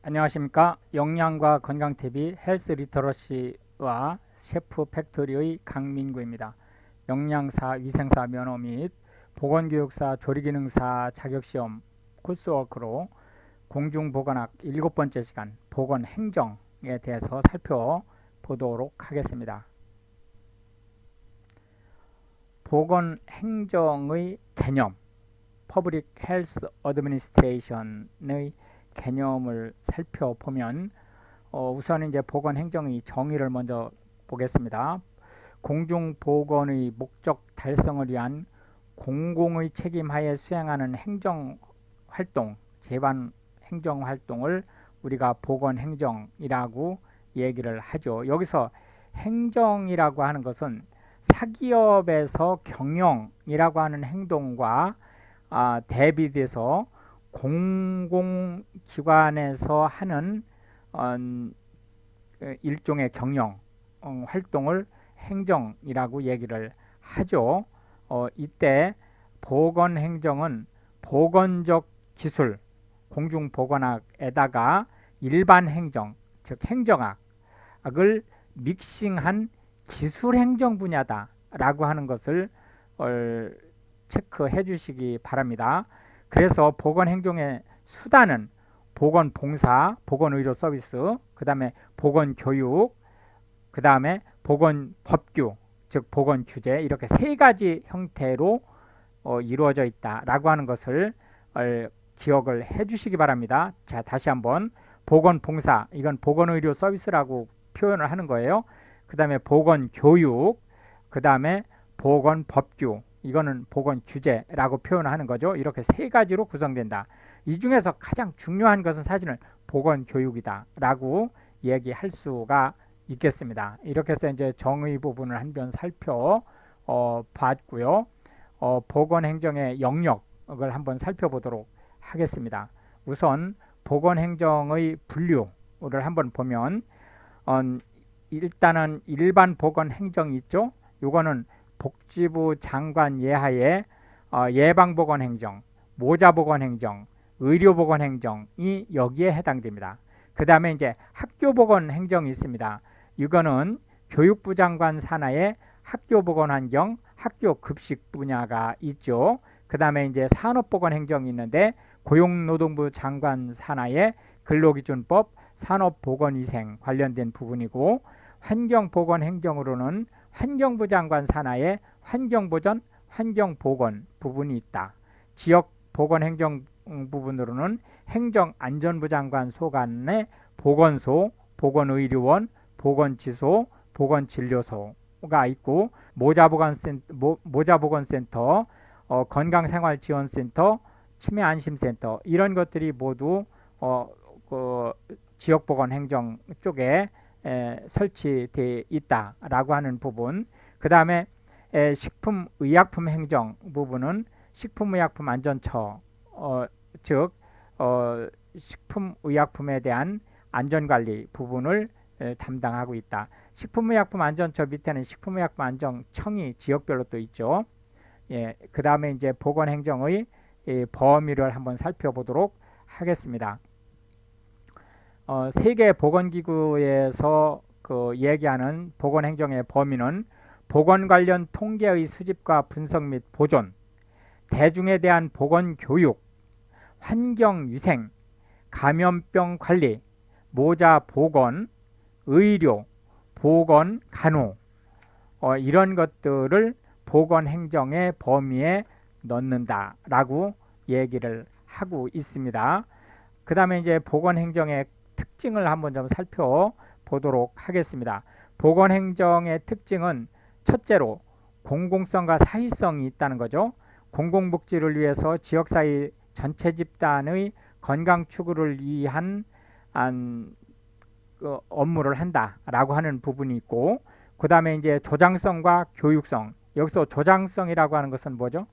안녕하십니까. 영양과 건강TV 헬스 리터러시와 셰프 팩토리의 강민구입니다. 영양사, 위생사 면허 및 보건교육사, 조리기능사 자격시험 코스워크로 공중보건학 7번째 시간 보건행정에 대해서 살펴보도록 하겠습니다. 보건행정의 개념, 퍼블릭 헬스 어드미니스트레이션의 개념을 살펴보면 우선 이제 보건행정의 정의를 먼저 보겠습니다. 공중보건의 목적 달성을 위한 공공의 책임하에 수행하는 행정활동, 제반 행정활동을 우리가 보건행정이라고 얘기를 하죠. 여기서 행정이라고 하는 것은 사기업에서 경영이라고 하는 행동과 대비돼서 공공기관에서 하는 일종의 경영 활동을 행정이라고 얘기를 하죠. 이때 보건행정은 보건적 기술, 공중보건학에다가 일반 행정, 즉 행정학을 믹싱한 기술행정 분야다라고 하는 것을 체크해 주시기 바랍니다. 그래서 보건행정의 수단은 보건봉사, 보건의료서비스, 그 다음에 보건교육, 그 다음에 보건법규, 즉 보건규제, 이렇게 세 가지 형태로 이루어져 있다라고 하는 것을 기억을 해 주시기 바랍니다. 자, 다시 한번 보건봉사, 이건 보건의료서비스라고 표현을 하는 거예요. 그 다음에 보건교육, 그 다음에 보건법규, 이거는 보건규제라고 표현하는 거죠. 이렇게 세 가지로 구성된다. 이 중에서 가장 중요한 것은 사실은 보건교육이다 라고 얘기할 수가 있겠습니다. 이렇게 해서 이제 정의 부분을 한번 살펴봤고요. 보건행정의 영역을 한번 살펴보도록 하겠습니다. 우선 보건행정의 분류를 한번 보면 일단은 일반 보건행정이 있죠. 요거는 복지부 장관 예하에 예방보건행정, 모자보건행정, 의료보건행정이 여기에 해당됩니다. 그 다음에 이제 학교보건행정이 있습니다. 이거는 교육부 장관 산하에 학교보건환경, 학교급식 분야가 있죠. 그 다음에 이제 산업보건행정이 있는데 고용노동부 장관 산하에 근로기준법, 산업보건위생 관련된 부분이고, 환경보건행정으로는 환경부 장관 산하에 환경보전, 환경보건 부분이 있다. 지역보건행정 부분으로는 행정안전부 장관 소관의 보건소, 보건의료원, 보건지소, 보건진료소가 있고, 모자보건센터, 건강생활지원센터, 치매안심센터, 이런 것들이 모두 지역보건행정 쪽에 설치되어 있다라고 하는 부분. 그 다음에 식품의약품행정 부분은 식품의약품안전처, 즉 식품의약품에 대한 안전관리 부분을 담당하고 있다. 식품의약품안전처 밑에는 식품의약품안전청이 지역별로 또 있죠. 그 다음에 이제 보건행정의 범위를 한번 살펴보도록 하겠습니다. 세계보건기구에서 얘기하는 보건행정의 범위는 보건 관련 통계의 수집과 분석 및 보존, 대중에 대한 보건교육, 환경위생, 감염병 관리, 모자보건, 의료, 보건간호, 이런 것들을 보건행정의 범위에 넣는다라고 얘기를 하고 있습니다. 그 다음에 이제 보건행정의 특징을 한번 좀 살펴보도록 하겠습니다. 보건행정의 특징은 첫째로 공공성과 사회성이 있다는 거죠. 공공복지를 위해서 지역사회 전체 집단의 건강 추구를 위한 업무를 한다라고 하는 부분이 있고, 그 다음에 이제 조장성과 교육성. 여기서 조장성이라고 하는 것은 뭐죠?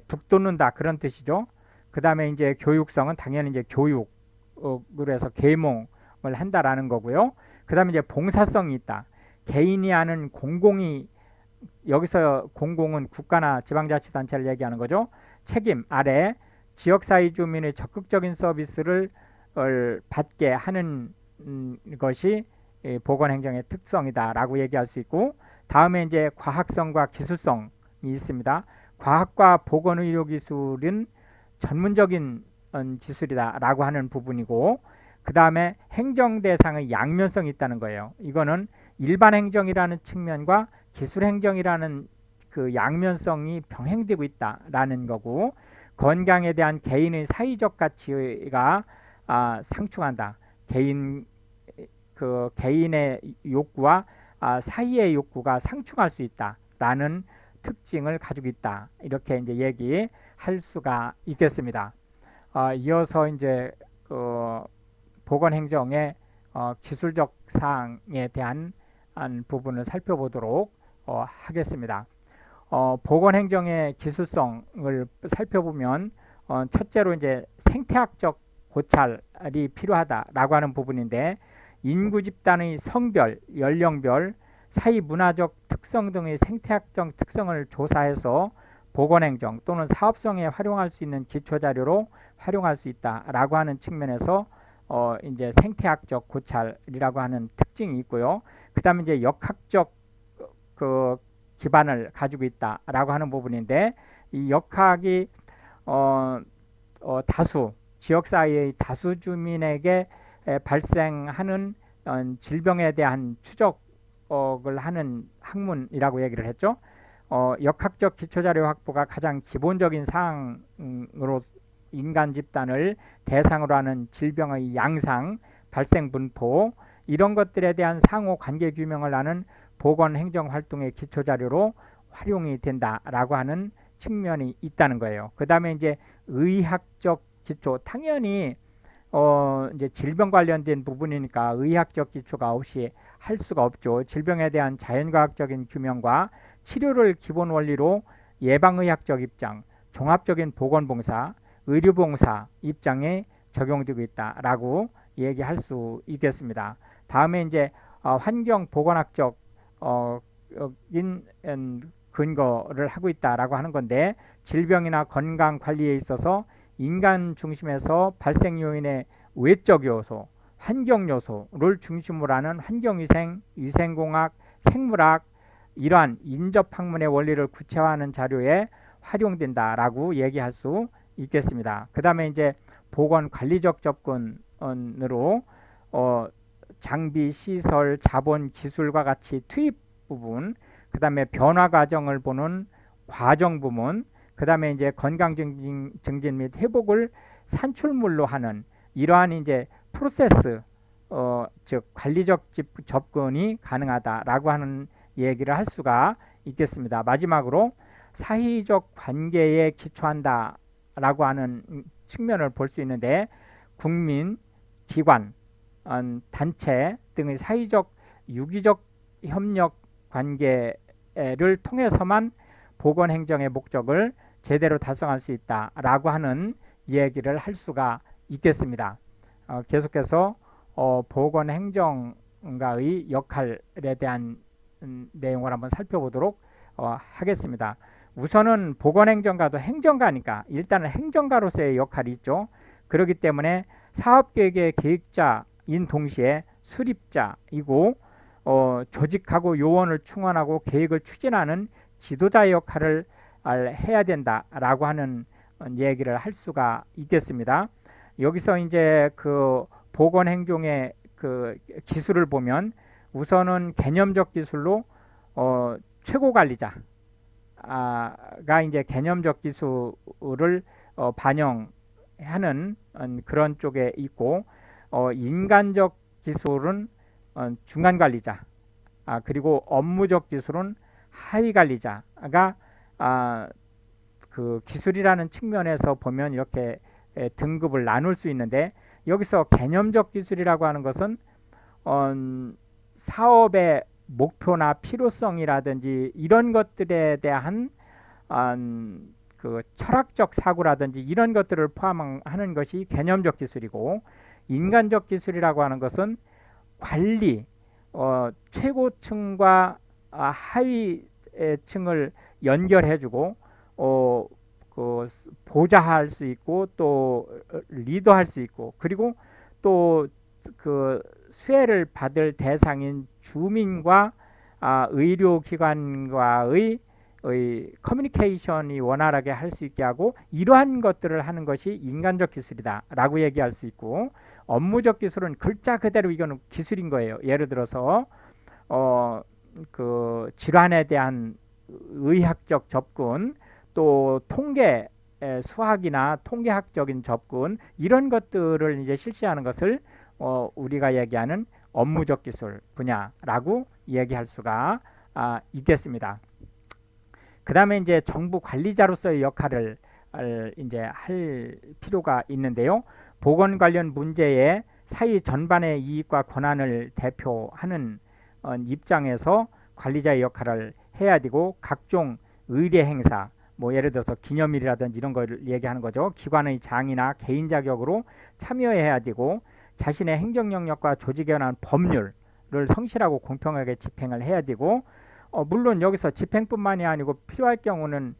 북돋는다 그런 뜻이죠. 그 다음에 이제 교육성은 당연히 이제 교육으로 해서 계몽을 한다라는 거고요. 그 다음에 이제 봉사성이 있다. 개인이 하는 공공이, 여기서 공공은 국가나 지방자치단체를 얘기하는 거죠. 책임 아래 지역사회 주민의 적극적인 서비스를 받게 하는 것이 보건행정의 특성이다라고 얘기할 수 있고, 다음에 이제 과학성과 기술성이 있습니다. 과학과 보건의료기술은 전문적인 기술이다라고 하는 부분이고, 그 다음에 행정대상의 양면성이 있다는 거예요. 이거는 일반 행정이라는 측면과 기술 행정이라는 그 양면성이 병행되고 있다라는 거고, 건강에 대한 개인의 사회적 가치가 상충한다. 개인의 욕구와 사회의 욕구가 상충할 수 있다라는 특징을 가지고 있다. 이렇게 이제 얘기할 수가 있겠습니다. 이어서 이제 보건행정의 기술적 사항에 대한 부분을 살펴보도록 하겠습니다. 보건행정의 기술성을 살펴보면 첫째로 이제 생태학적 고찰이 필요하다라고 하는 부분인데, 인구 집단의 성별, 연령별, 사회 문화적 특성 등의 생태학적 특성을 조사해서 보건행정 또는 사업성에 활용할 수 있는 기초자료로 활용할 수 있다라고 하는 측면에서 이제 생태학적 고찰이라고 하는 특징이 있고요. 그다음에 이제 역학적 그 기반을 가지고 있다라고 하는 부분인데, 이 역학이 다수 지역사회의 다수 주민에게 발생하는 질병에 대한 추적을 하는 학문이라고 얘기를 했죠. 역학적 기초자료 확보가 가장 기본적인 사항으로 인간 집단을 대상으로 하는 질병의 양상, 발생 분포, 이런 것들에 대한 상호 관계 규명을 하는 보건행정활동의 기초자료로 활용이 된다라고 하는 측면이 있다는 거예요. 그 다음에 이제 의학적 기초, 당연히 이제 질병 관련된 부분이니까 의학적 기초가 없이 할 수가 없죠. 질병에 대한 자연과학적인 규명과 치료를 기본 원리로 예방의학적 입장, 종합적인 보건봉사, 의료봉사 입장에 적용되고 있다라고 얘기할 수 있겠습니다. 다음에 이제 환경보건학적 근거를 하고 있다라고 하는 건데, 질병이나 건강 관리에 있어서 인간 중심에서 발생 요인의 외적 요소, 환경 요소를 중심으로 하는 환경위생, 위생공학, 생물학, 이러한 인접학문의 원리를 구체화하는 자료에 활용된다라고 얘기할 수 있겠습니다. 그 다음에 이제 보건관리적 접근으로 장비, 시설, 자본, 기술과 같이 투입 부분, 그 다음에 변화 과정을 보는 과정 부분, 그 다음에 이제 건강 증진 및 회복을 산출물로 하는 이러한 이제 프로세스, 즉 관리적 접근이 가능하다라고 하는 얘기를 할 수가 있겠습니다. 마지막으로 사회적 관계에 기초한다라고 하는 측면을 볼 수 있는데, 국민, 기관, 단체 등의 사회적 유기적 협력 관계를 통해서만 보건행정의 목적을 제대로 달성할 수 있다라고 하는 얘기를 할 수가 있겠습니다. 계속해서 보건행정가의 역할에 대한 내용을 한번 살펴보도록 하겠습니다. 우선은 보건행정가도 행정가니까 일단은 행정가로서의 역할이 있죠. 그렇기 때문에 사업계획의 계획자인 동시에 수립자이고, 조직하고 요원을 충원하고 계획을 추진하는 지도자의 역할을 해야 된다라고 하는 얘기를 할 수가 있겠습니다. 여기서 이제 그 보건행정의 그 기술을 보면, 우선은 개념적 기술로 최고관리자가 이제 개념적 기술을 반영하는 그런 쪽에 있고, 인간적 기술은 중간관리자, 그리고 업무적 기술은 하위관리자가 그 기술이라는 측면에서 보면 이렇게 등급을 나눌 수 있는데, 여기서 개념적 기술이라고 하는 것은 사업의 목표나 필요성이라든지 이런 것들에 대한 그 철학적 사고라든지 이런 것들을 포함하는 것이 개념적 기술이고, 인간적 기술이라고 하는 것은 관리, 최고층과 하위층을 연결해주고 그 보좌할 수 있고 또 리더할 수 있고, 그리고 또 그 수혜를 받을 대상인 주민과 의료기관과의 커뮤니케이션이 원활하게 할 수 있게 하고, 이러한 것들을 하는 것이 인간적 기술이다라고 얘기할 수 있고, 업무적 기술은 글자 그대로 이거는 기술인 거예요. 예를 들어서 그 질환에 대한 의학적 접근, 또 통계 수학이나 통계학적인 접근, 이런 것들을 이제 실시하는 것을 우리가 얘기하는 업무적 기술 분야라고 얘기할 수가 있겠습니다. 그 다음에 이제 정부 관리자로서의 역할을 이제 할 필요가 있는데요. 보건 관련 문제에 사회 전반의 이익과 권한을 대표하는 입장에서 관리자의 역할을 해야 되고, 각종 의례 행사, 뭐 예를 들어서 기념일이라든지 이런 걸 얘기하는 거죠. 기관의 장이나 개인 자격으로 참여해야 되고, 자신의 행정 영역과 조직에 관한 법률을 성실하고 공평하게 집행을 해야 되고, 물론 여기서 집행뿐만이 아니고 필요할 경우는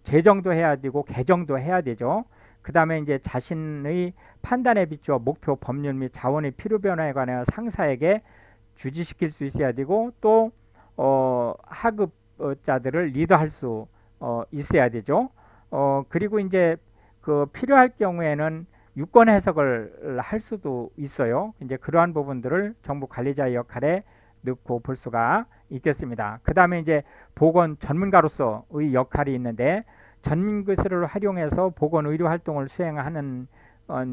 제정도 해야 되고 개정도 해야 되죠. 그 다음에 이제 자신의 판단에 비추어 목표, 법률 및 자원의 필요 변화에 관하여 상사에게 주지시킬 수 있어야 되고, 또 하급자들을 리더할 수 있어야 되죠. 그리고 이제 그 필요할 경우에는 유권 해석을 할 수도 있어요. 이제 그러한 부분들을 정부 관리자의 역할에 넣고 볼 수가 있겠습니다. 그 다음에 이제 보건 전문가로서의 역할이 있는데, 전문 기술을 활용해서 보건 의료 활동을 수행하는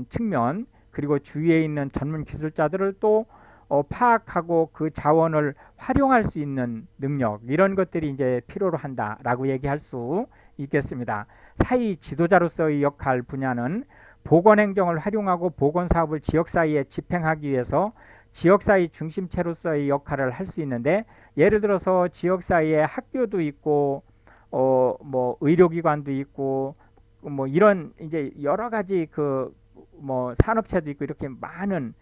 측면, 그리고 주위에 있는 전문 기술자들을 또 파악하고 그 자원을 활용할 수 있는 능력, 이런 것들이 이제 필요로 한다라고 얘기할 수 있겠습니다. 사회 지도자로서의 역할 분야는 보건행정을 활용하고 보건사업을 지역사회에 집행하기 위해서 지역사회 중심체로서의 역할을 할 수 있는데, 예를 들어서 지역사회에 학교도 있고 뭐 의료기관도 있고 뭐 이런 이제 여러 가지 그 뭐 산업체도 있고, 이렇게 많은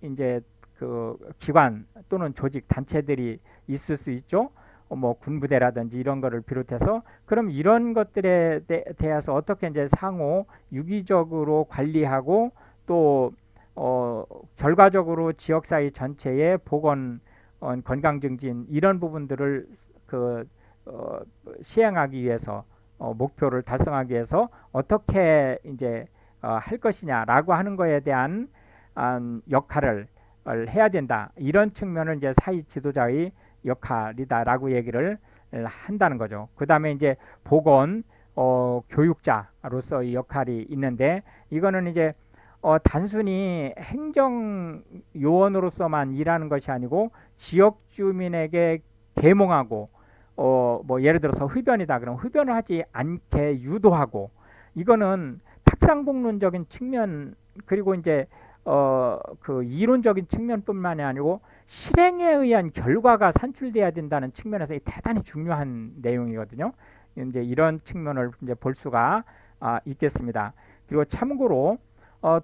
이제 그 기관 또는 조직 단체들이 있을 수 있죠. 뭐 군부대라든지 이런 거를 비롯해서, 그럼 이런 것들에 대해서 어떻게 이제 상호 유기적으로 관리하고, 또 결과적으로 지역사회 전체의 보건 건강 증진, 이런 부분들을 시행하기 위해서, 목표를 달성하기 위해서 어떻게 이제 할 것이냐라고 하는 거에 대한 역할을 해야 된다. 이런 측면을 이제 사회 지도자의 역할이다라고 얘기를 한다는 거죠. 그 다음에 이제 보건 교육자로서의 역할이 있는데, 이거는 이제 단순히 행정 요원으로서만 일하는 것이 아니고, 지역 주민에게 계몽하고 뭐 예를 들어서 흡연이다 그러면 흡연을 하지 않게 유도하고, 이거는 탁상공론적인 측면, 그리고 이제 그 이론적인 측면뿐만이 아니고 실행에 의한 결과가 산출돼야 된다는 측면에서 대단히 중요한 내용이거든요. 이제 이런 측면을 이제 볼 수가 있겠습니다. 그리고 참고로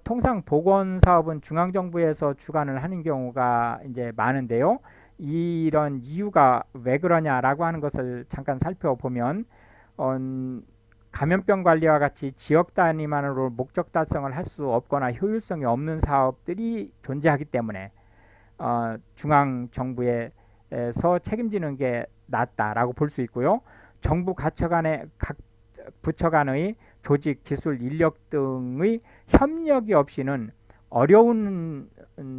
통상 보건 사업은 중앙 정부에서 주관을 하는 경우가 이제 많은데요. 이런 이유가 왜 그러냐라고 하는 것을 잠깐 살펴보면, 감염병 관리와 같이 지역 단위만으로 목적 달성을 할 수 없거나 효율성이 없는 사업들이 존재하기 때문에 중앙 정부에서 책임지는 게 낫다라고 볼 수 있고요. 정부 각 부처 간의 조직, 기술, 인력 등의 협력이 없이는 어려운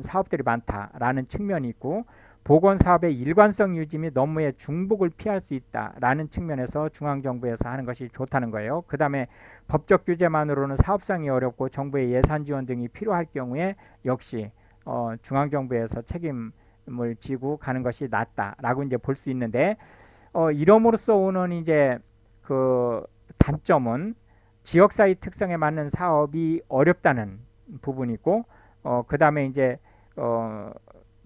사업들이 많다라는 측면이 있고, 보건사업의 일관성 유지 및 업무의 중복을 피할 수 있다라는 측면에서 중앙정부에서 하는 것이 좋다는 거예요. 그 다음에 법적 규제만으로는 사업성이 어렵고 정부의 예산 지원 등이 필요할 경우에 역시 중앙정부에서 책임을 지고 가는 것이 낫다라고 이제 볼 수 있는데, 이름으로써 오는 이제 그 단점은 지역사회 특성에 맞는 사업이 어렵다는 부분이 있고, 그 다음에 이제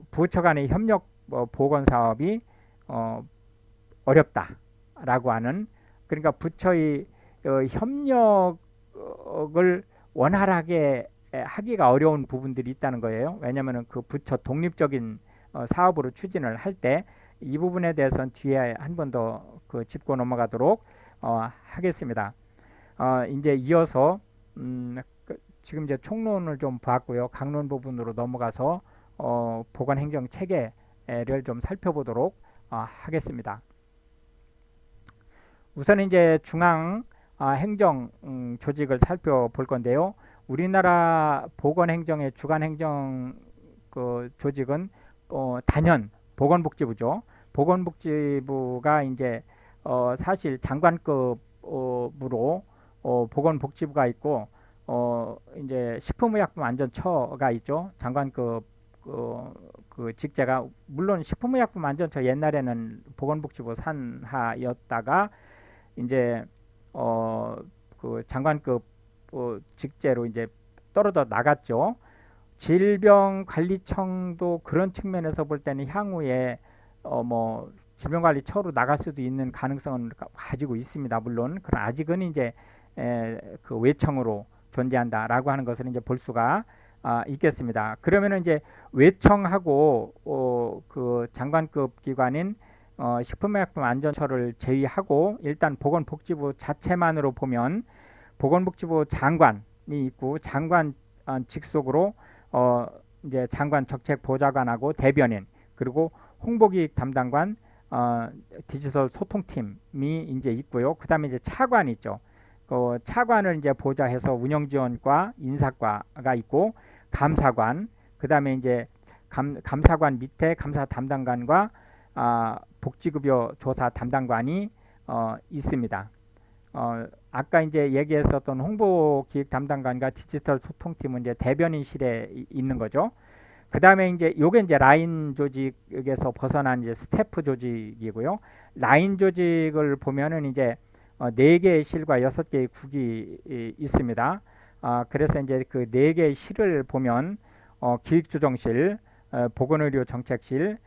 부처 간의 협력 보건 사업이 어렵다라고 하는, 그러니까 부처의 협력을 원활하게 하기가 어려운 부분들이 있다는 거예요. 왜냐하면 그 부처 독립적인 사업으로 추진을 할 때 이 부분에 대해서는 뒤에 한 번 더 그 짚고 넘어가도록 하겠습니다. 이제 이어서 지금 이제 총론을 좀 봤고요. 강론 부분으로 넘어가서 보건행정 체계를 좀 살펴보도록 하겠습니다. 우선 이제 중앙 행정 조직을 살펴볼 건데요. 우리나라 보건행정의 주관행정 그 조직은 단연 보건복지부죠. 보건복지부가 이제 사실 장관급으로 보건복지부가 있고 이제 식품의약품안전처가 있죠. 장관급 그 직제가 물론 식품의약품안전처 옛날에는 보건복지부 산하였다가 이제 그 장관급 직제로 이제 떨어져 나갔죠. 질병관리청도 그런 측면에서 볼 때는 향후에 뭐 질병관리처로 나갈 수도 있는 가능성은 가지고 있습니다. 물론 그러나 아직은 이제 그 외청으로 존재한다라고 하는 것을 이제 볼 수가 있겠습니다. 그러면은 이제 외청하고 그 장관급 기관인 식품의약품안전처를 제외하고 일단 보건복지부 자체만으로 보면 보건복지부 장관이 있고 장관 직속으로 이제 장관 정책보좌관하고 대변인 그리고 홍보기획 담당관 디지털 소통팀이 이제 있고요. 그다음에 이제 차관이 있죠. 차관을 이제 보좌해서 운영지원과 인사과가 있고 감사관 그다음에 이제 감사관 밑에 감사 담당관과 복지급여 조사 담당관이 있습니다. 아까 이제 얘기했었던 홍보기획 담당관과 디지털 소통팀은 이제 대변인실에 있는 거죠. 그 다음에 이제 요게 이제 라인 조직에서 벗어난 이제 스태프 조직이고요. 라인 조직을 보면은 이제 4개의 실과 6개의 국이 있습니다. 그래서 이제 그 4개의 실을 보면 기획조정실, 보건의료정책실,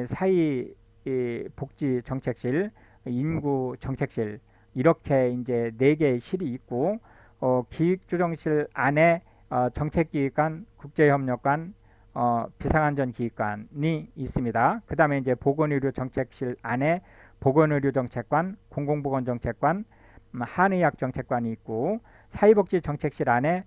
사회복지정책실, 인구정책실 이렇게 이제 4개의 실이 있고 기획조정실 안에 정책기획관, 국제협력관, 비상안전기획관이 있습니다. 그 다음에 이제 보건의료정책실 안에 보건의료정책관, 공공보건정책관, 한의학정책관이 있고 사회복지정책실 안에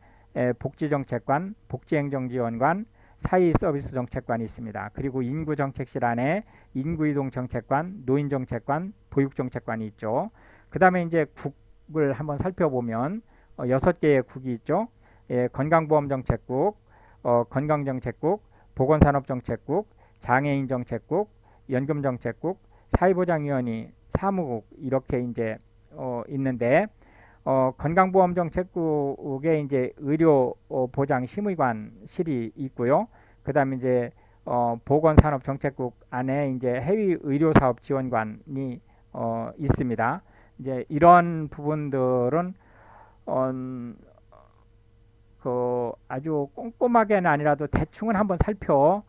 복지정책관, 복지행정지원관, 사회서비스정책관이 있습니다. 그리고 인구정책실 안에 인구이동정책관, 노인정책관, 보육정책관이 있죠. 그 다음에 이제 국을 한번 살펴보면 6개의 국이 있죠. 건강보험정책국, 건강정책국, 보건산업정책국, 장애인정책국, 연금정책국, 사회보장위원회, 사무국 이렇게 이제 있는데 건강보험정책국에 이제 의료보장심의관실이 있고요. 그다음에 이제 보건산업정책국 안에 이제 해외의료사업지원관이 있습니다. 이제 이런 부분들은 그 아주 꼼꼼하게는 아니라도 대충은 한번 살펴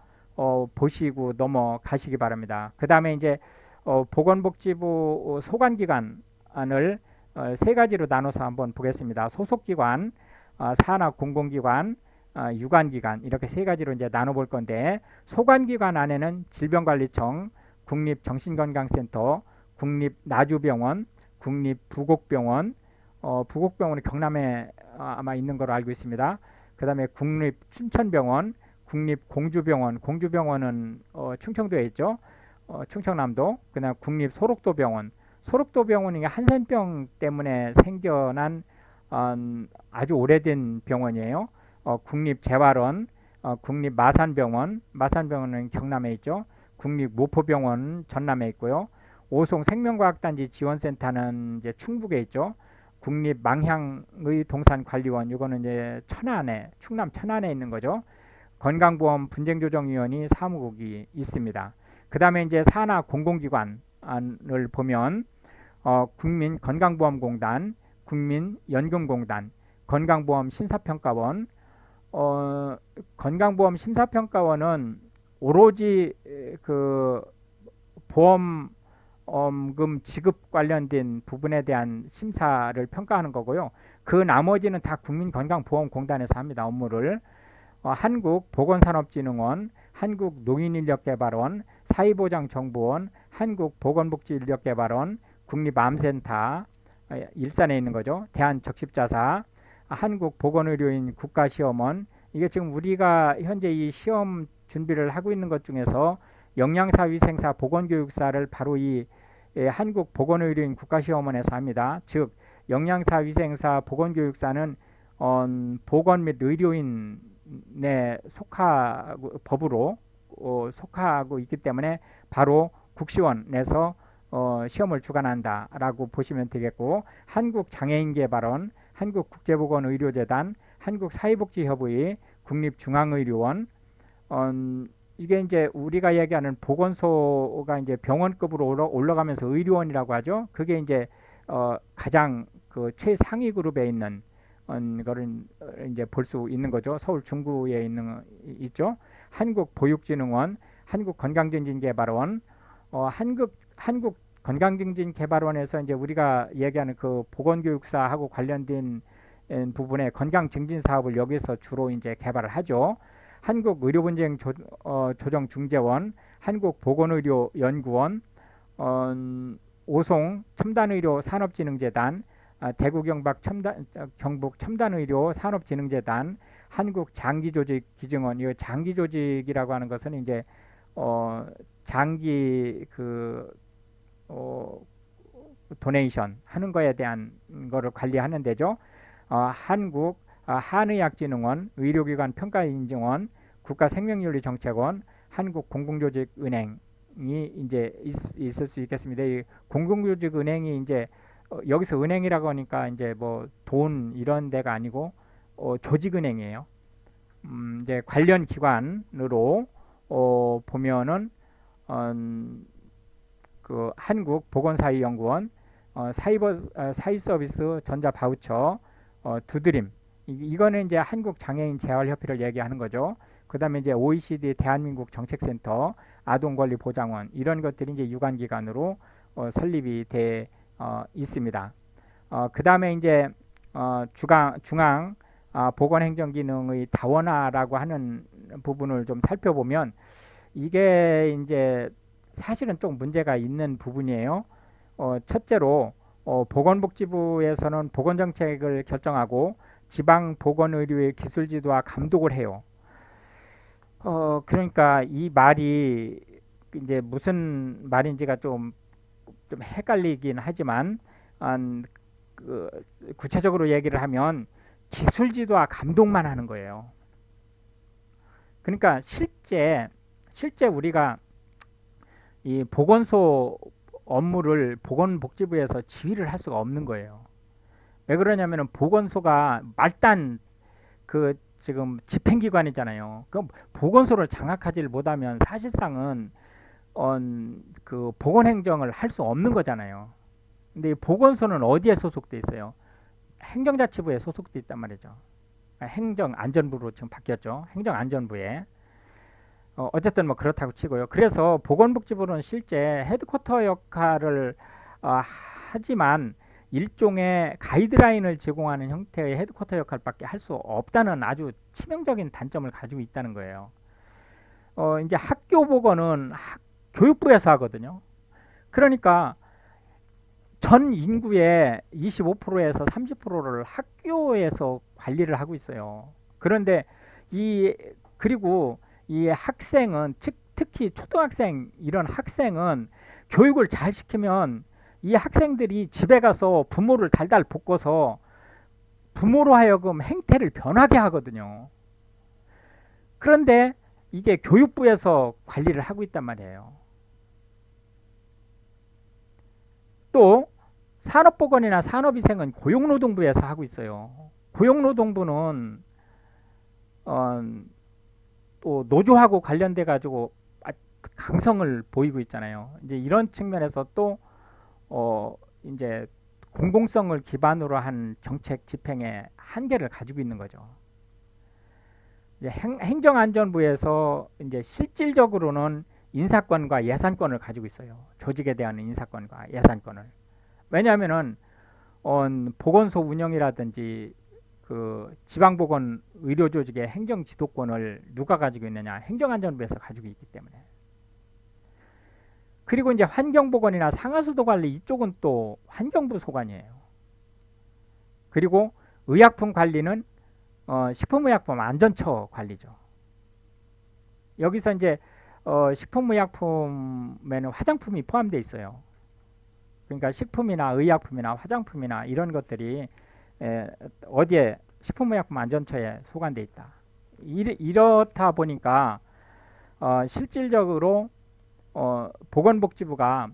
보시고 넘어가시기 바랍니다. 그 다음에 이제 보건복지부 소관기관을 3가지로 나눠서 한번 보겠습니다. 소속기관, 산하 공공기관, 유관기관 이렇게 3가지로 이제 나눠볼 건데 소관기관 안에는 질병관리청, 국립정신건강센터, 국립나주병원, 국립부곡병원, 부곡병원이 경남에 아마 있는 걸로 알고 있습니다. 그 다음에 국립춘천병원, 국립공주병원, 공주병원은 충청도에 있죠. 충청남도. 그다음 국립소록도병원, 소록도병원이 한센병 때문에 생겨난 아주 오래된 병원이에요. 국립재활원, 국립마산병원, 마산병원은 경남에 있죠. 국립모포병원 전남에 있고요. 오송생명과학단지 지원센터는 이제 충북에 있죠. 국립망향의 동산관리원 이거는 이제 천안에 충남 천안에 있는 거죠. 건강보험 분쟁조정위원회 사무국이 있습니다. 그 다음에 이제 산하 공공기관을 보면 국민건강보험공단, 국민연금공단, 건강보험심사평가원, 건강보험심사평가원은 오로지 그 보험금 지급 관련된 부분에 대한 심사를 평가하는 거고요. 그 나머지는 다 국민건강보험공단에서 합니다. 업무를. 한국보건산업진흥원, 한국노인인력개발원, 사회보장정보원, 한국보건복지인력개발원, 국립암센터 일산에 있는 거죠. 대한적십자사, 한국보건의료인 국가시험원, 이게 지금 우리가 현재 이 시험 준비를 하고 있는 것 중에서 영양사, 위생사, 보건교육사를 바로 이 한국보건의료인 국가시험원에서 합니다. 즉 영양사, 위생사, 보건교육사는 보건 및 의료인에 속하고 법으로 속하고 있기 때문에 바로 국시원에서 시험을 주관한다라고 보시면 되겠고, 한국장애인개발원, 한국국제보건의료재단, 한국사회복지협의, 국립중앙의료원, 이게 이제 우리가 얘기하는 보건소가 이제 병원급으로 올라가면서 의료원이라고 하죠. 그게 이제 가장 그 최상위 그룹에 있는 거를 이제 볼 수 있는 거죠. 서울 중구에 있죠. 한국보육진흥원, 한국건강증진개발원, 한국건강증진개발원에서 이제 우리가 얘기하는 그 보건교육사하고 관련된 부분의 건강증진 사업을 여기서 주로 이제 개발을 하죠. 한국의료분쟁 조정중재원, 한국보건의료연구원, 오송 첨단의료산업진흥재단, 경북 첨단의료 산업진흥재단, 한국장기조직기증원. 이 장기조직이라고 하는 것은 이제 장기 도네이션 하는 거에 대한 거를 관리하는 데죠. 한의학진흥원, 의료기관 평가인증원, 국가생명윤리정책원, 한국공공조직은행이 이제 있을 수 있겠습니다. 이 공공조직은행이 이제 여기서 은행이라고 하니까 이제 뭐 돈 이런 데가 아니고 조직은행이에요. 이제 관련 기관으로 보면은 그 한국보건사회연구원, 사회서비스 전자바우처, 두드림, 이거는 이제 한국장애인 재활협회를 얘기하는 거죠. 그 다음에 이제 OECD 대한민국 정책센터, 아동권리보장원, 이런 것들이 이제 유관기관으로 설립이 돼 있습니다. 그 다음에 이제 중앙 보건행정기능의 다원화라고 하는 부분을 좀 살펴보면, 이게 이제 사실은 좀 문제가 있는 부분이에요. 첫째로 보건복지부에서는 보건정책을 결정하고 지방보건의료의 기술지도와 감독을 해요. 그러니까 이 말이 이제 무슨 말인지가 좀 헷갈리긴 하지만, 구체적으로 얘기를 하면 기술지도와 감독만 하는 거예요. 그러니까 실제 우리가 이 보건소 업무를 보건복지부에서 지휘를 할 수가 없는 거예요. 왜 그러냐면은 보건소가 말단 그 지금 집행기관이잖아요. 그럼 보건소를 장악하지를 못하면 사실상은 그 보건행정을 할 수 없는 거잖아요. 근데 이 보건소는 어디에 소속돼 있어요? 행정자치부에 소속돼 있단 말이죠. 행정안전부로 지금 바뀌었죠. 행정안전부에. 어쨌든 뭐 그렇다고 치고요. 그래서 보건복지부는 실제 헤드쿼터 역할을 하지만 일종의 가이드라인을 제공하는 형태의 헤드쿼터 역할밖에 할 수 없다는 아주 치명적인 단점을 가지고 있다는 거예요. 이제 학교 보건은 교육부에서 하거든요. 그러니까 전 인구의 25%에서 30%를 학교에서 관리를 하고 있어요. 그런데 그리고 이 학생은 특히 초등학생, 이런 학생은 교육을 잘 시키면 이 학생들이 집에 가서 부모를 달달 볶아서 부모로 하여금 행태를 변하게 하거든요. 그런데 이게 교육부에서 관리를 하고 있단 말이에요. 또 산업보건이나 산업위생은 고용노동부에서 하고 있어요. 고용노동부는 또 노조하고 관련돼 가지고 강성을 보이고 있잖아요. 이제 이런 측면에서 또 이제 공공성을 기반으로 한 정책 집행의 한계를 가지고 있는 거죠. 이제 행정안전부에서 이제 실질적으로는 인사권과 예산권을 가지고 있어요. 조직에 대한 인사권과 예산권을. 왜냐하면은 보건소 운영이라든지 그 지방보건 의료조직의 행정지도권을 누가 가지고 있느냐? 행정안전부에서 가지고 있기 때문에. 그리고 이제 환경보건이나 상하수도 관리, 이쪽은 또 환경부 소관이에요. 그리고 의약품 관리는 식품의약품 안전처 관리죠. 여기서 이제 식품의약품에는 화장품이 포함되어 있어요. 그러니까 식품이나 의약품이나 화장품이나 이런 것들이 어디에 식품의약품 안전처에 소관되어 있다. 이렇다 보니까 실질적으로 보건복지부가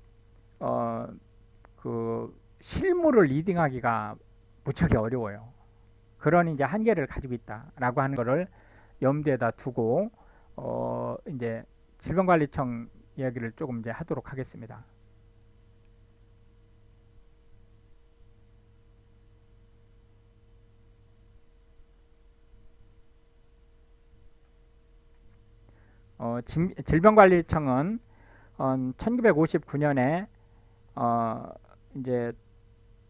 그 실무를 리딩하기가 무척이 어려워요. 그런 이제 한계를 가지고 있다라고 하는 것을 염두에다 두고 이제 질병관리청 이야기를 조금 이제 하도록 하겠습니다. 질병관리청은 1959년에 이제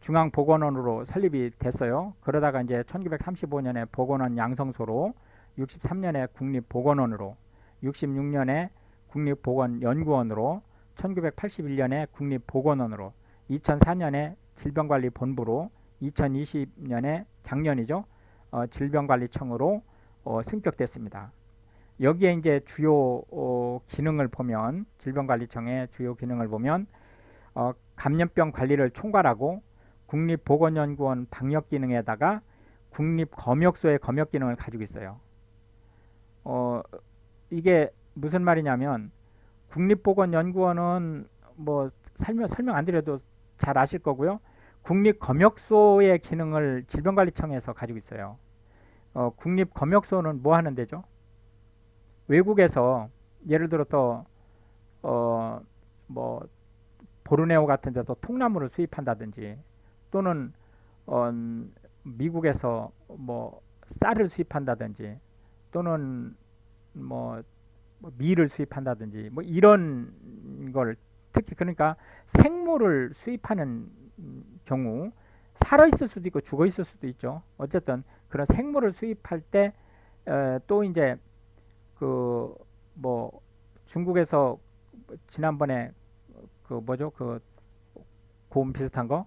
중앙보건원으로 설립이 됐어요. 그러다가 이제 1935년에 보건원 양성소로, 63년에 국립보건원으로, 66년에 국립보건연구원으로, 1981년에 국립보건원으로, 2004년에 질병관리본부로, 2020년에 작년이죠. 질병관리청으로 승격됐습니다. 여기에 이제 주요 기능을 보면, 질병관리청의 주요 기능을 보면 감염병 관리를 총괄하고 국립보건연구원 방역 기능에다가 국립검역소의 검역 기능을 가지고 있어요. 이게 무슨 말이냐면, 국립보건연구원은 뭐 설명 안 드려도 잘 아실 거고요. 국립검역소의 기능을 질병관리청에서 가지고 있어요. 국립검역소는 뭐 하는 데죠? 외국에서 예를 들어 뭐 보르네오 같은 데서 통나무를 수입한다든지, 또는 미국에서 뭐 쌀을 수입한다든지, 또는 뭐 밀을 수입한다든지, 뭐 이런 걸, 특히 그러니까 생물을 수입하는 경우, 살아 있을 수도 있고 죽어 있을 수도 있죠. 어쨌든 그런 생물을 수입할 때 또 이제 그 뭐 중국에서 지난번에 그 뭐죠, 그 곰 비슷한 거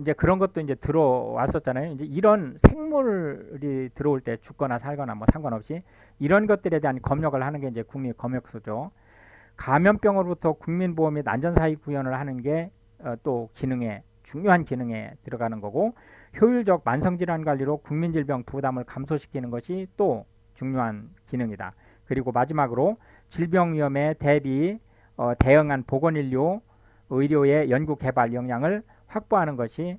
이제 그런 것도 이제 들어왔었잖아요. 이제 이런 생물이 들어올 때 죽거나 살거나 뭐 상관없이 이런 것들에 대한 검역을 하는 게 이제 국립검역소죠. 감염병으로부터 국민보호 및 안전사회 구현을 하는 게 또 기능에, 중요한 기능에 들어가는 거고, 효율적 만성질환 관리로 국민질병 부담을 감소시키는 것이 또 중요한 기능이다. 그리고 마지막으로 질병 위험에 대비 대응한 보건인류 의료의 연구 개발 역량을 확보하는 것이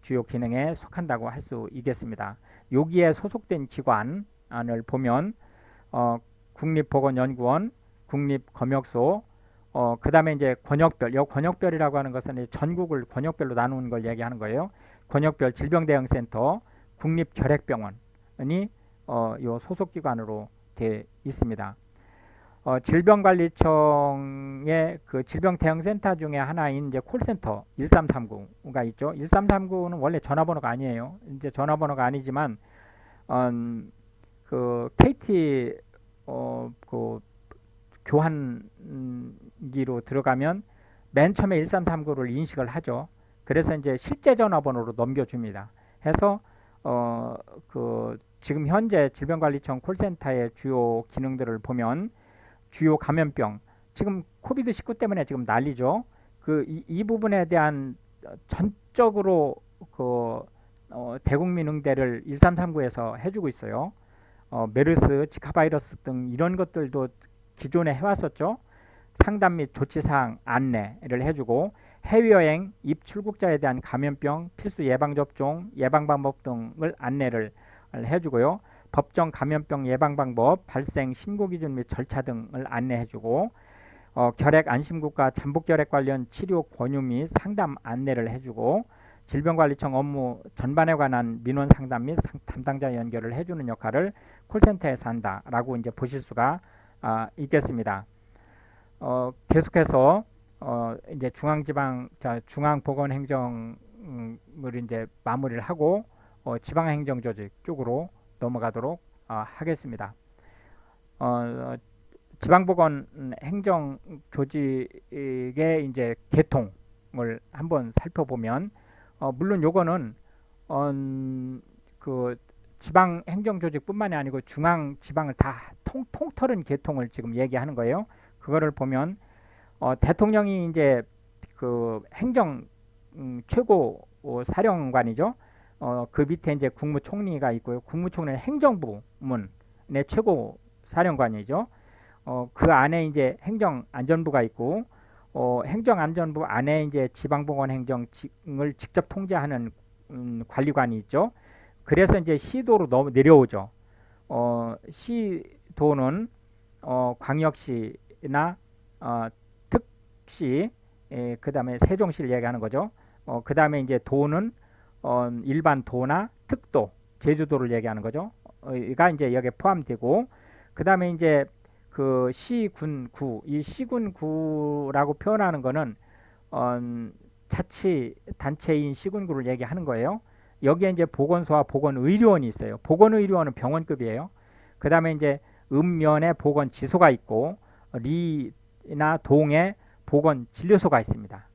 주요 기능에 속한다고 할 수 있겠습니다. 여기에 소속된 기관을 보면 국립보건연구원, 국립검역소, 그 다음에 이제 권역별, 이 권역별이라고 하는 것은 전국을 권역별로 나누는 걸 얘기하는 거예요. 권역별 질병대응센터, 국립결핵병원이 요 소속기관으로 되어 있습니다. 질병관리청의 그 질병대응센터 중에 하나인 이제 콜센터 1339가 있죠. 1339는 원래 전화번호가 아니에요. 이제 전화번호가 아니지만 그 KT 그 교환기로 들어가면 맨 처음에 1339를 인식을 하죠. 그래서 이제 실제 전화번호로 넘겨줍니다. 해서 그 지금 현재 질병관리청 콜센터의 주요 기능들을 보면, 주요 감염병, 지금 코비드19 때문에 지금 난리죠. 이 부분에 대한 전적으로 그 대국민 응대를 1339에서 해주고 있어요. 메르스, 지카 바이러스 등 이런 것들도 기존에 해왔었죠. 상담 및 조치사항 안내를 해주고, 해외여행, 입출국자에 대한 감염병 필수 예방접종, 예방방법 등을 안내를 해주고요. 법정 감염병 예방방법, 발생 신고기준 및 절차 등을 안내해주고, 결핵 안심국가 잠복결핵 관련 치료 권유 및 상담 안내를 해주고, 질병관리청 업무 전반에 관한 민원 상담 및 담당자 연결을 해주는 역할을 콜센터에서 한다라고 이제 보실 수가 있겠습니다. 계속해서 이제 중앙보건행정을 이제 마무리를 하고 지방행정조직 쪽으로 넘어가도록 하겠습니다. 지방보건행정조직의 이제 계통을 한번 살펴보면, 물론 요거는 그 지방 행정 조직뿐만이 아니고 중앙 지방을 다 통틀은 계통을 지금 얘기하는 거예요. 그거를 보면 대통령이 이제 그 행정 최고 사령관이죠. 그 밑에 이제 국무총리가 있고요. 국무총리는 행정부문의 최고 사령관이죠. 그 안에 이제 행정안전부가 있고 행정안전부 안에 이제 지방보건행정을 직접 통제하는 관리관이 있죠. 그래서 이제 시도로 내려오죠. 시도는 광역시나 특시, 그 다음에 세종시를 얘기하는 거죠. 그 다음에 이제 도는 일반 도나 특도, 제주도를 얘기하는 거죠. 가 이제 여기에 포함되고, 그 다음에 이제 그 시군구, 이 시군구라고 표현하는 거는 자치단체인 시군구를 얘기하는 거예요. 여기에 이제 보건소와 보건의료원이 있어요. 보건의료원은 병원급이에요. 그 다음에 이제 읍면에 보건지소가 있고 리나 동에 보건진료소가 있습니다.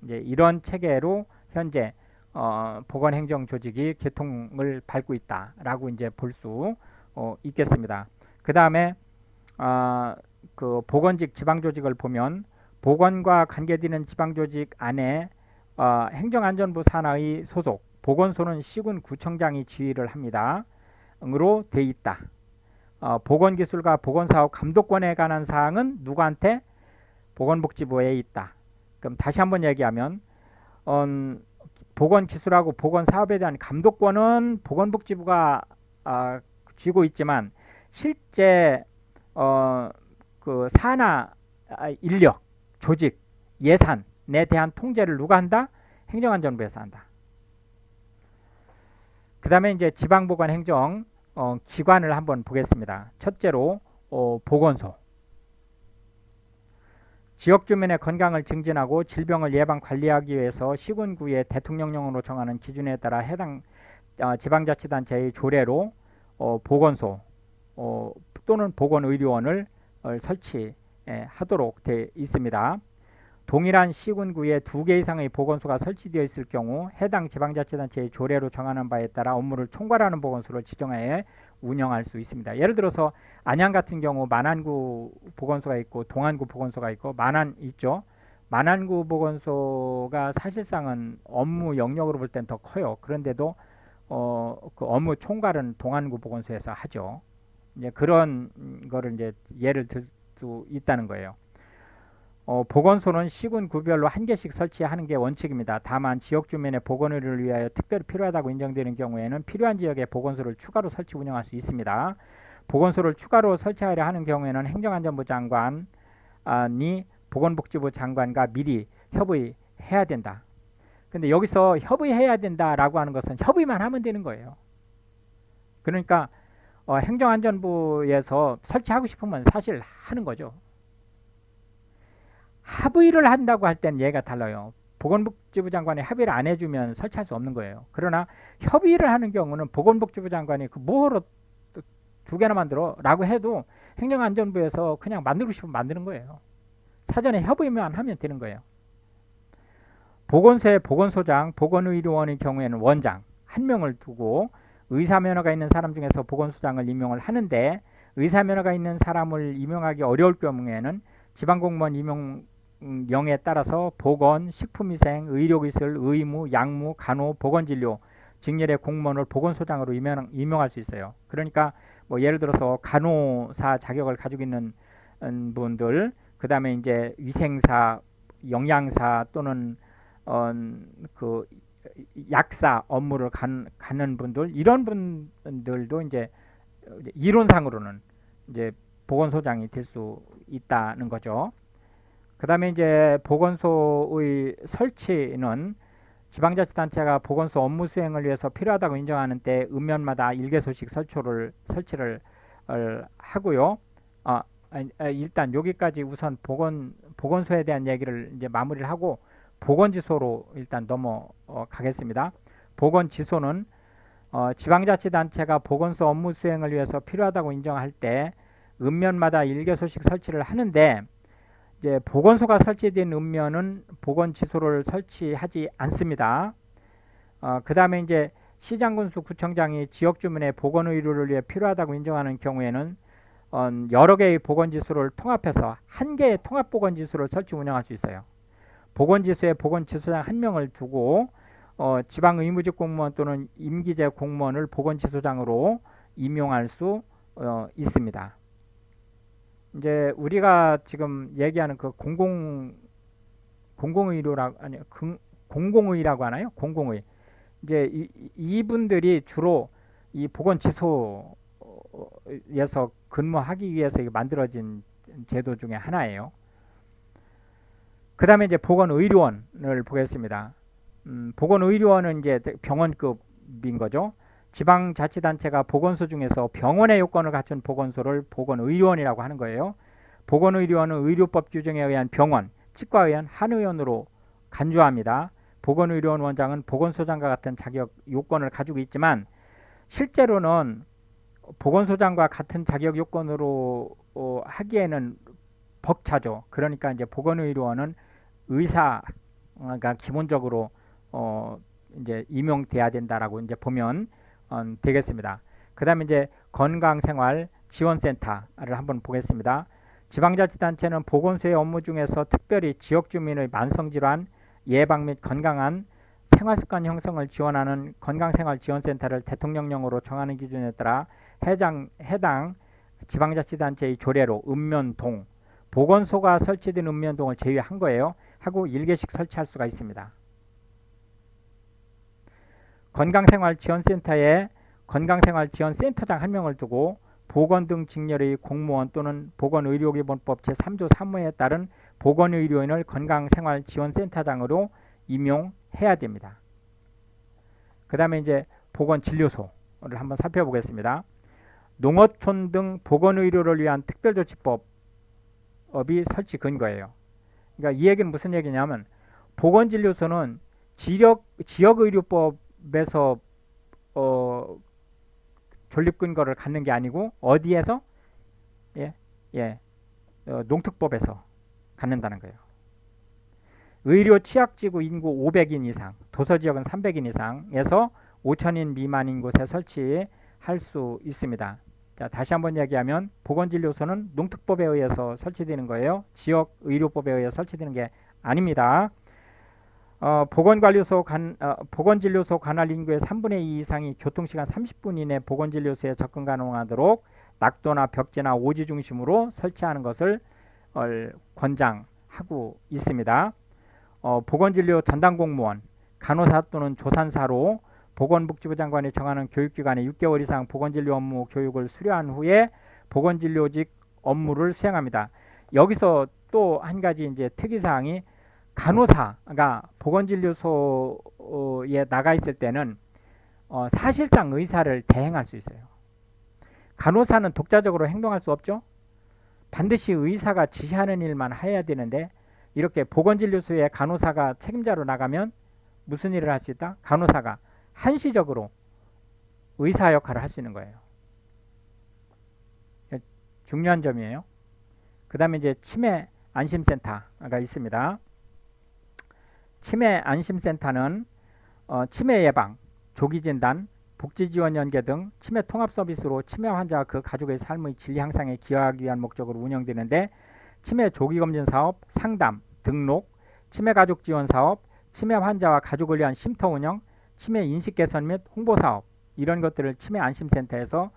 이제 이런 체계로 현재 보건행정조직이 개통을 밟고 있다라고 이제 볼 수 있겠습니다. 그 다음에 그 보건직 지방조직을 보면 보건과 관계되는 지방조직 안에 행정안전부 산하의 소속 보건소는 시군구청장이 지휘를 합니다. 으로 돼 있다. 보건기술과 보건사업 감독권에 관한 사항은 누구한테? 보건복지부에 있다. 그럼 다시 한번 얘기하면 보건기술하고 보건사업에 대한 감독권은 보건복지부가 쥐고 있지만 실제 그 산하 인력, 조직, 예산에 대한 통제를 누가 한다? 행정안전부에서 한다. 그 다음에 이제 지방보건행정 기관을 한번 보겠습니다. 첫째로 보건소. 지역 주민의 건강을 증진하고 질병을 예방 관리하기 위해서 시군구의 대통령령으로 정하는 기준에 따라 해당 지방자치단체의 조례로 보건소 또는 보건의료원을 설치하도록 되어 있습니다. 동일한 시군구에 2개 이상의 보건소가 설치되어 있을 경우 해당 지방자치단체의 조례로 정하는 바에 따라 업무를 총괄하는 보건소를 지정하여 운영할 수 있습니다. 예를 들어서 안양 같은 경우 만안구 보건소가 있고 동안구 보건소가 있고 만안 있죠. 만안구 보건소가 사실상은 업무 영역으로 볼 땐 더 커요. 그런데도 그 업무 총괄은 동안구 보건소에서 하죠. 이제 그런 거를 이제 예를 들 수 있다는 거예요. 보건소는 시군구별로 1개씩 설치하는 게 원칙입니다. 다만 지역 주민의 보건의료를 위하여 특별히 필요하다고 인정되는 경우에는 필요한 지역에 보건소를 추가로 설치 운영할 수 있습니다. 보건소를 추가로 설치하려 하는 경우에는 행정안전부 장관이 보건복지부 장관과 미리 협의해야 된다. 근데 여기서 협의해야 된다라고 하는 것은 협의만 하면 되는 거예요. 그러니까 행정안전부에서 설치하고 싶으면 사실 하는 거죠. 합의를 한다고 할 때는 얘가 달라요. 보건복지부 장관이 합의를 안 해주면 설치할 수 없는 거예요. 그러나 협의를 하는 경우는 보건복지부 장관이 그 뭐로 2개나 만들어 라고 해도 행정안전부에서 그냥 만들고 싶으면 만드는 거예요. 사전에 협의만 하면 되는 거예요. 보건소의 보건소장, 보건의료원의 경우에는 원장 1명을 두고 의사면허가 있는 사람 중에서 보건소장을 임명을 하는데 의사면허가 있는 사람을 임명하기 어려울 경우에는 지방공무원 임명령에 따라서 보건, 식품위생, 의료기술, 의무, 약무, 간호, 보건진료 직렬의 공무원을 보건소장으로 임명할 수 있어요. 그러니까 뭐 예를 들어서 간호사 자격을 가지고 있는 분들, 그 다음에 이제 위생사, 영양사 또는 그 약사 업무를 가는 분들, 이런 분들도 이제 이론상으로는 이제 보건소장이 될 수 있다는 거죠. 그 다음에 이제 보건소의 설치는 지방자치단체가 보건소 업무 수행을 위해서 필요하다고 인정하는 때 읍면마다 1개소씩 설치를 하고요. 일단 여기까지 우선 보건소에 대한 얘기를 이제 마무리를 하고 보건지소로 일단 넘어가겠습니다. 보건지소는 지방자치단체가 보건소 업무 수행을 위해서 필요하다고 인정할 때 읍면마다 1개소씩 설치를 하는데 이제 보건소가 설치된 읍면은 보건지소를 설치하지 않습니다. 그 다음에 이제 시장군수 구청장이 지역 주민의 보건 의료를 위해 필요하다고 인정하는 경우에는 여러 개의 보건지수를 통합해서 한 개의 통합 보건지수를 설치 운영할 수 있어요. 보건지수에 보건지수장 한 명을 두고 지방 의무직 공무원 또는 임기제 공무원을 보건지수장으로 임용할 수 있습니다. 이제 우리가 지금 얘기하는 그 공공의료라고 아니 공공의라고 하나요? 공공의. 이제 이분들이 주로 이 보건지소에서 근무하기 위해서 만들어진 제도 중에 하나예요. 그 다음에 이제 보건의료원을 보겠습니다. 보건의료원은 이제 병원급인 거죠. 지방자치단체가 보건소 중에서 병원의 요건을 갖춘 보건소를 보건의료원이라고 하는 거예요. 보건의료원은 의료법 규정에 의한 병원, 치과에 의한 한의원으로 간주합니다. 보건의료원 원장은 보건소장과 같은 자격 요건을 가지고 있지만 실제로는 보건소장과 같은 자격 요건으로 하기에는 벅차죠. 그러니까 이제 보건의료원은 의사가 기본적으로 이제 임용돼야 된다라고 이제 보면 되겠습니다. 그다음에 이제 건강생활지원센터를 한번 보겠습니다. 지방자치단체는 보건소의 업무 중에서 특별히 지역 주민의 만성질환 예방 및 건강한 생활습관 형성을 지원하는 건강생활지원센터를 대통령령으로 정하는 기준에 따라 해당 지방자치단체의 조례로 읍면동 보건소가 설치된 읍면동을 제외한 거예요. 하고 1개씩 설치할 수가 있습니다. 건강생활지원센터에 건강생활지원센터장 한 명을 두고 보건 등 직렬의 공무원 또는 보건의료기본법 제3조 3호에 따른 보건의료인을 건강생활지원센터장으로 임용해야 됩니다. 그 다음에 이제 보건진료소를 한번 살펴보겠습니다. 농어촌 등 보건의료를 위한 특별조치법이 설치 근거예요. 그러니까 이 얘기는 무슨 얘기냐면 보건진료소는 지역의료법에서 존립 근거를 갖는 게 아니고 어디에서? 농특법에서 갖는다는 거예요. 의료 취약지구 인구 500인 이상, 도서지역은 300인 이상에서 5,000인 미만인 곳에 설치할 수 있습니다. 자, 다시 한번 얘기하면 보건진료소는 농특법에 의해서 설치되는 거예요. 지역의료법에 의해서 설치되는 게 아닙니다. 보건진료소 관할 인구의 3분의 2 이상이 교통시간 30분 이내 보건진료소에 접근 가능하도록 낙도나 벽지나 오지 중심으로 설치하는 것을 권장하고 있습니다. 보건진료 전담 공무원, 간호사 또는 조산사로 보건복지부 장관이 정하는 교육기관에 6개월 이상 보건진료 업무 교육을 수료한 후에 보건진료직 업무를 수행합니다. 여기서 또 한 가지 이제 특이사항이 간호사가 보건진료소에 나가 있을 때는 사실상 의사를 대행할 수 있어요. 간호사는 독자적으로 행동할 수 없죠. 반드시 의사가 지시하는 일만 해야 되는데 이렇게 보건진료소에 간호사가 책임자로 나가면 무슨 일을 할 수 있다? 간호사가 한시적으로 의사 역할을 할 수 있는 거예요. 중요한 점이에요. 그 다음에 이제 치매 안심센터가 있습니다. 치매 안심센터는 치매 예방, 조기 진단, 복지 지원 연계 등 치매 통합 서비스로 치매 환자와 그 가족의 삶의 질 향상에 기여하기 위한 목적으로 운영되는데 치매 조기 검진 사업, 상담, 등록, 치매 가족 지원 사업, 치매 환자와 가족을 위한 쉼터 운영, 치매 인식 개선 및 홍보 사업 이런 것들을 치매 안심센터에서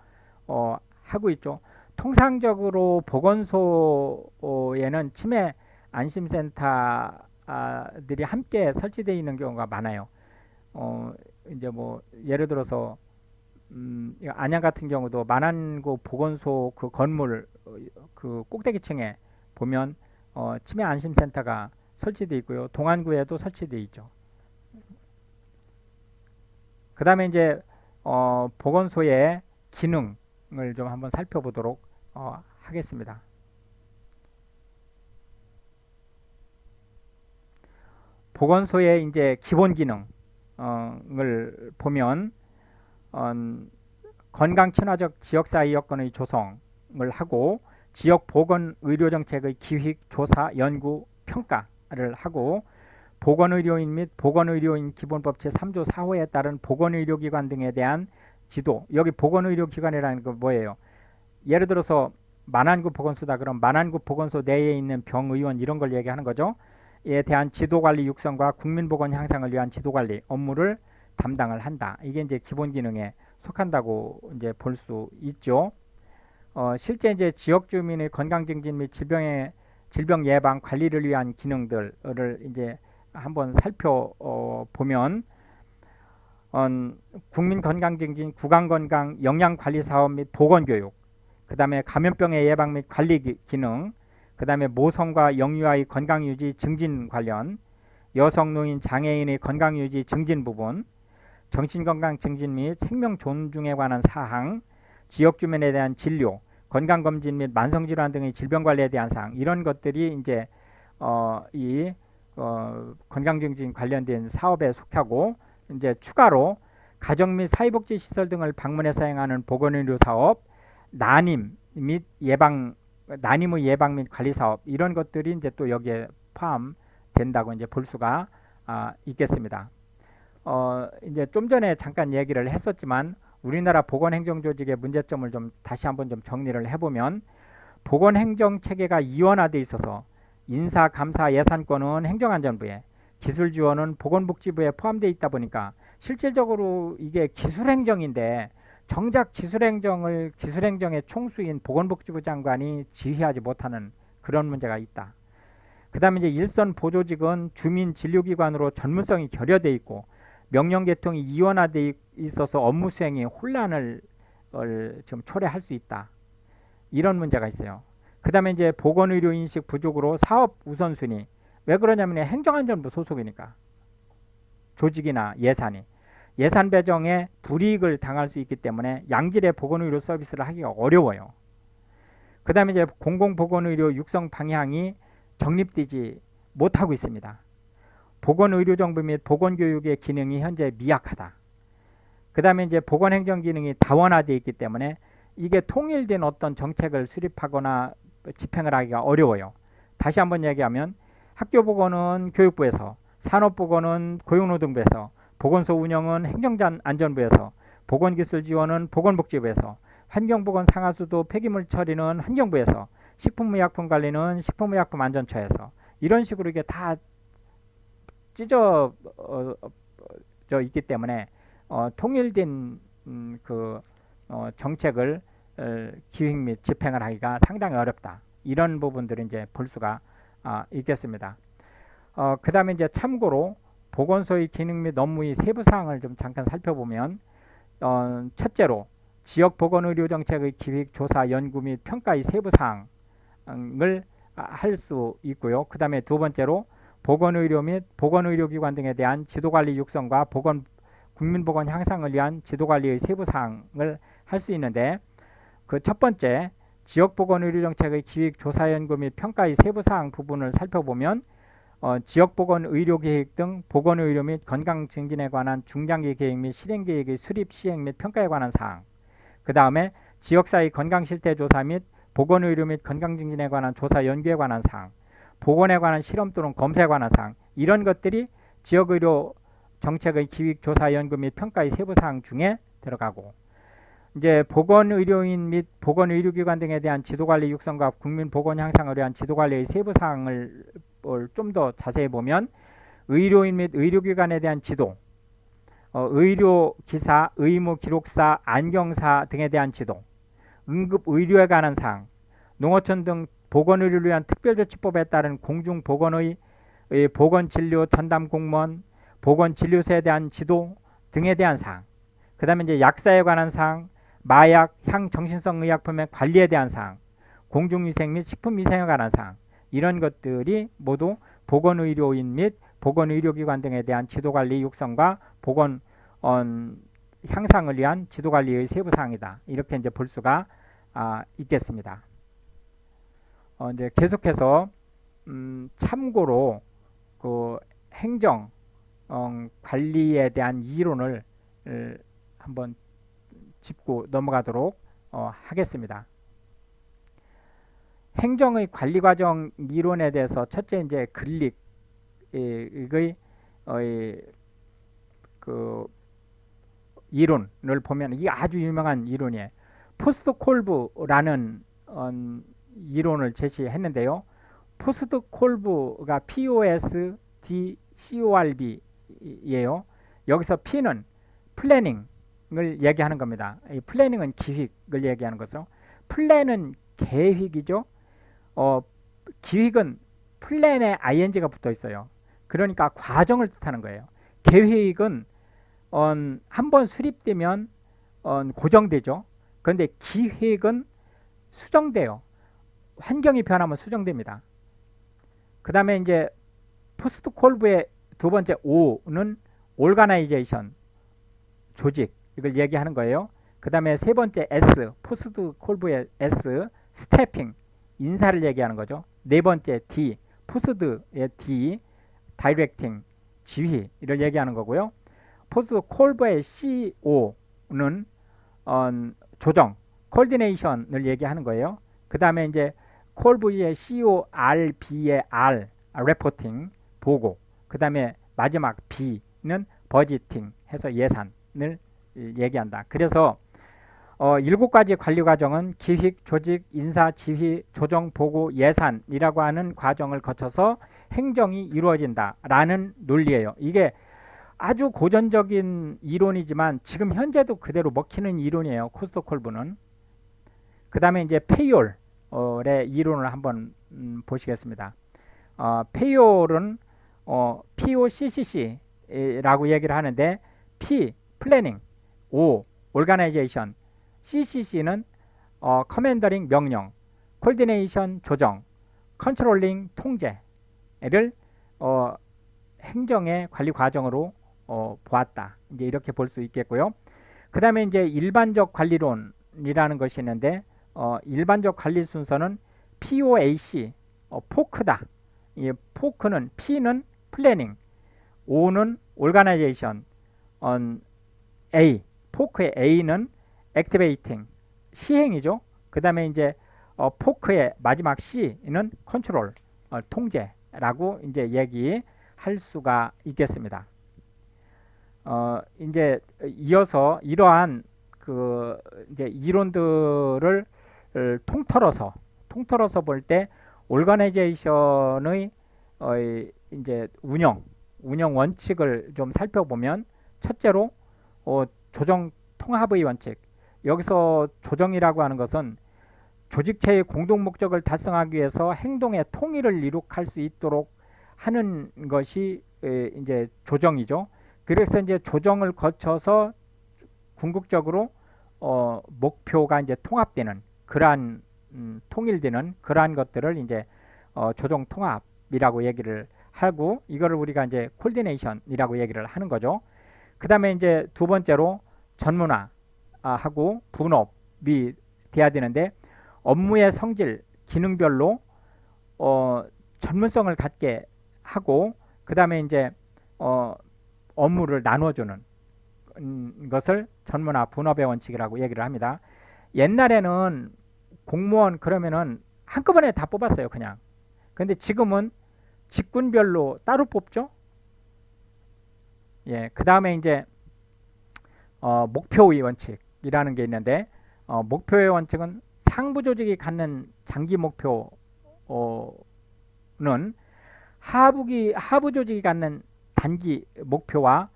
하고 있죠. 통상적으로 보건소에는 치매 안심센터들이 함께 설치되어 있는 경우가 많아요. 이제 뭐 예를 들어서 안양 같은 경우도 만안구 보건소 그 건물 그 꼭대기층에 보면 치매 안심센터가 설치되어 있고요. 동안구에도 설치되어 있죠. 그 다음에 이제 보건소의 기능을 좀 한번 살펴보도록 하겠습니다. 보건소의 이제 기본 기능을 보면 건강 친화적 지역사회 여건의 조성을 하고 지역 보건 의료 정책의 기획, 조사, 연구, 평가를 하고 보건의료인 및 보건의료인 기본법 제3조 4호에 따른 보건의료기관 등에 대한 지도. 여기 보건의료기관이라는 거 뭐예요? 예를 들어서 만안구 보건소다 그럼 만안구 보건소 내에 있는 병의원 이런 걸 얘기하는 거죠. 이에 대한 지도관리 육성과 국민보건 향상을 위한 지도관리 업무를 담당을 한다. 이게 이제 기본 기능에 속한다고 이제 볼 수 있죠. 실제 이제 지역 주민의 건강 증진 및 질병 예방 관리를 위한 기능들을 이제 한번 살펴보면 국민 건강 증진, 구강 건강 영양 관리 사업 및 보건 교육, 그다음에 감염병의 예방 및 관리 기능, 그다음에 모성과 영유아의 건강 유지 증진 관련, 여성 노인 장애인의 건강 유지 증진 부분, 정신 건강 증진 및 생명 존중에 관한 사항, 지역 주민에 대한 진료, 건강 검진 및 만성 질환 등의 질병 관리에 대한 사항, 이런 것들이 이제 이 건강 증진 관련된 사업에 속하고, 이제 추가로 가정 및 사회복지 시설 등을 방문해서 행하는 보건의료 사업, 난임의 예방 및 관리 사업, 이런 것들이 이제 또 여기에 포함된다고 이제 볼 수가 있겠습니다. 이제 좀 전에 잠깐 얘기를 했었지만 우리나라 보건행정조직의 문제점을 좀 다시 한번 좀 정리를 해보면, 보건행정 체계가 이원화돼 있어서 인사, 감사, 예산권은 행정안전부에, 기술 지원은 보건복지부에 포함되어 있다 보니까 실질적으로 이게 기술행정인데 정작 기술행정의 총수인 보건복지부 장관이 지휘하지 못하는 그런 문제가 있다. 그 다음에 이제 일선 보조직은 주민 진료기관으로 전문성이 결여돼 있고 명령 개통이 이원화돼 있어서 업무 수행에 혼란을 좀 초래할 수 있다. 이런 문제가 있어요. 그 다음에 이제 보건의료 인식 부족으로 사업 우선순위, 왜 그러냐면 행정안전부 소속이니까 조직이나 예산 배정에 불이익을 당할 수 있기 때문에 양질의 보건의료 서비스를 하기가 어려워요. 그 다음에 이제 공공보건의료 육성 방향이 정립되지 못하고 있습니다. 보건의료정보 및 보건교육의 기능이 현재 미약하다. 그 다음에 이제 보건행정 기능이 다원화되어 있기 때문에 이게 통일된 어떤 정책을 수립하거나 집행을 하기가 어려워요. 다시 한번 얘기하면 학교보건은 교육부에서, 산업보건은 고용노동부에서, 보건소 운영은 행정안전부에서, 보건기술 지원은 보건복지부에서, 환경보건 상하수도 폐기물 처리는 환경부에서, 식품의약품 관리는 식품의약품안전처에서, 이런 식으로 이게 다 찢어져 있기 때문에 통일된 정책을 기획 및 집행을 하기가 상당히 어렵다. 이런 부분들을 이제 볼 수가 있겠습니다. 그 다음에 이제 참고로 보건소의 기능 및 업무의 세부 사항을 좀 잠깐 살펴보면, 첫째로 지역 보건의료 정책의 기획, 조사, 연구 및 평가의 세부 사항을 할 수 있고요. 그 다음에 두 번째로 보건의료 및 보건의료기관 등에 대한 지도관리 육성과 국민보건 향상을 위한 지도관리의 세부 사항을 할 수 있는데, 그 첫 번째 지역보건의료정책의 기획, 조사, 연구 및 평가의 세부 사항 부분을 살펴보면, 지역보건의료계획 등 보건의료 및 건강증진에 관한 중장기 계획 및 실행계획의 수립, 시행 및 평가에 관한 사항, 그 다음에 지역사회 건강실태조사 및 보건의료 및 건강증진에 관한 조사, 연구에 관한 사항, 보건에 관한 실험 또는 검사에 관한 사항, 이런 것들이 지역의료 정책의 기획, 조사, 연구 및 평가의 세부 사항 중에 들어가고, 이제 보건의료인 및 보건의료기관 등에 대한 지도관리 육성과 국민보건 향상을 위한 지도관리의 세부 사항을 좀 더 자세히 보면, 의료인 및 의료기관에 대한 지도, 의료기사, 의무기록사, 안경사 등에 대한 지도, 응급의료에 관한 사항, 농어촌 등 보건의료를 위한 특별조치법에 따른 공중보건의 보건진료 전담공무원, 보건진료소에 대한 지도 등에 대한 사항, 그 다음에 이제 약사에 관한 사항, 마약, 향정신성 의약품의 관리에 대한 사항, 공중위생 및 식품위생에 관한 사항, 이런 것들이 모두 보건의료인 및 보건의료기관 등에 대한 지도관리 육성과 보건 향상을 위한 지도관리의 세부 사항이다. 이렇게 이제 볼 수가 있겠습니다. 이제 계속해서 참고로 그 행정 관리에 대한 이론을 한번 짚고 넘어가도록 하겠습니다. 행정의 관리 과정 이론에 대해서 첫째 이제 이의 그 이론을 보면 이게 아주 유명한 이론이에요. 포스트 콜브라는 이론을 제시했는데요. 포스트 콜브가 POSDCORB예요. 여기서 P는 플래닝을 얘기하는 겁니다. 이 플래닝은 기획을 얘기하는 거죠. 플랜은 계획이죠. 기획은 플랜에 ing가 붙어 있어요. 그러니까 과정을 뜻하는 거예요. 계획은 한번 수립되면 고정되죠. 그런데 기획은 수정돼요. 환경이 변하면 수정됩니다. 그 다음에 이제 포스트 콜브의 두 번째 O는 organization, 조직, 이걸 얘기하는 거예요. 그 다음에 세 번째 S, 포스트 콜브의 S, 스태핑, 인사를 얘기하는 거죠. 네 번째 D, 포스트의 D, 다이렉팅, 지휘를 얘기하는 거고요. 포스트 콜브의 CO는 조정, 코디네이션을 얘기하는 거예요. 그 다음에 이제 콜브의 CORB의 R, 레포팅, 보고. 그 다음에 마지막 B는 버지팅 해서 예산을 얘기한다. 그래서 7가지 관리 과정은 기획, 조직, 인사, 지휘, 조정, 보고, 예산이라고 하는 과정을 거쳐서 행정이 이루어진다라는 논리예요. 이게 아주 고전적인 이론이지만 지금 현재도 그대로 먹히는 이론이에요. 코스트 콜브는. 그 다음에 이제 페이올의 이론을 한번 보시겠습니다. 페이올은 POCCC라고 얘기를 하는데 P, 플래닝, O, 오르가나이제이션, CCC는 커맨더링, 명령, 콜디네이션, 조정, 컨트롤링, 통제를 행정의 관리 과정으로 보았다. 이제 이렇게 볼 수 있겠고요. 그 다음에 이제 일반적 관리론이라는 것이 있는데 일반적 관리 순서는 POAC, 포크다. 이 포크는 P는 플래닝, O는 오르가나이제이션, A, 포크의 A는 액티베이팅, 시행이죠. 그 다음에 이제 포크의 마지막 C는 컨트롤, 통제라고 이제 얘기할 수가 있겠습니다. 이제 이어서 이러한 그 이제 이론들을 통틀어서 볼 때 오르가나이제이션의 이제 운영 원칙을 좀 살펴보면 첫째로 조정 통합의 원칙. 여기서 조정이라고 하는 것은 조직체의 공동 목적을 달성하기 위해서 행동의 통일을 이룩할 수 있도록 하는 것이 이제 조정이죠. 그래서 이제 조정을 거쳐서 궁극적으로 목표가 이제 통합되는 그러한 통일되는 그러한 것들을 이제 조정 통합이라고 얘기를 하고 이거를 우리가 이제 콜디네이션이라고 얘기를 하는 거죠. 그 다음에 이제 두 번째로 전문화하고 분업이 돼야 되는데 업무의 성질, 기능별로 전문성을 갖게 하고 그 다음에 이제 업무를 나눠주는 것을 전문화 분업의 원칙이라고 얘기를 합니다. 옛날에는 공무원 그러면은 한꺼번에 다 뽑았어요, 그냥. 근데 지금은 직군별로 따로 뽑죠. 예, 그 다음에 이제 목표의 원칙이라는 게 있는데 목표의 원칙은 상부 조직이 갖는 장기 목표는 하부 조직이 갖는 단기 목표와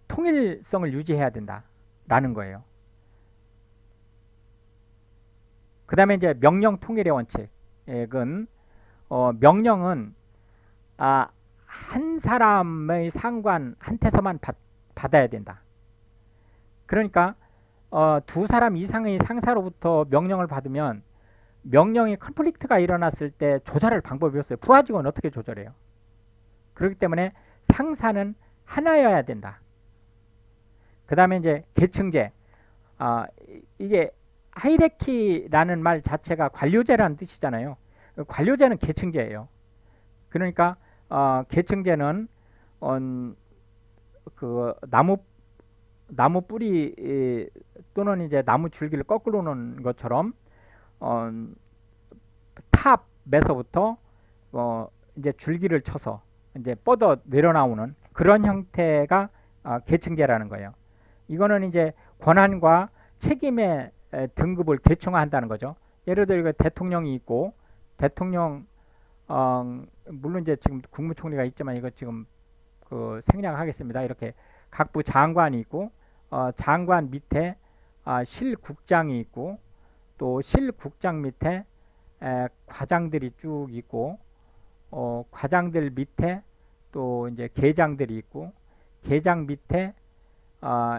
통일성을 유지해야 된다라는 거예요. 그 다음에 이제 명령 통일의 원칙은 명령은 한 사람의 상관한테서만 받아야 된다. 그러니까 두 사람 이상의 상사로부터 명령을 받으면 명령이 컨플릭트가 일어났을 때 조절할 방법이 없어요. 부하 직원은 어떻게 조절해요? 그렇기 때문에 상사는 하나여야 된다. 그 다음에 이제 계층제. 이게 하이라키라는 말 자체가 관료제라는 뜻이잖아요. 관료제는 계층제예요. 그러니까 계층제는 그 나무 뿌리 또는 이제 나무 줄기를 거꾸로 놓은 것처럼 탑에서부터 이제 줄기를 쳐서 이제 뻗어 내려나오는 그런 형태가 계층제라는 거예요. 이거는 이제 권한과 책임의 등급을 계층화한다는 거죠. 예를 들어 대통령이 있고 대통령 물론 이제 지금 국무총리가 있지만 이거 지금 그 생략하겠습니다. 이렇게 각부 장관이 있고 장관 밑에 실국장이 있고 또 실국장 밑에 과장들이 쭉 있고 과장들 밑에 또 이제 계장들이 있고 계장 밑에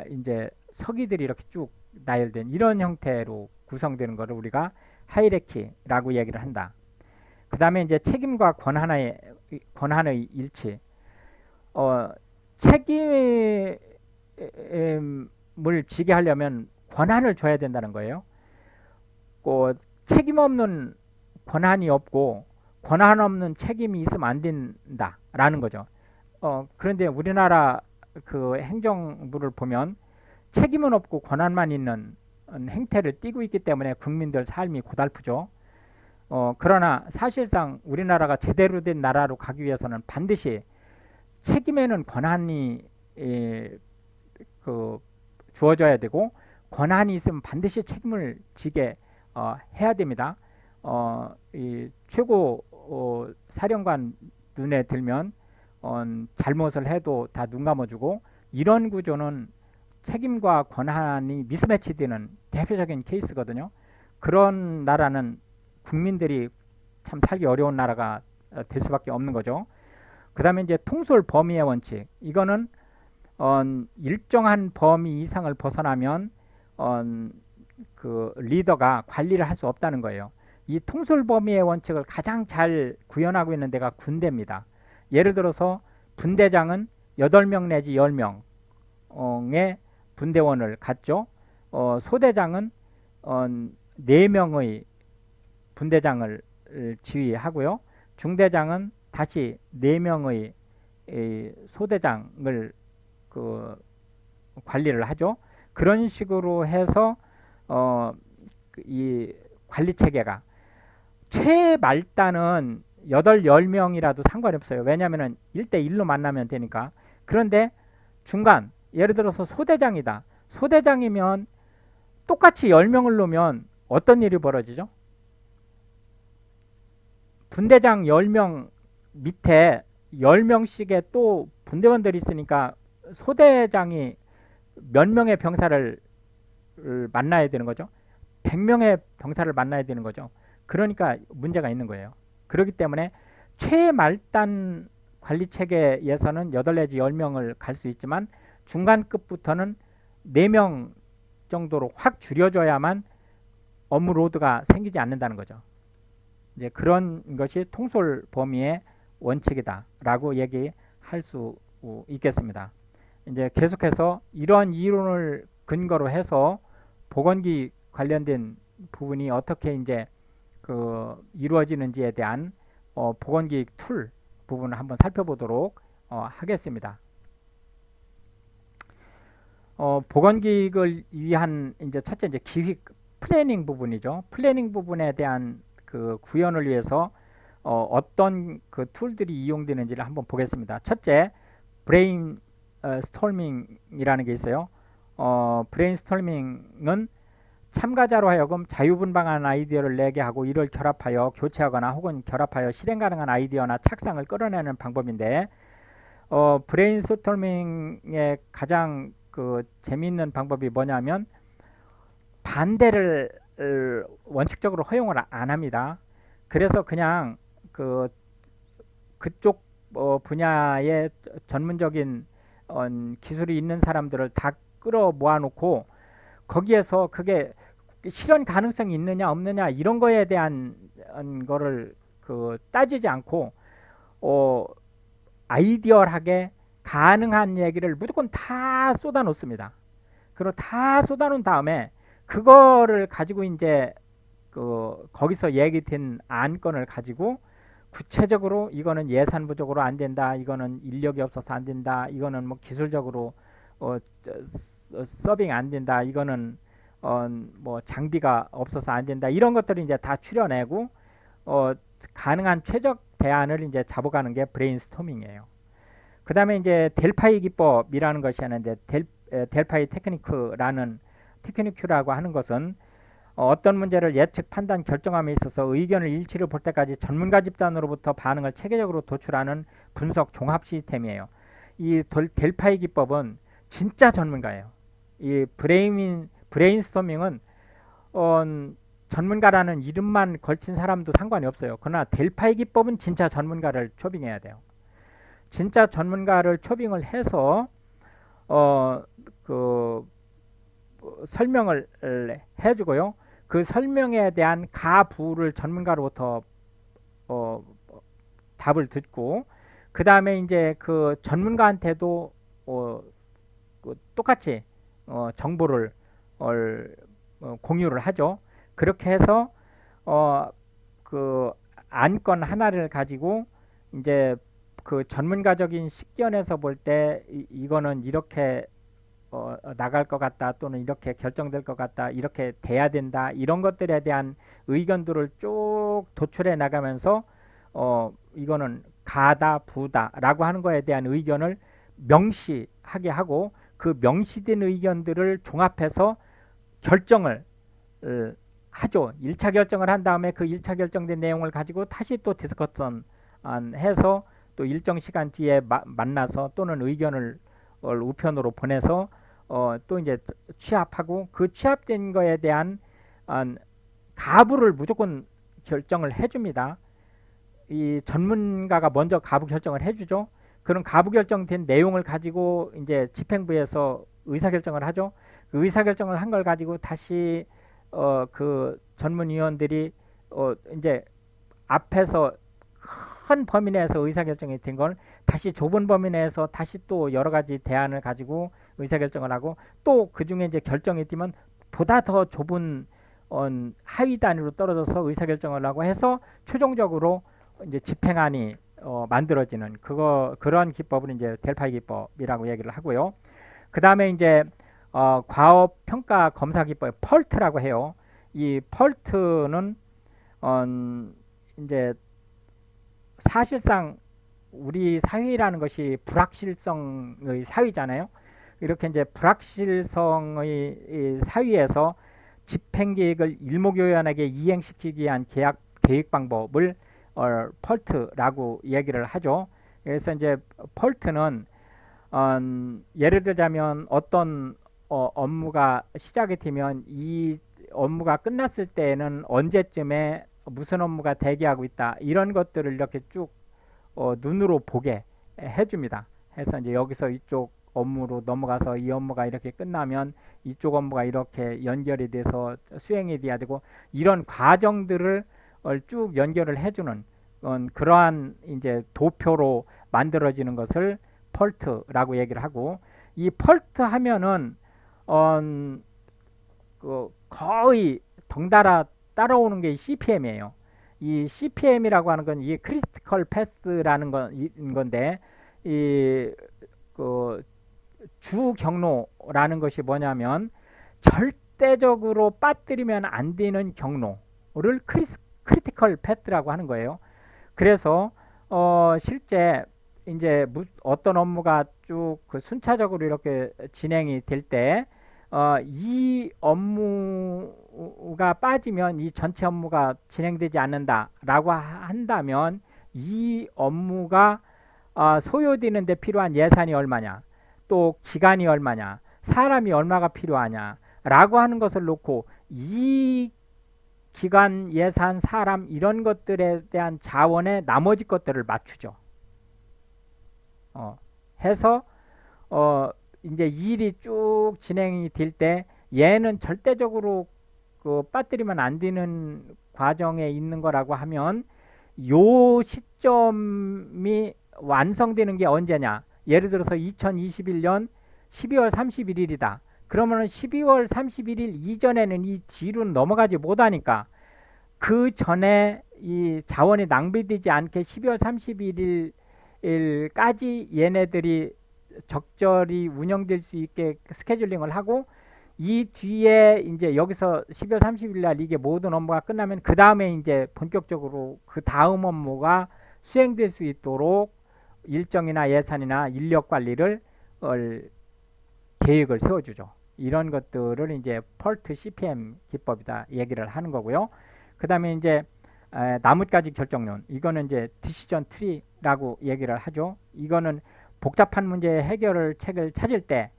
이제 서기들이 이렇게 쭉 나열된 이런 형태로 구성되는 것을 우리가 하이라키라고 얘기를 한다. 그 다음에 이제 책임과 권한의 일치. 책임을 지게 하려면 권한을 줘야 된다는 거예요. 책임 없는 권한이 없고 권한 없는 책임이 있으면 안 된다라는 거죠. 그런데 우리나라 그 행정부를 보면 책임은 없고 권한만 있는 행태를 띠고 있기 때문에 국민들 삶이 고달프죠. 그러나 사실상 우리나라가 제대로 된 나라로 가기 위해서는 반드시 책임에는 권한이 주어져야 되고 권한이 있으면 반드시 책임을 지게 해야 됩니다. 이 최고 사령관 눈에 들면 잘못을 해도 다 눈 감아주고 이런 구조는 책임과 권한이 미스매치되는 대표적인 케이스거든요. 그런 나라는 국민들이 참 살기 어려운 나라가 될 수밖에 없는 거죠. 그 다음에 이제 통솔 범위의 원칙. 이거는 일정한 범위 이상을 벗어나면 그 리더가 관리를 할 수 없다는 거예요. 이 통솔 범위의 원칙을 가장 잘 구현하고 있는 데가 군대입니다. 예를 들어서 분대장은 8명 내지 10명의 분대원을 갖죠. 소대장은 4명의 분대장을 지휘하고요. 중대장은 다시 4명의 소대장을 관리를 하죠. 그런 식으로 해서 이 관리 체계가 최말단은 10명이라도 상관이 없어요. 왜냐하면 1대1로 만나면 되니까. 그런데 중간 예를 들어서 소대장이다. 소대장이면 똑같이 10명을 놓으면 어떤 일이 벌어지죠? 분대장 10명 밑에 10명씩의 또 분대원들이 있으니까 소대장이 몇 명의 병사를 만나야 되는 거죠? 100명의 병사를 만나야 되는 거죠. 그러니까 문제가 있는 거예요. 그렇기 때문에 최말단 관리 체계에서는 8 내지 10명을 갈 수 있지만 중간급부터는 4명 정도로 확 줄여줘야만 업무 로드가 생기지 않는다는 거죠. 이제 그런 것이 통솔 범위의 원칙이다라고 얘기할 수 있겠습니다. 이제 계속해서 이런 이론을 근거로 해서 보건기 관련된 부분이 어떻게 이제 이루어지는지에 대한 보건기 툴 부분을 한번 살펴보도록 하겠습니다. 보건기획을 위한 이제 첫째 이제 기획 플래닝 부분이죠. 플래닝 부분에 대한 그 구현을 위해서 어떤 그 툴들이 이용되는지를 한번 보겠습니다. 첫째, 브레인 스토밍이라는 게 있어요. 브레인 스토밍은 참가자로 하여금 자유분방한 아이디어를 내게 하고 이를 결합하여 교체하거나 혹은 결합하여 실행 가능한 아이디어나 착상을 끌어내는 방법인데 브레인 스토밍의 가장 그 재미있는 방법이 뭐냐면 반대를 원칙적으로 허용을 안 합니다. 그래서 그냥 그쪽 분야의 전문적인 기술이 있는 사람들을 다 끌어 모아놓고 거기에서 그게 실현 가능성이 있느냐 없느냐 이런 거에 대한 거를 따지지 않고 아이디어하게 가능한 얘기를 무조건 다 쏟아 놓습니다. 그리고 다 쏟아 놓은 다음에 그거를 가지고 이제 거기서 얘기된 안건을 가지고 구체적으로 이거는 예산 부족으로 안 된다. 이거는 인력이 없어서 안 된다. 이거는 뭐 기술적으로 서빙 안 된다. 이거는 뭐 장비가 없어서 안 된다. 이런 것들을 이제 다 추려내고 가능한 최적 대안을 이제 잡아가는 게 브레인스토밍이에요. 그 다음에 이제 델파이 기법이라는 것이 있는데 델파이 테크니크라고 하는 것은 어떤 문제를 예측, 판단, 결정함에 있어서 의견을 일치를 볼 때까지 전문가 집단으로부터 반응을 체계적으로 도출하는 분석 종합 시스템이에요. 이 델파이 기법은 진짜 전문가예요. 이 브레인스토밍은 전문가라는 이름만 걸친 사람도 상관이 없어요. 그러나 델파이 기법은 진짜 전문가를 초빙해야 돼요. 진짜 전문가를 초빙을 해서 설명을 해주고요. 그 설명에 대한 가부를 전문가로부터 답을 듣고 그 다음에 이제 그 전문가한테도 똑같이 정보를 공유를 하죠. 그렇게 해서 그 안건 하나를 가지고 이제 그 전문가적인 식견에서 볼 때 이거는 이렇게 나갈 것 같다 또는 이렇게 결정될 것 같다 이렇게 돼야 된다 이런 것들에 대한 의견들을 쭉 도출해 나가면서 이거는 가다 부다 라고 하는 거에 대한 의견을 명시하게 하고 그 명시된 의견들을 종합해서 결정을 하죠. 1차 결정을 한 다음에 그 1차 결정된 내용을 가지고 다시 또 디스커션 해서 또 일정 시간 뒤에 만나서 또는 의견을 우편으로 보내서 또 이제 취합하고 그 취합된 거에 대한 가부를 무조건 결정을 해줍니다. 이 전문가가 먼저 가부 결정을 해주죠. 그런 가부 결정된 내용을 가지고 이제 집행부에서 의사 결정을 하죠. 그 의사 결정을 한 걸 가지고 다시 그 전문위원들이 이제 앞에서 큰 범위 내에서 의사결정이 된 걸 다시 좁은 범위 내에서 다시 또 여러 가지 대안을 가지고 의사결정을 하고 또 그 중에 이제 결정이 뛰면 보다 더 좁은 하위 단위로 떨어져서 의사결정을 하고 해서 최종적으로 이제 집행안이 만들어지는 그런 기법을 이제 델파이 기법이라고 얘기를 하고요. 그 다음에 이제 과업 평가 검사 기법 펄트라고 해요. 이 펄트는 이제 사실상 우리 사회라는 것이 불확실성의 사회잖아요. 이렇게 이제 불확실성의 사회에서 집행 계획을 일목요연하게 이행시키기 위한 계획 방법을 펄트라고 얘기를 하죠. 그래서 이제 펄트는 예를 들자면 어떤 업무가 시작이 되면 이 업무가 끝났을 때에는 언제쯤에 무슨 업무가 대기하고 있다 이런 것들을 이렇게 쭉 눈으로 보게 해줍니다. 해서 이제 여기서 이쪽 업무로 넘어가서 이 업무가 이렇게 끝나면 이쪽 업무가 이렇게 연결이 돼서 수행이 돼야 되고 이런 과정들을 쭉 연결을 해주는 그러한 이제 도표로 만들어지는 것을 펄트라고 얘기를 하고 이 펄트 하면은 거의 덩달아 따라오는 게 CPM이에요. 이 CPM이라고 하는 건 이게 크리티컬 패스라는 건데 이 주 경로라는 것이 뭐냐면 절대적으로 빠뜨리면 안 되는 경로를 크리티컬 패스라고 하는 거예요. 그래서 실제 이제 어떤 업무가 쭉 순차적으로 이렇게 진행이 될 때 이 업무가 빠지면 이 전체 업무가 진행되지 않는다라고 한다면 이 업무가 소요되는 데 필요한 예산이 얼마냐 또 기간이 얼마냐 사람이 얼마가 필요하냐 라고 하는 것을 놓고 이 기간 예산 사람 이런 것들에 대한 자원의 나머지 것들을 맞추죠. 해서 이제 일이 쭉 진행이 될 때 얘는 절대적으로 빠뜨리면 안 되는 과정에 있는 거라고 하면 요 시점이 완성되는 게 언제냐 예를 들어서 2021년 12월 31일이다 그러면은 12월 31일 이전에는 이 뒤로는 넘어가지 못하니까 그 전에 이 자원이 낭비되지 않게 12월 31일까지 얘네들이 적절히 운영될 수 있게 스케줄링을 하고 이 뒤에 이제 여기서 12월 30일 날 이게 모든 업무가 끝나면 그 다음에 이제 본격적으로 그 다음 업무가 수행될 수 있도록 일정이나 예산이나 인력 관리를 계획을 세워주죠. 이런 것들을 이제 펄트 CPM 기법이다 얘기를 하는 거고요. 그 다음에 이제 나뭇가지 결정론, 이거는 이제 디시전 트리라고 얘기를 하죠. 이거는 복잡한 문제 해결을 책을 찾을 때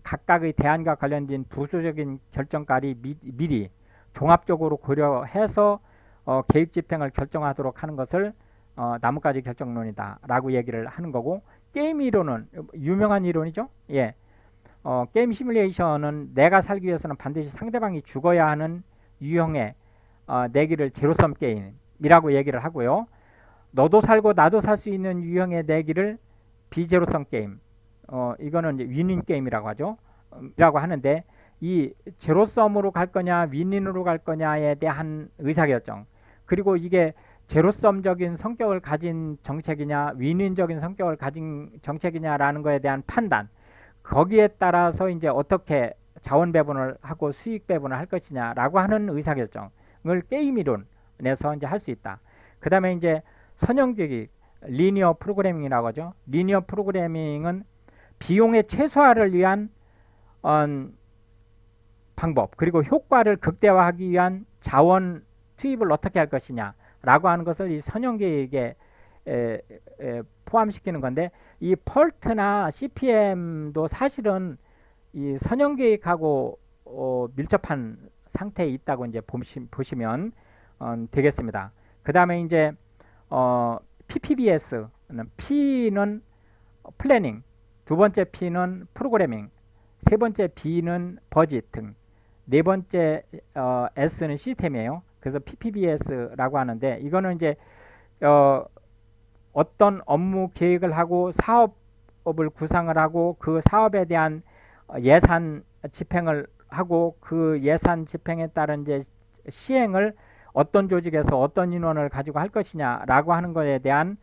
각각의 대안과 관련된 부수적인 결정까지 미리 종합적으로 고려해서 계획 집행을 결정하도록 하는 것을 나뭇가지 결정론이다 라고 얘기를 하는 거고, 게임 이론은 유명한 이론이죠. 예. 게임 시뮬레이션은 내가 살기 위해서는 반드시 상대방이 죽어야 하는 유형의 내기를 제로섬 게임이라고 얘기를 하고요. 너도 살고 나도 살 수 있는 유형의 내기를 비제로섬 게임, 이거는 이제 윈윈 게임이라고 하죠. 라고 하는데, 이 제로섬으로 갈 거냐 윈윈으로 갈 거냐에 대한 의사결정, 그리고 이게 제로섬적인 성격을 가진 정책이냐 윈윈적인 성격을 가진 정책이냐라는 거에 대한 판단, 거기에 따라서 이제 어떻게 자원 배분을 하고 수익 배분을 할 것이냐라고 하는 의사결정을 게임 이론에서 이제 할 수 있다. 그 다음에 이제 선형계획, 리니어 프로그래밍이라고 하죠. 리니어 프로그래밍은 비용의 최소화를 위한 방법, 그리고 효과를 극대화하기 위한 자원 투입을 어떻게 할 것이냐라고 하는 것을 이 선형계획에 포함시키는 건데, 이 펄트나 CPM도 사실은 이 선형계획하고 밀접한 상태에 있다고 이제 보시면 되겠습니다. 그 다음에 이제 PPBS는 P는 플래닝, 두 번째 P는 프로그래밍, 세 번째 B는 버짓 등, 네 번째 S는 시스템이에요. 그래서 PPBS라고 하는데, 이거는 이제 어떤 업무 계획을 하고 사업을 구상을 하고 그 사업에 대한 예산 집행을 하고 그 예산 집행에 따른 이제 시행을 어떤 조직에서 어떤 인원을 가지고 할 것이냐라고 하는 것에 대한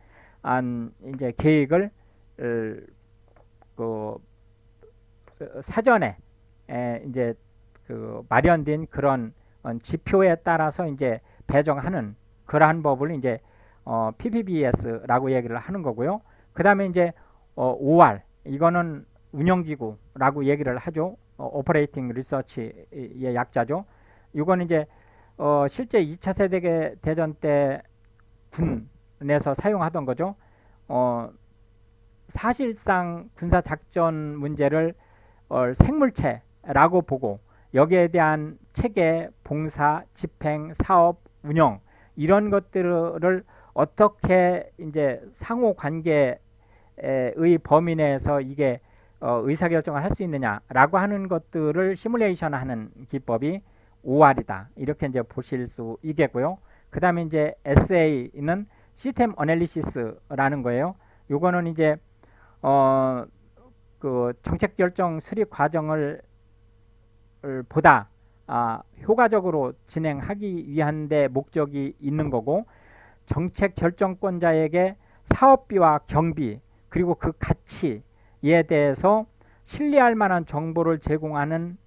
이제 계획을 사전에 이제 마련된 그런 지표에 따라서 이제 배정하는 그러한 법을 이제 PPBS라고 얘기를 하는 거고요. 그 다음에 이제 OR, 이거는 운영기구라고 얘기를 하죠. 오퍼레이팅 리서치의 약자죠. 이거는 이제 실제 2차 세계대전 때 군에서 사용하던 거죠. 사실상 군사작전 문제를 생물체라고 보고 여기에 대한 체계, 봉사, 집행, 사업, 운영, 이런 것들을 어떻게 이제 상호 관계의 범위 내에서 이게 의사결정을 할 수 있느냐라고 하는 것들을 시뮬레이션하는 기법이 OR이다. 이렇게 이제 보실 수 있겠고요. 그 다음에 이제 SA는 시스템 어널리시스라는 거예요. 요거는 이제 그 정책 결정 수립 과정을 보다 효과적으로 진행하기 위한 데 목적이 있는 거고, 정책 결정권자에게 사업비와 경비 그리고 그 가치에 대해서 신뢰할 만한 정보를 제공하는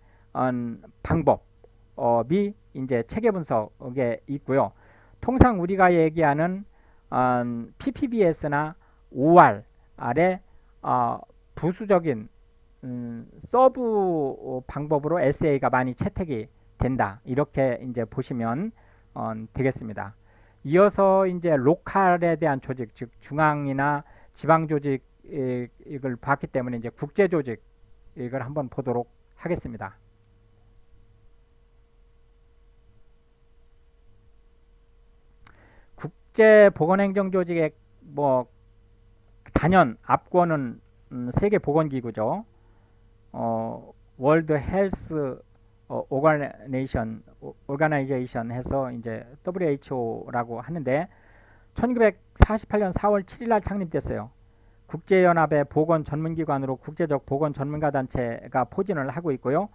방법이 이제 체계 분석에 있고요. 통상 우리가 얘기하는 PPBS나 OR의 부수적인 서브 방법으로 SA가 많이 채택이 된다. 이렇게 이제 보시면 되겠습니다. 이어서 이제 로컬에 대한 조직, 즉 중앙이나 지방 조직을 봤기 때문에 이제 국제 조직을 한번 보도록 하겠습니다. 국제 보건행정 조직의 뭐 단연 앞권은 세계 보건기구죠. 월드 헬스 오가나이제이션 해서 이제 WHO라고 하는데 1948년 4월 7일 날 창립됐어요. 국제연합의 보건 전문기관으로 국제적 보건 전문가 단체가 포진을 하고 있고요.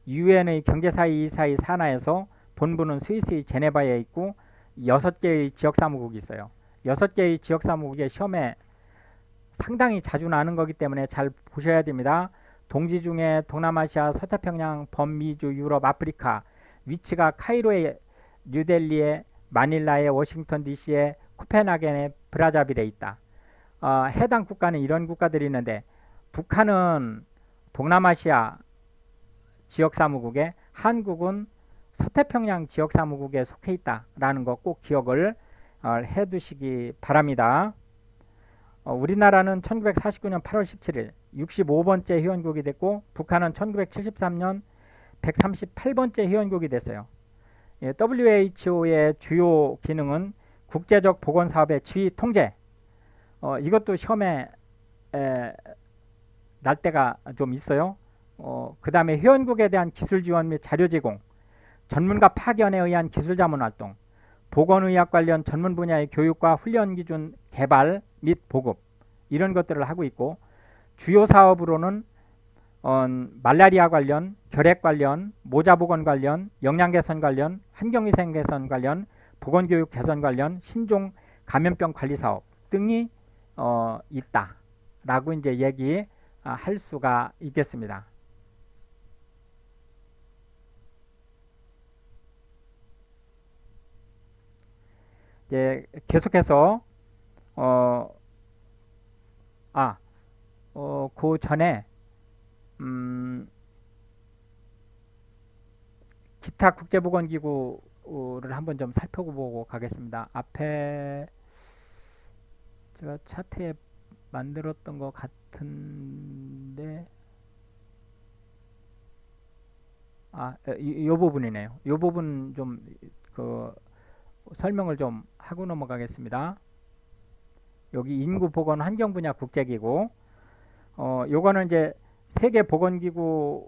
유엔의 경제사회 이사회 산하에서 본부는 스위스의 제네바에 있고 6개의 지역사무국이 있어요. 6개의 지역사무국의 시험에 상당히 자주 나는 거기 때문에 잘 보셔야 됩니다. 동지 중에 동남아시아, 서태평양, 범미주, 유럽, 아프리카, 위치가 카이로에, 뉴델리에, 마닐라에, 워싱턴 DC에, 코펜하겐의 브라자빌에 있다. 해당 국가는 이런 국가들이 있는데 북한은 동남아시아 지역사무국에, 한국은 서태평양 지역사무국에 속해 있다라는 거 꼭 기억을 해 두시기 바랍니다. 우리나라는 1949년 8월 17일 65번째 회원국이 됐고 북한은 1973년 138번째 회원국이 됐어요. WHO의 주요 기능은 국제적 보건사업의 지휘 통제. 이것도 시험에 날 때가 좀 있어요. 그 다음에 회원국에 대한 기술 지원 및 자료 제공, 전문가 파견에 의한 기술 자문 활동, 보건의학 관련 전문 분야의 교육과 훈련 기준 개발 및 보급, 이런 것들을 하고 있고, 주요 사업으로는 말라리아 관련, 결핵 관련, 모자보건 관련, 영양 개선 관련, 환경위생 개선 관련, 보건교육 개선 관련, 신종 감염병 관리 사업 등이 있다라고 이제 얘기할 수가 있겠습니다. 이제 계속해서 그 전에 기타 국제보건기구를 한번 좀 살펴보고 가겠습니다. 앞에 제가 차트에 만들었던 것 같은데 이 부분이네요. 이 부분 좀 설명을 좀 하고 넘어가겠습니다. 여기 인구보건 환경분야 국제기구, 요거는 이제 세계보건기구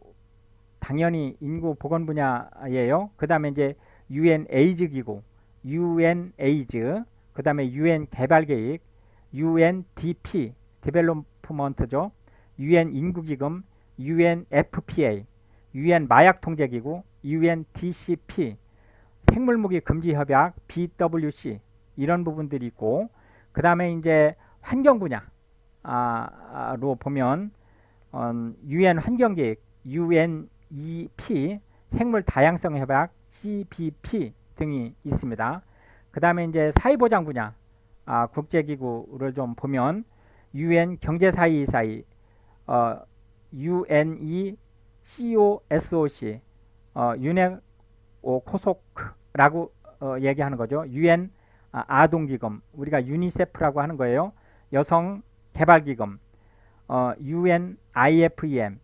당연히 인구보건 분야예요. 그 다음에 이제 UN 에이즈 기구, UN 에이즈, 그 다음에 UN 개발계획, UNDP 디벨롭먼트죠. UN 인구기금, UNFPA, UN 마약통제기구, UNDCP 생물무기 금지 협약, BWC, 이런 부분들이 있고, 그 다음에 이제 환경 분야로 보면 UN 환경계획, UNEP 생물 다양성 협약, CBP 등이 있습니다. 그 다음에 이제 사회보장 분야 국제기구를 좀 보면 UN 경제사이사이, UNECOSOC, 코소크라고 얘기하는 거죠. UN 아동기금, 우리가 유니세프라고 하는 거예요. 여성개발기금, UN IFEM,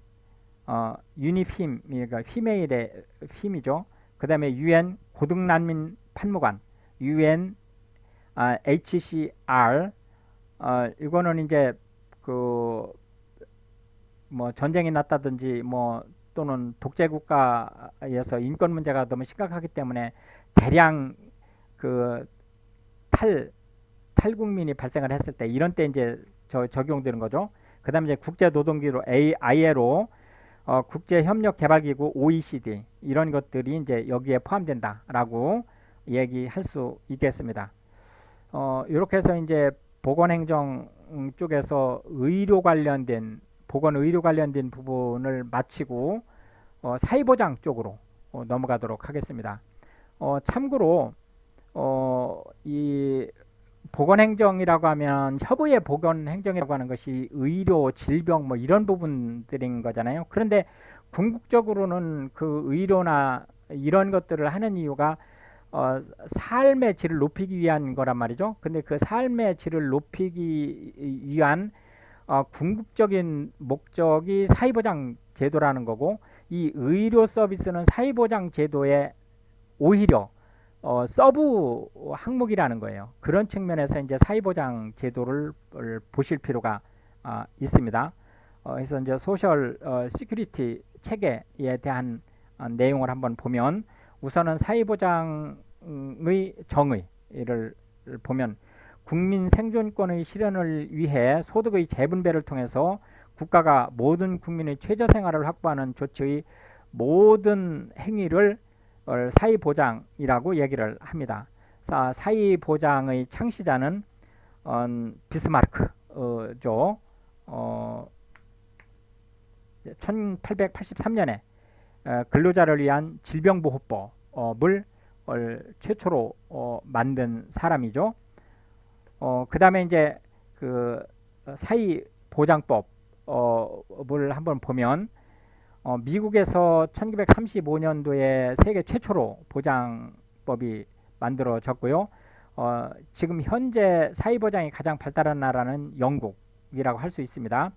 유니핌, 그러니까 휘메일의 핌이죠. 그 다음에 UN 고등난민 판무관, UN HCR, 이거는 이제 뭐 전쟁이 났다든지 뭐 또는 독재국가에서 인권 문제가 너무 심각하기 때문에 대량 탈국민이 발생을 했을 때, 이런 때 이제 적용되는 거죠. 그 다음에 이제 국제노동기구 ILO, 국제협력개발기구 OECD, 이런 것들이 이제 여기에 포함된다라고 얘기할 수 있겠습니다. 이렇게 해서 이제 보건행정 쪽에서 보건의료 관련된 부분을 마치고 사회보장 쪽으로 넘어가도록 하겠습니다. 참고로 이 보건행정이라고 하면 협의의 보건행정이라고 하는 것이 의료, 질병 뭐 이런 부분들인 거잖아요. 그런데 궁극적으로는 그 의료나 이런 것들을 하는 이유가 삶의 질을 높이기 위한 거란 말이죠. 근데 그 삶의 질을 높이기 위한 궁극적인 목적이 사회보장 제도라는 거고, 이 의료 서비스는 사회보장 제도의 오히려 서브 항목이라는 거예요. 그런 측면에서 이제 사회보장 제도를 보실 필요가 있습니다. 그래서 이제 소셜 시큐리티 체계에 대한 내용을 한번 보면, 우선은 사회보장의 정의를 보면, 국민 생존권의 실현을 위해 소득의 재분배를 통해서 국가가 모든 국민의 최저 생활을 확보하는 조치의 모든 행위를 사회보장이라고 얘기를 합니다. 사회보장의 창시자는 비스마르크죠. 1883년에 근로자를 위한 질병보호법을 최초로 만든 사람이죠. 그다음에 이제 그 사회 보장법을 한번 보면 미국에서 1935년도에 세계 최초로 보장법이 만들어졌고요. 지금 현재 사회보장이 가장 발달한 나라는 영국이라고 할 수 있습니다.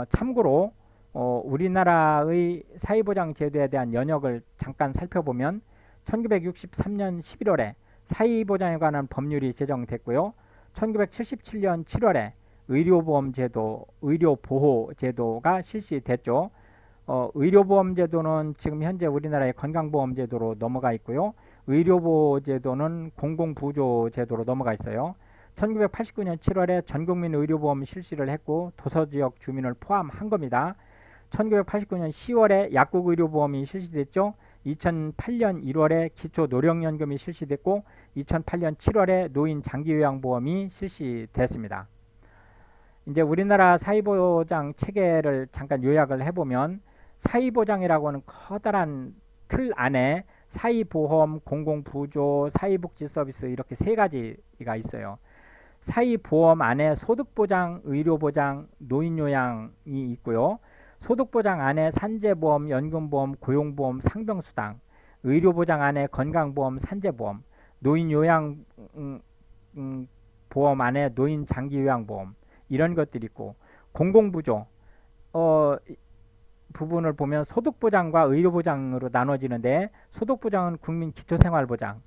참고로 우리나라의 사회보장 제도에 대한 연역을 잠깐 살펴보면 1963년 11월에 사회보장에 관한 법률이 제정됐고요. 1977년 7월에 의료보험제도, 의료보호제도가 실시됐죠. 의료보험제도는 지금 현재 우리나라의 건강보험제도로 넘어가 있고요. 의료보호제도는 공공부조제도로 넘어가 있어요. 1989년 7월에 전국민 의료보험 실시를 했고 도서지역 주민을 포함한 겁니다. 1989년 10월에 약국의료보험이 실시됐죠. 2008년 1월에 기초노령연금이 실시됐고 2008년 7월에 노인장기요양보험이 실시됐습니다. 이제 우리나라 사회보장 체계를 잠깐 요약을 해보면 사회보장이라고 하는 커다란 틀 안에 사회보험, 공공부조, 사회복지서비스 이렇게 세 가지가 있어요. 사회보험 안에 소득보장, 의료보장, 노인요양이 있고요. 소득보장 안에 산재보험, 연금보험, 고용보험, 상병수당, 의료보장 안에 건강보험, 산재보험, 노인요양 보험 안에 노인장기요양보험 이런 것들이 있고 공공부조 부분을 보면 소득보장과 의료보장으로 나눠지는데 소득보장은 국민기초생활보장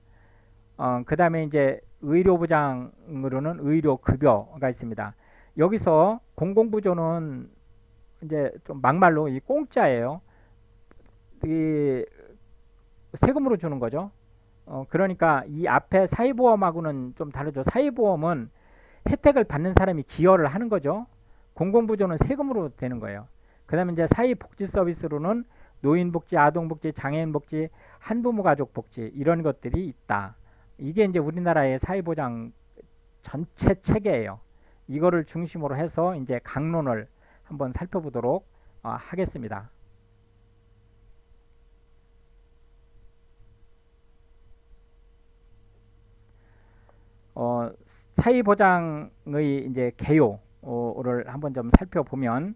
그 다음에 이제 의료보장으로는 의료급여가 있습니다. 여기서 공공부조는 이제 좀 막말로 이 공짜예요. 이 세금으로 주는 거죠. 그러니까 이 앞에 사회보험하고는 좀 다르죠. 사회보험은 혜택을 받는 사람이 기여를 하는 거죠. 공공부조는 세금으로 되는 거예요. 그 다음에 이제 사회복지 서비스로는 노인복지, 아동복지, 장애인복지, 한부모가족복지 이런 것들이 있다. 이게 이제 우리나라의 사회보장 전체 체계예요. 이거를 중심으로 해서 이제 강론을 한번 살펴보도록 하겠습니다. 사회보장의 이제 개요를 한번 좀 살펴보면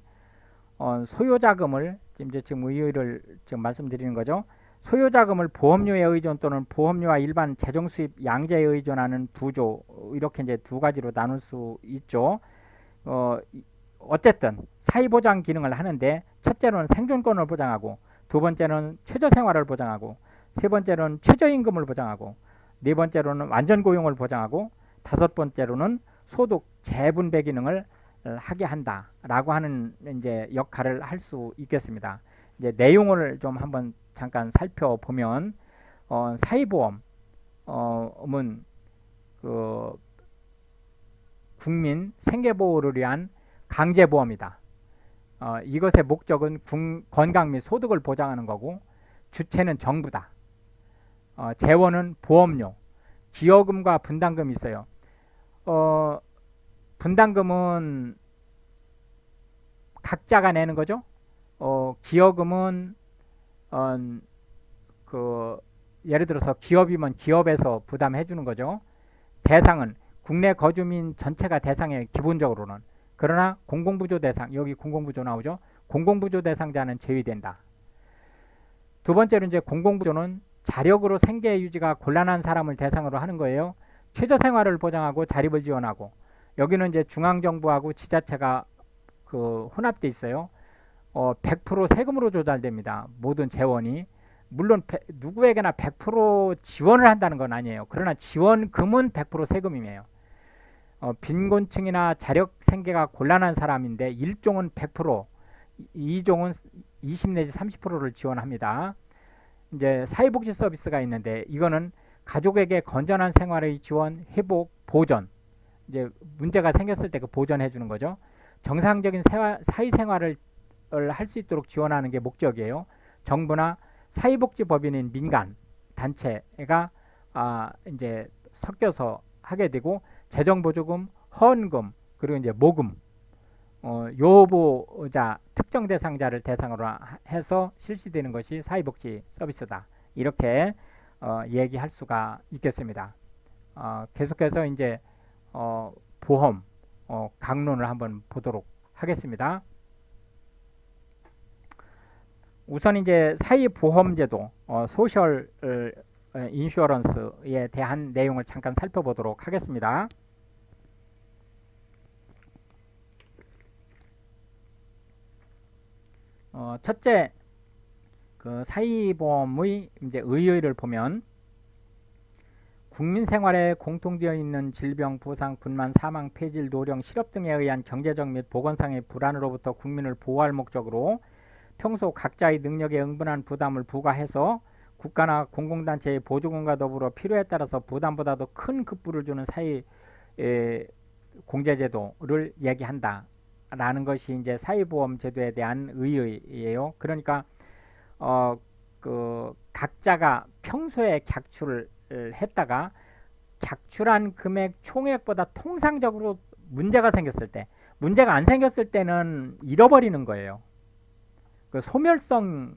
소요자금을 지금 의의를 지금 말씀드리는 거죠. 소요자금을 보험료에 의존 또는 보험료와 일반 재정수입 양자에 의존하는 부조 이렇게 이제 두 가지로 나눌 수 있죠. 어쨌든 사회보장 기능을 하는데 첫째로는 생존권을 보장하고 두 번째는 최저생활을 보장하고 세 번째로는 최저임금을 보장하고 네 번째로는 완전고용을 보장하고 다섯 번째로는 소득 재분배 기능을 하게 한다라고 하는 이제 역할을 할 수 있겠습니다. 이제 내용을 좀 한번 잠깐 살펴보면 사회보험은 그 국민 생계보호를 위한 강제보험이다. 이것의 목적은 건강 및 소득을 보장하는 거고 주체는 정부다. 재원은 보험료, 기여금과 분담금이 있어요. 분담금은 각자가 내는 거죠. 기여금은 예를 들어서 기업이면 기업에서 부담해 주는 거죠. 대상은 국내 거주민 전체가 대상이에요. 기본적으로는. 그러나 공공부조 대상, 여기 공공부조 나오죠. 공공부조 대상자는 제외된다. 두 번째로 이제 공공부조는 자력으로 생계 유지가 곤란한 사람을 대상으로 하는 거예요. 최저생활을 보장하고 자립을 지원하고 여기는 이제 중앙정부하고 지자체가 혼합돼 있어요. 100% 세금으로 조달됩니다. 모든 재원이. 물론 누구에게나 100% 지원을 한다는 건 아니에요. 그러나 지원금은 100% 세금이에요. 빈곤층이나 자력 생계가 곤란한 사람인데 1종은 100%, 2종은 20 내지 30%를 지원합니다. 이제 사회복지 서비스가 있는데 이거는 가족에게 건전한 생활의 지원, 회복, 보전. 이제 문제가 생겼을 때 그 보전해 주는 거죠. 정상적인 사회생활을 할 수 있도록 지원하는 게 목적이에요. 정부나 사회복지법인인 민간 단체가 이제 섞여서 하게 되고 재정보조금, 헌금, 그리고 이제 모금, 요보자 특정 대상자를 대상으로 해서 실시되는 것이 사회복지 서비스다. 이렇게 얘기할 수가 있겠습니다. 계속해서 이제 보험 강론을 한번 보도록 하겠습니다. 우선 이제 사회보험제도 소셜 인슈어런스에 대한 내용을 잠깐 살펴보도록 하겠습니다. 첫째, 그 사회보험의 이제 의의를 보면 국민 생활에 공통되어 있는 질병, 부상, 분만, 사망, 폐질, 노령, 실업 등에 의한 경제적 및 보건상의 불안으로부터 국민을 보호할 목적으로 평소 각자의 능력에 응분한 부담을 부과해서 국가나 공공단체의 보조금과 더불어 필요에 따라서 부담보다도 큰 급부를 주는 사회 공제제도를 얘기한다. 라는 것이 이제 사회보험제도에 대한 의의예요. 그러니까 그 각자가 평소에 객출을 했다가 객출한 금액 총액보다 통상적으로 문제가 생겼을 때, 문제가 안 생겼을 때는 잃어버리는 거예요. 그 소멸성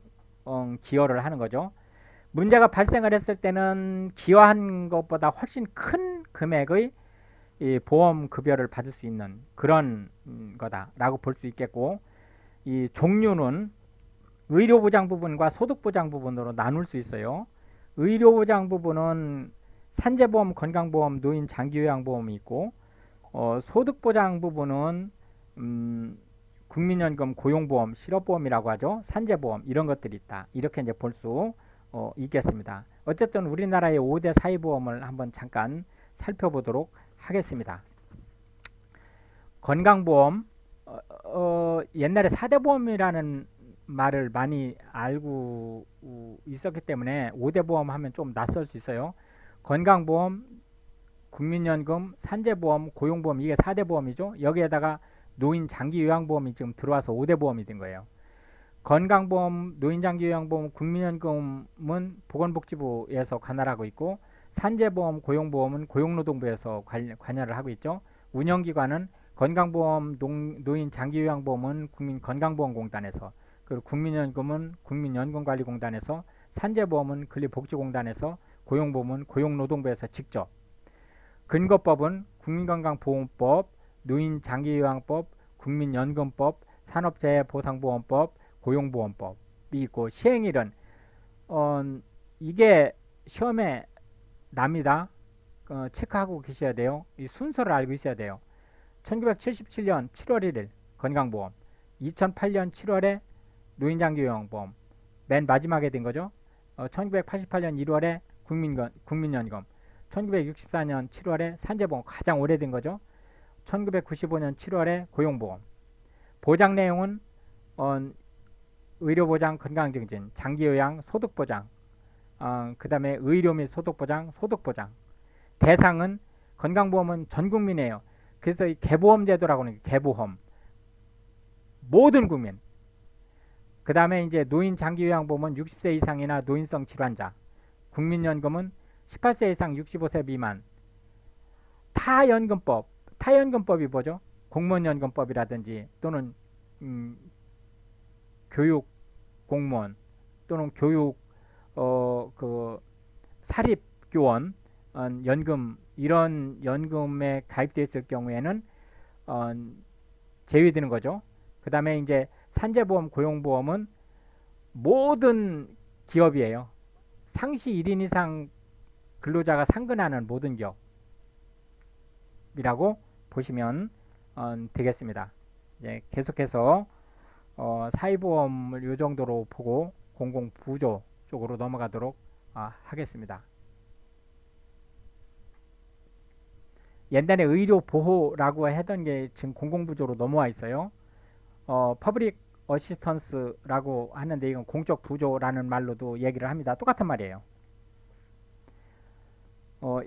기여를 하는 거죠. 문제가 발생을 했을 때는 기여한 것보다 훨씬 큰 금액의 이 보험 급여를 받을 수 있는 그런 거다라고 볼 수 있겠고, 이 종류는 의료보장 부분과 소득보장 부분으로 나눌 수 있어요. 의료보장 부분은 산재보험, 건강보험, 노인 장기요양보험이 있고, 소득보장 부분은 국민연금, 고용보험, 실업보험이라고 하죠. 산재보험 이런 것들이 있다. 이렇게 이제 볼 수 있겠습니다. 어쨌든 우리나라의 5대 사회보험을 한번 잠깐 살펴보도록 하겠습니다. 건강보험, 옛날에 4대 보험이라는 말을 많이 알고 있었기 때문에 5대 보험 하면 좀 낯설 수 있어요. 건강보험, 국민연금, 산재보험, 고용보험 이게 4대 보험이죠. 여기에다가 노인 장기요양보험이 지금 들어와서 5대 보험이 된 거예요. 건강보험, 노인장기요양보험, 국민연금은 보건복지부에서 관할하고 있고, 산재보험, 고용보험은 고용노동부에서 관여를 하고 있죠. 운영기관은 건강보험, 노인장기요양보험은 국민건강보험공단에서, 그리고 국민연금은 국민연금관리공단에서, 산재보험은 근로복지공단에서, 고용보험은 고용노동부에서 직접. 근거법은 국민건강보험법, 노인장기요양법, 국민연금법, 산업재해보상보험법, 고용보험법이 있고, 시행일은 이게 시험에 납니다. 체크하고 계셔야 돼요. 이 순서를 알고 있어야 돼요. 1977년 7월 1일 건강보험, 2008년 7월에 노인장기요양보험, 맨 마지막에 된 거죠. 1988년 1월에 국민연금, 1964년 7월에 산재보험, 가장 오래된 거죠. 1995년 7월에 고용보험. 보장 내용은 의료보장, 건강증진, 장기요양, 소득보장, 그 다음에 의료 및 소득보장, 소득보장. 대상은 건강보험은 전 국민이에요. 그래서 이 개보험제도라고 하는 게 개보험. 모든 국민. 그 다음에 이제 노인 장기요양보험은 60세 이상이나 노인성 질환자. 국민연금은 18세 이상 65세 미만. 타연금법. 타연금법이 뭐죠? 공무원연금법이라든지 또는 교육 공무원 또는 교육 그 사립교원 연금, 이런 연금에 가입되어 있을 경우에는 제외되는 거죠. 그 다음에 이제 산재보험, 고용보험은 모든 기업이에요. 상시 1인 이상 근로자가 상근하는 모든 기업이라고 보시면 되겠습니다. 이제 계속해서 사회보험을 이 정도로 보고 공공부조 쪽으로 넘어가도록 하겠습니다. 옛날에 의료보호라고 하던 게 지금 공공부조로 넘어와 있어요. 퍼블릭 어시스턴스라고 하는데 이건 공적부조라는 말로도 얘기를 합니다. 똑같은 말이에요.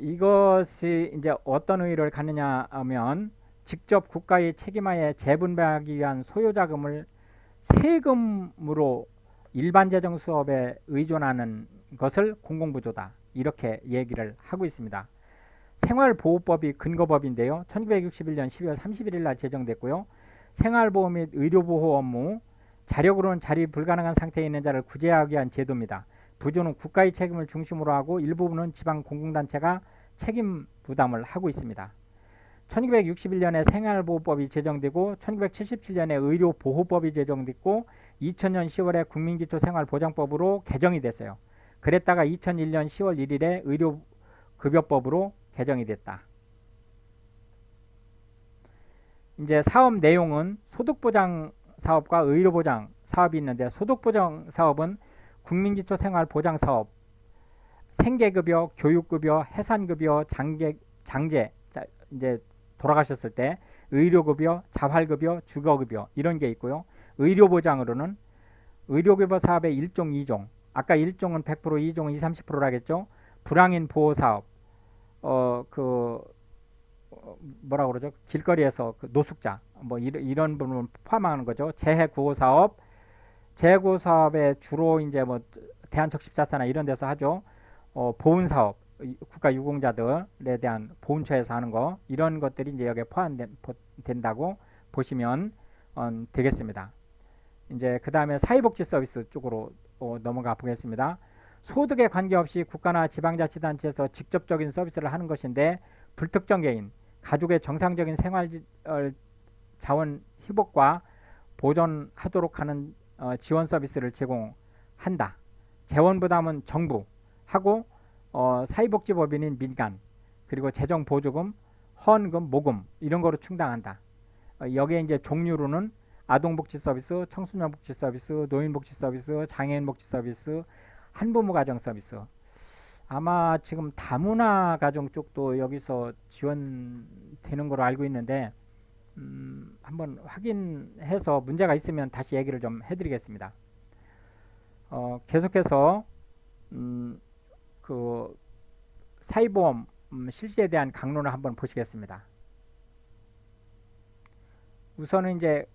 이것이 이제 어떤 의의를 갖느냐 하면, 직접 국가의 책임하에 재분배하기 위한 소요자금을 세금으로 일반 재정 수업에 의존하는 것을 공공부조다, 이렇게 얘기를 하고 있습니다. 생활보호법이 근거법인데요. 1961년 12월 31일 날 제정됐고요. 생활보호 및 의료보호 업무, 자력으로는 자리 불가능한 상태에 있는 자를 구제하기 위한 제도입니다. 부조는 국가의 책임을 중심으로 하고 일부분은 지방 공공단체가 책임 부담을 하고 있습니다. 1961년에 생활보호법이 제정되고 1977년에 의료보호법이 제정됐고 2000년 10월에 국민기초생활보장법으로 개정이 됐어요. 그랬다가 2001년 10월 1일에 의료급여법으로 개정이 됐다. 이제 사업 내용은 소득보장 사업과 의료보장 사업이 있는데, 소득보장 사업은 국민기초생활보장사업, 생계급여, 교육급여, 해산급여, 장제, 이제 돌아가셨을 때 의료급여, 자활급여, 주거급여 이런 게 있고요. 의료보장으로는 의료급여 사업의 1종, 2종, 아까 1종은 100%, 2종은 20, 30%라겠죠. 불황인 보호사업, 뭐라 그러죠? 길거리에서 그 노숙자, 뭐 이런 부분을 포함하는 거죠. 재해구호사업, 재해구호사업에 주로 이제 뭐 대한척십자사나 이런 데서 하죠. 보훈사업, 국가 유공자들에 대한 보훈처에서 하는 거, 이런 것들이 이제 여기에 포함된다고 보시면 되겠습니다. 이제 그 다음에 사회복지 서비스 쪽으로 넘어가 보겠습니다. 소득에 관계없이 국가나 지방자치단체에서 직접적인 서비스를 하는 것인데, 불특정 개인, 가족의 정상적인 생활 자원 회복과 보존하도록 하는 지원 서비스를 제공한다. 재원 부담은 정부 하고 사회복지법인인 민간, 그리고 재정보조금, 헌금, 모금 이런 거로 충당한다. 여기에 이제 종류로는 아동복지 서비스, 청소년복지 서비스, 노인복지 서비스, 장애인복지 서비스, 한부모 가정 서비스. 아마 지금 다문화 가정 쪽도 여기서 지원되는 걸로 알고 있는데, 한번 확인해서 문제가 있으면 다시 얘기를 좀 해드리겠습니다. 계속해서 그 사회보험 실시에 대한 강론을 한번 보시겠습니다. 우선은 이제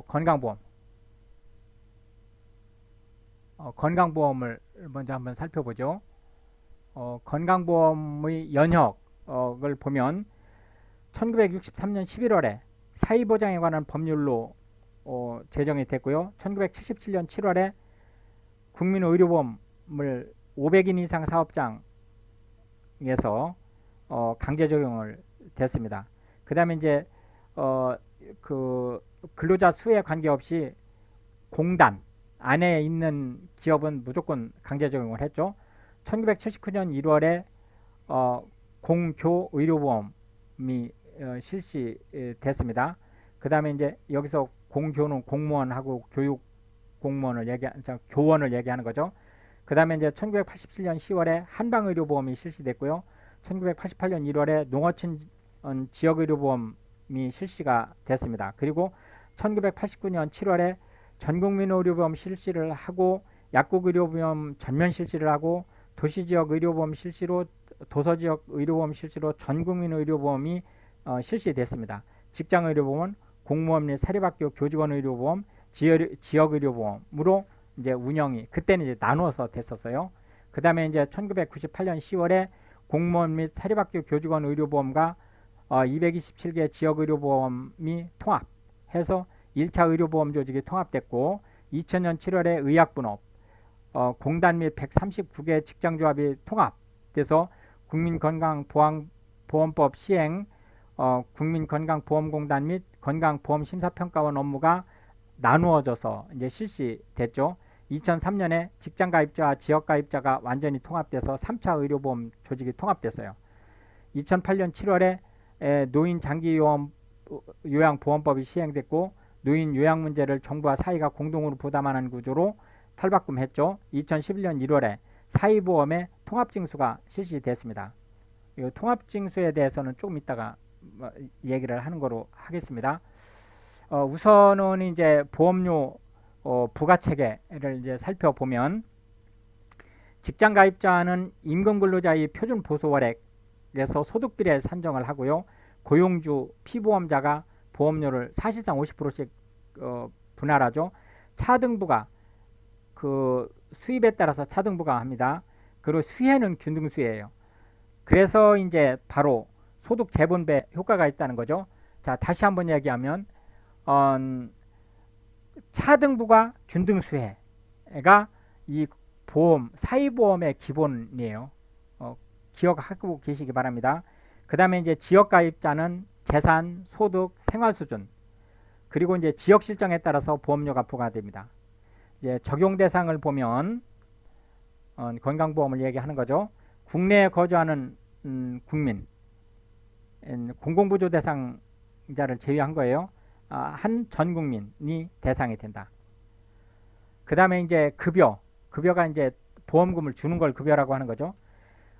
건강보험, 건강보험을 먼저 한번 살펴보죠. 건강보험의 연혁을 보면 1963년 11월에 사회보장에 관한 법률로 제정이 됐고요. 1977년 7월에 국민의료보험을 500인 이상 사업장에서 강제 적용을 됐습니다. 그 다음에 이제 그 근로자 수에 관계없이 공단 안에 있는 기업은 무조건 강제 적용을 했죠. 1979년 1월에 공교 의료보험이 실시됐습니다. 그 다음에 이제 여기서 공교는 공무원하고 교육 공무원을 교원을 얘기하는 거죠. 그 다음에 이제 1987년 10월에 한방의료보험이 실시됐고요. 1988년 1월에 농어촌 지역의료보험이 실시가 됐습니다. 그리고 1989년 7월에 전국민 의료보험 실시를 하고, 약국의료보험 전면 실시를 하고, 도시지역 의료보험 실시로, 도서지역 의료보험 실시로 전국민 의료보험이 실시됐습니다. 직장의료보험은 공무원 및 사립학교 교직원 의료보험, 지역의료보험으로 이제 운영이 그때는 이제 나누어서 됐었어요. 그 다음에 이제 1998년 10월에 공무원 및 사립학교 교직원 의료보험과 227개 지역의료보험이 통합해서 1차 의료보험 조직이 통합됐고, 2000년 7월에 의약분업, 공단 및 139개 직장조합이 통합돼서 국민건강보험법 시행, 국민건강보험공단 및 건강보험심사평가원 업무가 나누어져서 이제 실시됐죠. 2003년에 직장가입자와 지역가입자가 완전히 통합돼서 3차 의료보험 조직이 통합됐어요. 2008년 7월에 노인 장기요양보험법이 시행됐고, 노인 요양 문제를 정부와 사회가 공동으로 부담하는 구조로 탈바꿈했죠. 2011년 1월에 사회보험의 통합징수가 실시됐습니다. 이 통합징수에 대해서는 조금 이따가 얘기를 하는 거로 하겠습니다. 우선은 이제 보험료 부과체계를 이제 살펴보면, 직장가입자는 임금근로자의 표준보수월액에서 소득비례 산정을 하고요. 고용주 피보험자가 보험료를 사실상 50%씩 분할하죠. 차등부가 그 수입에 따라서 차등부가 합니다. 그리고 수혜는 균등수혜예요. 그래서 이제 바로 소득 재분배 효과가 있다는 거죠. 자, 다시 한번 얘기하면 차등부가 균등수혜가 이 보험, 사회보험의 기본이에요. 기억하고 계시기 바랍니다. 그 다음에 이제 지역가입자는 재산, 소득, 생활수준, 그리고 이제 지역 실정에 따라서 보험료가 부과됩니다. 이제 적용 대상을 보면 건강보험을 얘기하는 거죠. 국내에 거주하는 국민, 공공부조 대상자를 제외한 거예요. 한 전 국민이 대상이 된다. 그 다음에 이제 급여가 이제 보험금을 주는 걸 급여라고 하는 거죠.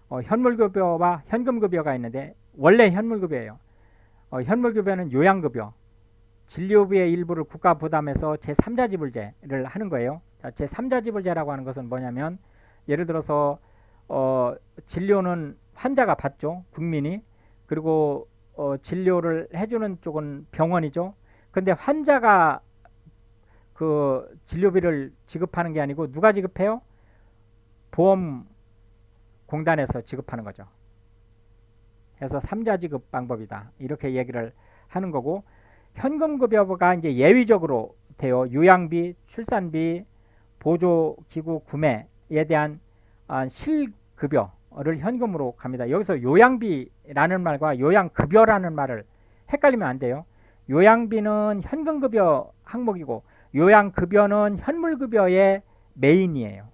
현물급여와 현금급여가 있는데 원래 현물급여예요. 현물급여는 요양급여, 진료비의 일부를 국가 부담해서 제3자 지불제를 하는 거예요. 자, 제3자 지불제라고 하는 것은 뭐냐면 예를 들어서 진료는 환자가 받죠. 국민이. 그리고 진료를 해주는 쪽은 병원이죠. 근데 환자가 그 진료비를 지급하는 게 아니고 누가 지급해요? 보험공단에서 지급하는 거죠. 그래서 3자 지급 방법이다. 이렇게 얘기를 하는 거고, 현금급여가 이제 예외적으로 돼요. 요양비, 출산비, 보조기구 구매에 대한 실급여를 현금으로 갑니다. 여기서 요양비라는 말과 요양급여라는 말을 헷갈리면 안 돼요. 요양비는 현금급여 항목이고 요양급여는 현물급여의 메인이에요.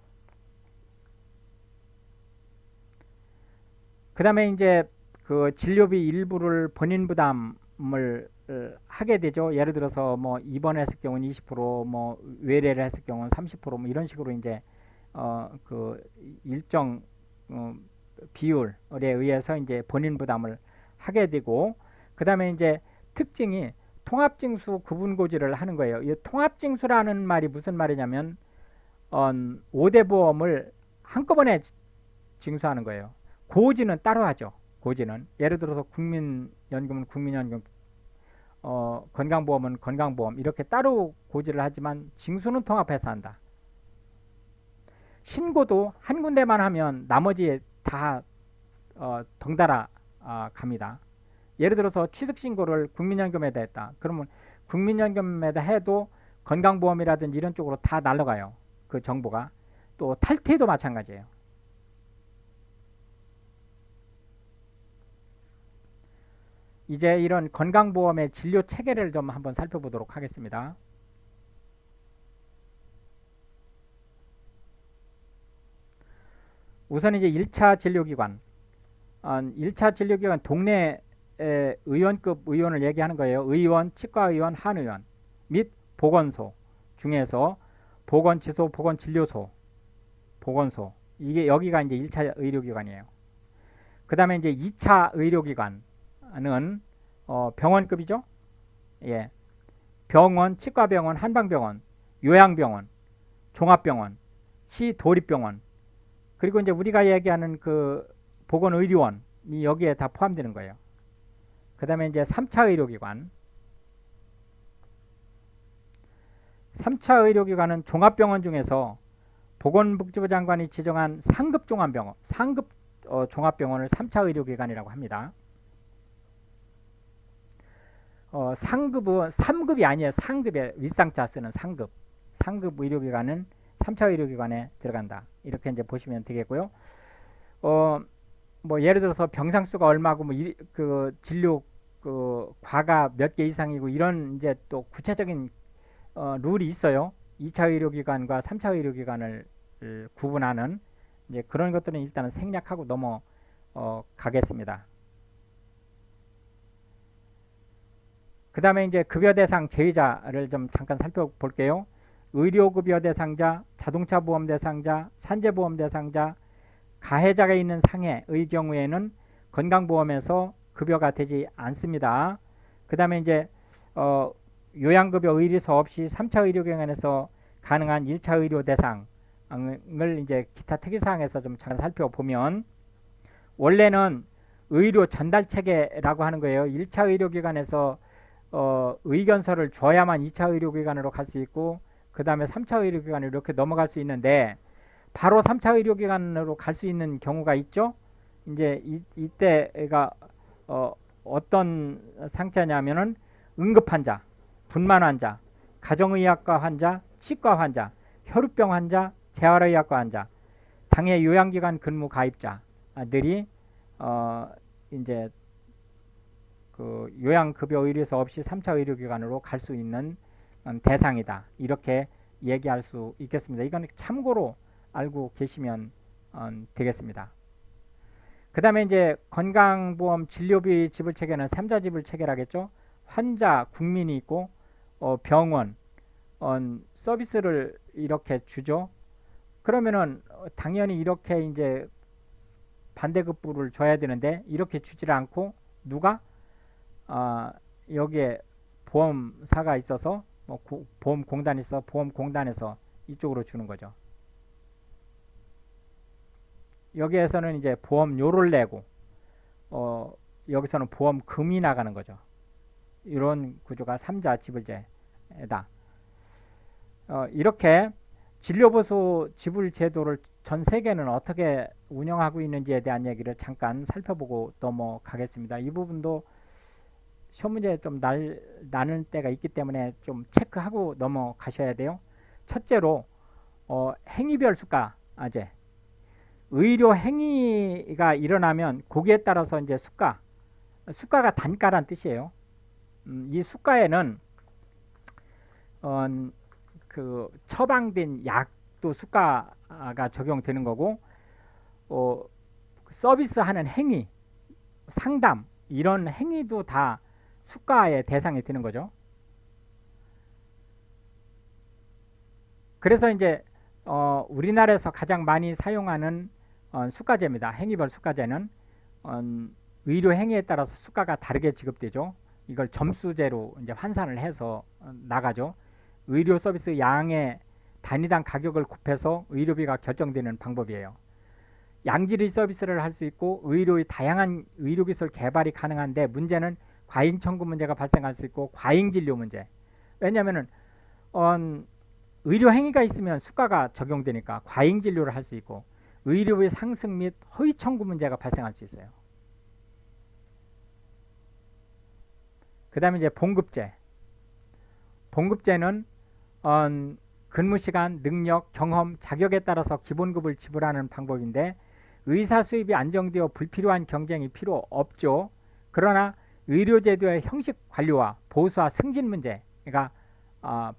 그 다음에 이제 그 진료비 일부를 본인 부담을 하게 되죠. 예를 들어서 뭐 입원했을 경우는 20%, 뭐 외래를 했을 경우는 30%, 뭐 이런 식으로 이제 그 일정 비율에 의해서 이제 본인 부담을 하게 되고, 그 다음에 이제 특징이 통합징수 구분고지를 하는 거예요. 이 통합징수라는 말이 무슨 말이냐면 5대 보험을 한꺼번에 징수하는 거예요. 고지는 따로 하죠. 고지는 예를 들어서 국민연금은 국민연금, 건강보험은 건강보험, 이렇게 따로 고지를 하지만 징수는 통합해서 한다. 신고도 한 군데만 하면 나머지에 다 덩달아 갑니다. 예를 들어서 취득신고를 국민연금에다 했다. 그러면 국민연금에다 해도 건강보험이라든지 이런 쪽으로 다 날아가요. 그 정보가. 또 탈퇴도 마찬가지예요. 이제 이런 건강보험의 진료 체계를 좀 한번 살펴보도록 하겠습니다. 우선 이제 1차 진료기관, 1차 진료기관 동네 의원급 의원을 얘기하는 거예요. 의원, 치과의원, 한의원 및 보건소 중에서 보건치소, 보건진료소, 보건소, 이게 여기가 이제 1차 의료기관이에요. 그 다음에 이제 2차 의료기관은 병원급이죠. 예, 병원, 치과병원, 한방병원, 요양병원, 종합병원, 시도립병원, 그리고 이제 우리가 얘기하는 그 보건의료원이 여기에 다 포함되는 거예요. 그 다음에 이제 3차 의료기관. 3차 의료기관은 종합병원 중에서 보건복지부 장관이 지정한 상급 종합병원, 상급 종합병원을 3차 의료기관이라고 합니다. 상급은 3급이 아니에요. 상급에 윗상자 쓰는 상급. 상급 의료기관은 3차 의료기관에 들어간다. 이렇게 이제 보시면 되겠고요. 뭐 예를 들어서 병상수가 얼마고 뭐 그 진료 그 과가 몇 개 이상이고 이런 이제 또 구체적인 룰이 있어요. 2차 의료기관과 3차 의료기관을 구분하는 이제 그런 것들은 일단은 생략하고 가겠습니다. 그 다음에 이제 급여 대상 제외자를 좀 잠깐 살펴볼게요. 의료급여 대상자, 자동차보험 대상자, 산재보험 대상자, 가해자가 있는 상해의 경우에는 건강보험에서 급여가 되지 않습니다. 그 다음에 이제 요양급여 의료소 없이 3차 의료기관에서 가능한 1차 의료 대상을 이제 기타 특이사항에서 좀 잠깐 살펴보면, 원래는 의료 전달 체계라고 하는 거예요. 1차 의료기관에서 의견서를 줘야만 2차 의료기관으로 갈 수 있고, 그 다음에 3차 의료기관으로 이렇게 넘어갈 수 있는데, 바로 3차 의료기관으로 갈 수 있는 경우가 있죠. 이제 이때가 어떤 상태냐면은 응급환자, 분만환자, 가정의학과 환자, 치과 환자, 혈우병 환자, 재활의학과 환자, 당해 요양기관 근무 가입자들이 이제 그 요양급여 의료소 없이 3차 의료기관으로 갈 수 있는 대상이다. 이렇게 얘기할 수 있겠습니다. 이건 참고로 알고 계시면 되겠습니다. 그 다음에 이제 건강보험 진료비 지불 체계는 3자 지불 체계라겠죠. 환자, 국민이 있고 병원 서비스를 이렇게 주죠. 그러면은 당연히 이렇게 이제 반대급부를 줘야 되는데 이렇게 주질 않고 누가 여기에 보험사가 있어서 보험공단이 있어 보험공단에서 이쪽으로 주는 거죠. 여기에서는 이제 보험료를 내고 여기서는 보험금이 나가는 거죠. 이런 구조가 3자 지불제다. 이렇게 진료보수 지불 제도를 전 세계는 어떻게 운영하고 있는지에 대한 얘기를 잠깐 살펴보고 넘어가겠습니다. 이 부분도 시험 문제에 좀 나는 때가 있기 때문에 좀 체크하고 넘어가셔야 돼요. 첫째로 행위별 수가제. 의료 행위가 일어나면 거기에 따라서 이제 수가가 단가란 뜻이에요. 이 수가에는 그 처방된 약도 수가가 적용되는 거고 서비스하는 행위, 상담 이런 행위도 다 수가의 대상이 되는 거죠. 그래서 이제 우리나라에서 가장 많이 사용하는 수가제입니다. 행위별 수가제는 의료 행위에 따라서 수가가 다르게 지급되죠. 이걸 점수제로 이제 환산을 해서 나가죠. 의료 서비스 양의 단위당 가격을 곱해서 의료비가 결정되는 방법이에요. 양질의 서비스를 할 수 있고 의료의 다양한 의료기술 개발이 가능한데 문제는 과잉 청구 문제가 발생할 수 있고 과잉 진료 문제. 왜냐하면 의료 행위가 있으면 수가가 적용되니까 과잉 진료를 할 수 있고 의료비 상승 및 허위 청구 문제가 발생할 수 있어요. 그 다음에 이제 봉급제. 봉급제는 근무시간, 능력, 경험, 자격에 따라서 기본급을 지불하는 방법인데 의사 수입이 안정되어 불필요한 경쟁이 필요 없죠. 그러나 의료제도의 형식 관리와 보수와 승진 문제가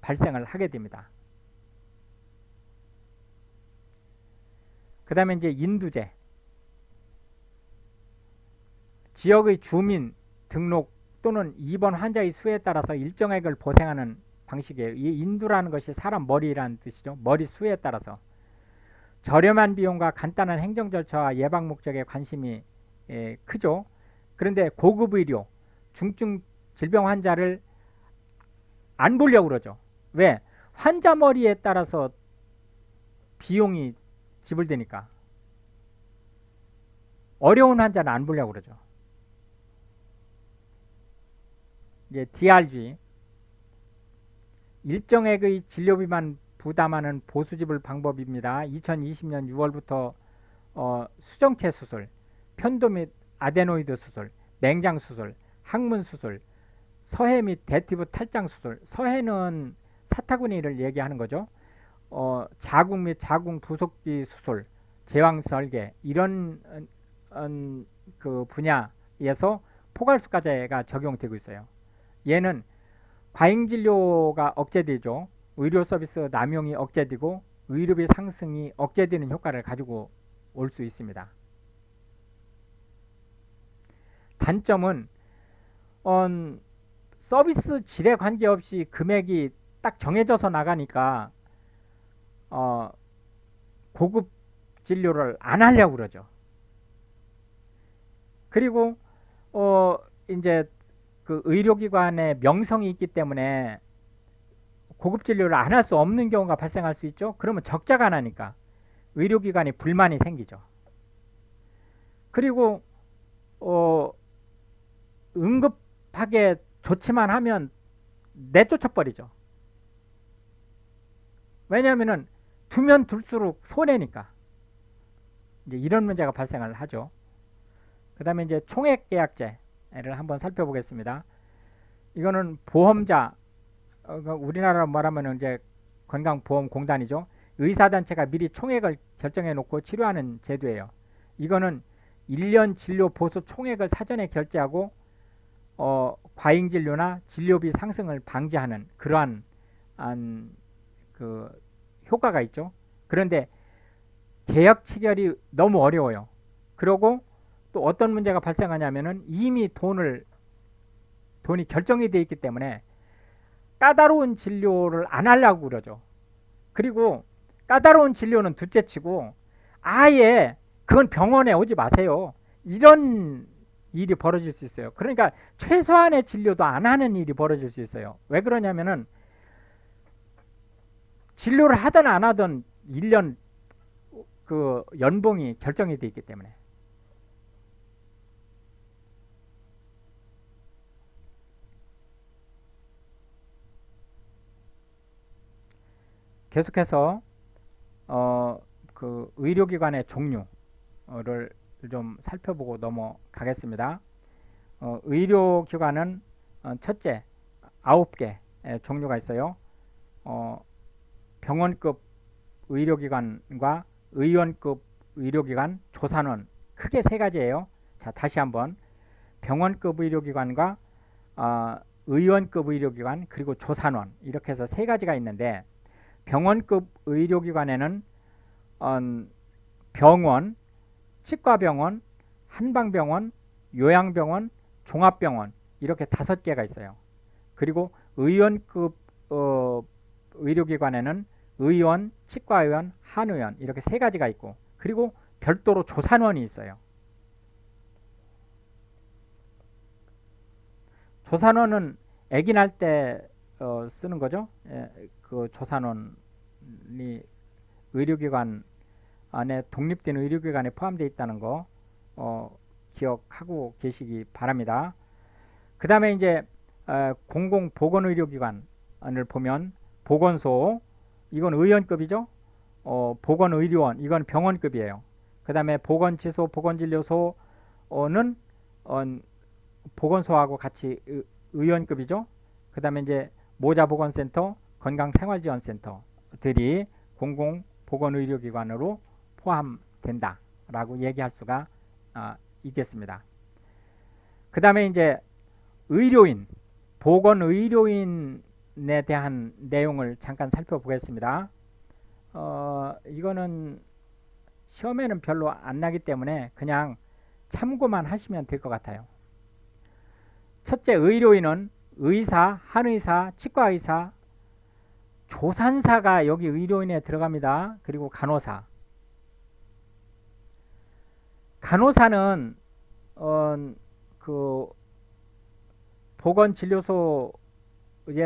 발생을 하게 됩니다. 그 다음에 이제 인두제. 지역의 주민 등록 또는 입원 환자의 수에 따라서 일정액을 보상하는 방식이에요. 이 인두라는 것이 사람 머리라는 뜻이죠. 머리 수에 따라서 저렴한 비용과 간단한 행정 절차와 예방 목적에 관심이 크죠. 그런데 고급 의료, 중증 질병 환자를 안 보려고 그러죠. 왜? 환자 머리에 따라서 비용이 지불되니까. 어려운 환자는 안 보려고 그러죠. 이제 DRG, 일정액의 진료비만 부담하는 보수지불 방법입니다. 2020년 6월부터 수정체 수술, 편도 및 아데노이드 수술, 맹장 수술, 항문 수술, 서해 및 대퇴부 탈장 수술, 서해는 사타구니를 얘기하는 거죠. 자궁 및 자궁 부속지 수술, 제왕설계 이런 그 분야에서 포괄수가제가 적용되고 있어요. 얘는 과잉 진료가 억제되죠. 의료 서비스 남용이 억제되고 의료비 상승이 억제되는 효과를 가지고 올 수 있습니다. 단점은 서비스 질에 관계없이 금액이 딱 정해져서 나가니까 고급 진료를 안 하려고 그러죠. 그리고 이제 그 의료기관의 명성이 있기 때문에 고급 진료를 안 할 수 없는 경우가 발생할 수 있죠. 그러면 적자가 나니까 의료기관이 불만이 생기죠. 그리고 응급하게 조치만 하면 내쫓아버리죠. 왜냐하면 두면 둘수록 손해니까. 이제 이런 문제가 발생을 하죠. 그 다음에 이제 총액계약제를 한번 살펴보겠습니다. 이거는 보험자, 우리나라로 말하면 이제 건강보험공단이죠. 의사단체가 미리 총액을 결정해 놓고 치료하는 제도예요. 이거는 1년 진료 보수 총액을 사전에 결제하고 과잉 진료나 진료비 상승을 방지하는 그러한 그 효과가 있죠. 그런데 계약 체결이 너무 어려워요. 그리고 또 어떤 문제가 발생하냐면은 이미 돈이 결정이 돼 있기 때문에 까다로운 진료를 안 하려고 그러죠. 그리고 까다로운 진료는 둘째치고 아예 그건 병원에 오지 마세요. 이런 일이 벌어질 수 있어요. 그러니까 최소한의 진료도 안 하는 일이 벌어질 수 있어요. 왜 그러냐면은 진료를 하든 안 하든 1년 그 연봉이 결정이 돼 있기 때문에. 계속해서 그 의료기관의 종류를 좀 살펴보고 넘어가겠습니다. 의료기관은 첫째 9개 종류가 있어요. 병원급 의료기관과 의원급 의료기관, 조산원 크게 세 가지예요. 자, 다시 한번 병원급 의료기관과 의원급 의료기관 그리고 조산원 이렇게 해서 세 가지가 있는데 병원급 의료기관에는 병원, 치과병원, 한방병원, 요양병원, 종합병원 이렇게 5개가 있어요. 그리고 의원급 의료기관에는 의원, 치과의원, 한의원 이렇게 세 가지가 있고 그리고 별도로 조산원이 있어요. 조산원은 아기 날 때 쓰는 거죠. 그 조산원이 의료기관 안에 독립된 의료기관에 포함되어 있다는 거 기억하고 계시기 바랍니다. 그 다음에 이제 공공보건의료기관을 보면 보건소 이건 의원급이죠. 보건의료원 이건 병원급이에요. 그 다음에 보건치소, 보건진료소는 보건소하고 같이 의원급이죠. 그 다음에 이제 모자보건센터, 건강생활지원센터들이 공공보건의료기관으로 포함된다라고 얘기할 수가 있겠습니다. 그 다음에 이제 의료인, 보건의료인에 대한 내용을 잠깐 살펴보겠습니다. 이거는 시험에는 별로 안 나기 때문에 그냥 참고만 하시면 될 것 같아요. 첫째, 의료인은 의사, 한의사, 치과의사, 조산사가 여기 의료인에 들어갑니다. 그리고 간호사. 간호사는 그 보건진료소의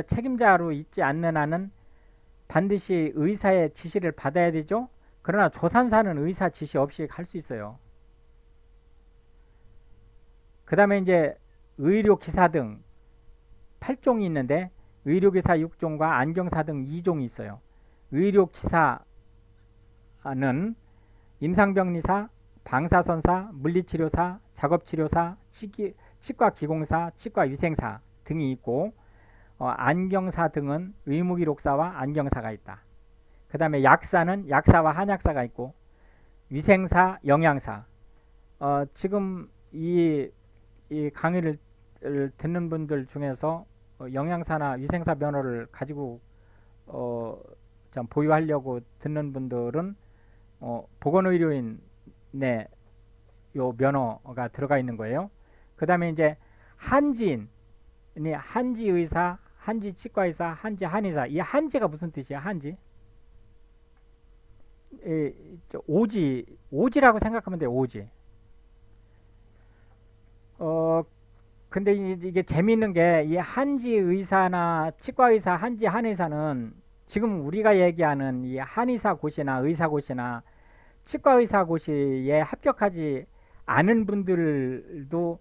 책임자로 있지 않는 한은 반드시 의사의 지시를 받아야 되죠. 그러나 조산사는 의사 지시 없이 할 수 있어요. 그 다음에 이제 의료기사 등 8종이 있는데 의료기사 6종과 안경사 등 2종이 있어요. 의료기사는 임상병리사, 방사선사, 물리치료사, 작업치료사, 치과기공사, 치과위생사 등이 있고 안경사 등은 의무기록사와 안경사가 있다. 그 다음에 약사는 약사와 한약사가 있고 위생사, 영양사 지금 이 강의를 듣는 분들 중에서 영양사나 위생사 면허를 가지고 좀 보유하려고 듣는 분들은 보건의료인의 요 면허가 들어가 있는 거예요. 그 다음에 이제 한지인, 한지의사, 한지치과의사, 한의사. 이 한지가 무슨 뜻이야? 한지? 오지라고 생각하면 돼요. 오지. 근데 이게 재미있는 게 이 한지의사나 치과의사, 한의사는 지금 우리가 얘기하는 이 한의사고시나 의사고시나 치과의사고시에 합격하지 않은 분들도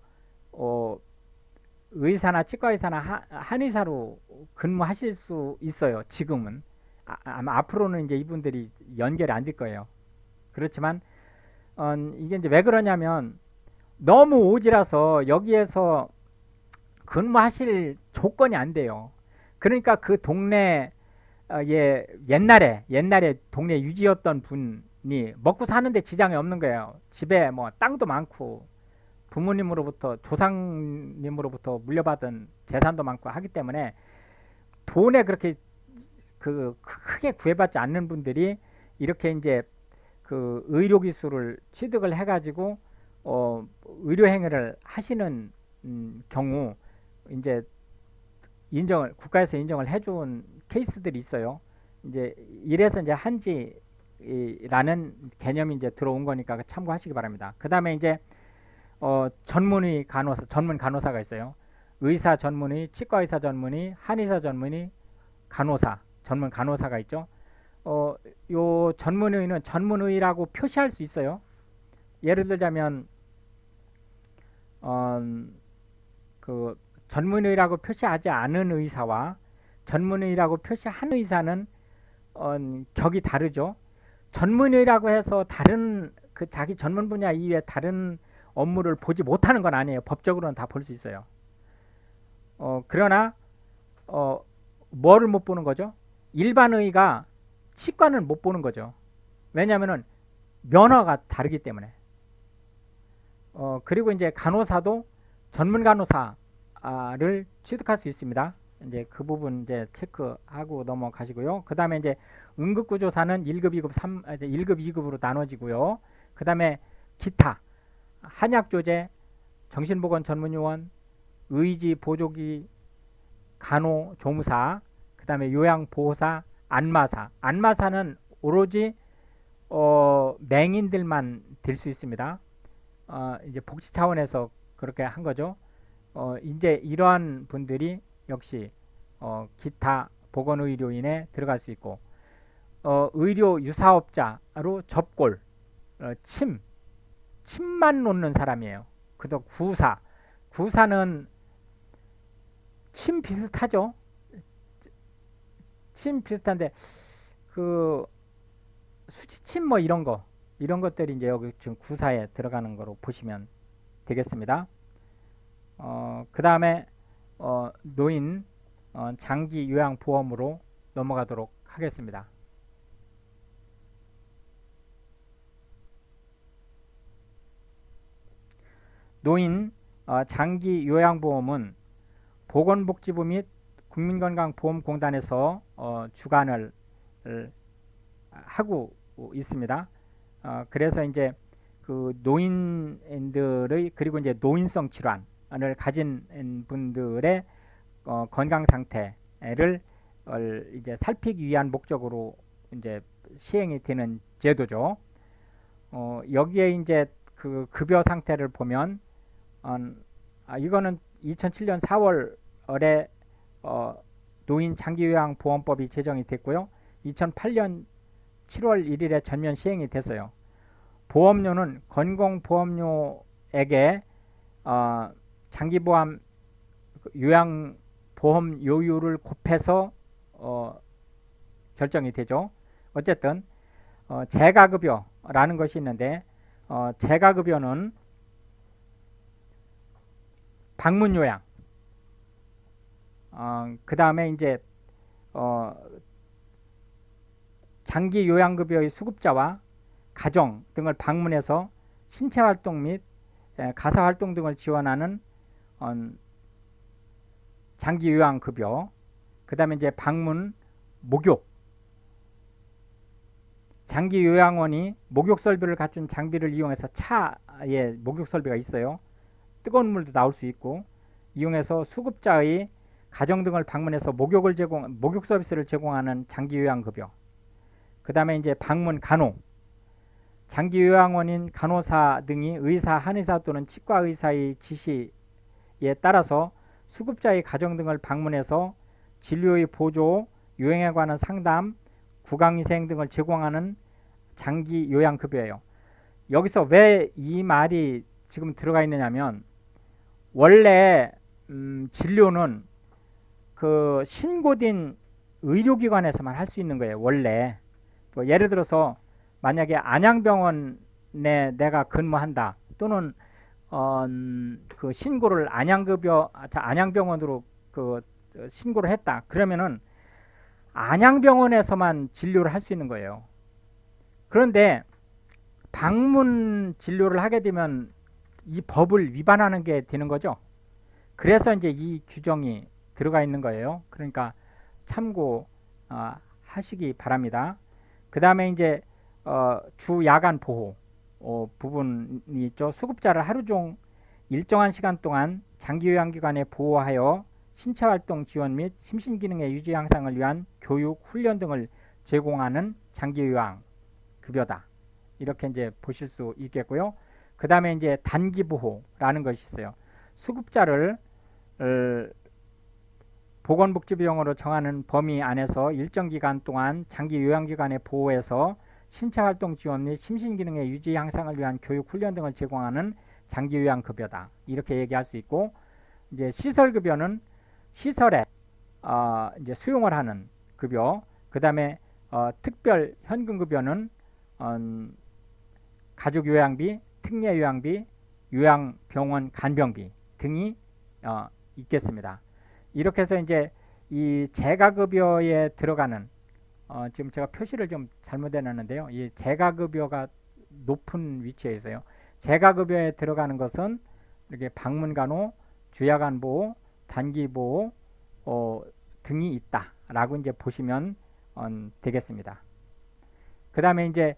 의사나 치과의사나 한의사로 근무하실 수 있어요. 지금은 아마 앞으로는 이제 이분들이 연결이 안 될 거예요. 그렇지만 이게 이제 왜 그러냐면 너무 오지라서 여기에서 근무하실 조건이 안 돼요. 그러니까 그 동네 옛날에 동네 유지였던 분이 먹고 사는데 지장이 없는 거예요. 집에 뭐 땅도 많고 부모님으로부터 조상님으로부터 물려받은 재산도 많고 하기 때문에 돈에 그렇게 그 크게 구애받지 않는 분들이 이렇게 이제 그 의료 기술을 취득을 해가지고 의료 행위를 하시는 경우 이제 인정을 국가에서 인정을 해준 케이스들이 있어요. 이제 이래서 이제 한지라는 개념이 이제 들어온 거니까 참고하시기 바랍니다. 그 다음에 이제 전문의 간호사, 전문 간호사가 있어요. 의사 전문의, 치과 의사 전문의, 한의사 전문의, 간호사, 전문 간호사가 있죠. 요 전문의는 전문의라고 표시할 수 있어요. 예를 들자면 그 전문의라고 표시하지 않은 의사와 전문의라고 표시한 의사는 격이 다르죠. 전문의라고 해서 다른 그 자기 전문 분야 이외에 다른 업무를 보지 못하는 건 아니에요. 법적으로는 다 볼 수 있어요. 그러나 뭐를 못 보는 거죠? 일반의가 치과는 못 보는 거죠. 왜냐하면은 면허가 다르기 때문에. 그리고 이제 간호사도 전문 간호사를 취득할 수 있습니다. 이제 그 부분 이제 체크하고 넘어가시고요. 그 다음에 이제 응급구조사는 1급, 2급, 1급, 2급으로 나눠지고요. 그 다음에 기타, 한약조제, 정신보건 전문요원, 의지, 보조기, 간호, 조무사, 그 다음에 요양보호사, 안마사. 안마사는 오로지 맹인들만 될 수 있습니다. 이제 복지 차원에서 그렇게 한 거죠. 이제 이러한 분들이 역시 기타 보건의료인에 들어갈 수 있고, 의료 유사업자로 접골, 침만 놓는 사람이에요. 그도 구사는 침 비슷하죠. 침 비슷한데 그 수지침 뭐 이런 것들이 이제 여기 지금 구사에 들어가는 거로 보시면 되겠습니다. 그 다음에 노인 장기 요양 보험으로 넘어가도록 하겠습니다. 노인 장기 요양보험은 보건복지부 및 국민건강보험공단에서 주관을 하고 있습니다. 그래서 이제 그 노인들의 그리고 이제 노인성 질환을 가진 분들의 건강 상태를 이제 살피기 위한 목적으로 이제 시행이 되는 제도죠. 여기에 이제 그 급여 상태를 보면 이거는 2007년 4월에 노인 장기요양보험법이 제정이 됐고요. 2008년 7월 1일에 전면 시행이 됐어요. 보험료는 건강보험료액에 장기보험 요양보험료율을 곱해서 결정이 되죠. 어쨌든 재가급여라는 것이 있는데 재가급여는 방문요양, 그 다음에 이제 장기요양급여의 수급자와 가정 등을 방문해서 신체활동 및 가사활동 등을 지원하는 장기요양급여, 그 다음에 이제 방문 목욕, 장기요양원이 목욕설비를 갖춘 장비를 이용해서 차에 목욕설비가 있어요. 뜨거운 물도 나올 수 있고 이용해서 수급자의 가정 등을 방문해서 목욕 서비스를 제공하는 장기요양급여. 그 다음에 이제 방문 간호, 장기요양원인 간호사 등이 의사, 한의사 또는 치과 의사의 지시에 따라서 수급자의 가정 등을 방문해서 진료의 보조, 요양에 관한 상담, 구강위생 등을 제공하는 장기요양급여예요. 여기서 왜 이 말이 지금 들어가 있느냐면 원래 진료는 그 신고된 의료기관에서만 할 수 있는 거예요. 원래 뭐 예를 들어서 만약에 안양병원에 내가 근무한다 또는 그 신고를 안양병원으로 그 신고를 했다 그러면은 안양병원에서만 진료를 할 수 있는 거예요. 그런데 방문 진료를 하게 되면 이 법을 위반하는 게 되는 거죠. 그래서 이제 이 규정이 들어가 있는 거예요. 그러니까 참고 하시기 바랍니다. 그 다음에 이제 주 야간 보호 부분이 있죠. 수급자를 하루 종 일정한 시간 동안 장기요양기관에 보호하여 신체활동 지원 및 심신기능의 유지 향상을 위한 교육, 훈련 등을 제공하는 장기요양 급여다. 이렇게 이제 보실 수 있겠고요. 그 다음에 이제 단기보호라는 것이 있어요. 수급자를 보건복지비용으로 정하는 범위 안에서 일정 기간 동안 장기 요양기관에 보호해서 신체활동 지원 및 심신기능의 유지 향상을 위한 교육, 훈련 등을 제공하는 장기요양급여다. 이렇게 얘기할 수 있고, 이제 시설급여는 시설에 이제 수용을 하는 급여. 그 다음에 특별 현금급여는 가족요양비, 특례요양비, 요양병원 간병비 등이 있겠습니다. 이렇게 해서 이제 이 재가급여에 들어가는 지금 제가 표시를 좀 잘못해 놨는데요. 이 재가급여가 높은 위치에 있어요. 재가급여에 들어가는 것은 이렇게 방문간호, 주야간보호, 단기보호 등이 있다라고 이제 보시면 되겠습니다. 그 다음에 이제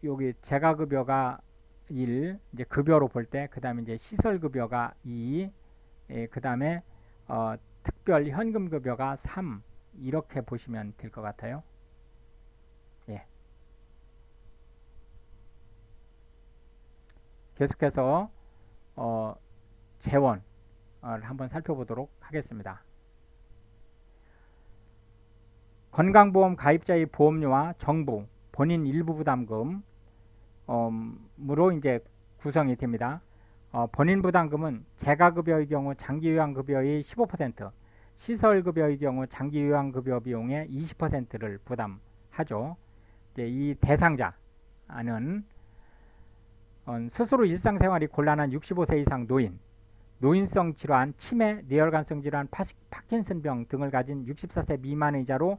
여기 재가급여가 1, 이제 급여로 볼 때, 그 다음에 이제 시설급여가 2, 그 다음에 특별 현금급여가 3, 이렇게 보시면 될 것 같아요. 예. 계속해서 재원을 한번 살펴보도록 하겠습니다. 건강보험 가입자의 보험료와 정부, 본인 일부 부담금 으로 이제 구성이 됩니다. 본인 부담금은 재가급여의 경우 장기요양급여의 15%, 시설급여의 경우 장기요양급여 비용의 20%를 부담하죠. 이제 이 대상자는 스스로 일상생활이 곤란한 65세 이상 노인, 노인성 질환, 치매, 뇌혈관성 질환, 파킨슨병 등을 가진 64세 미만의자로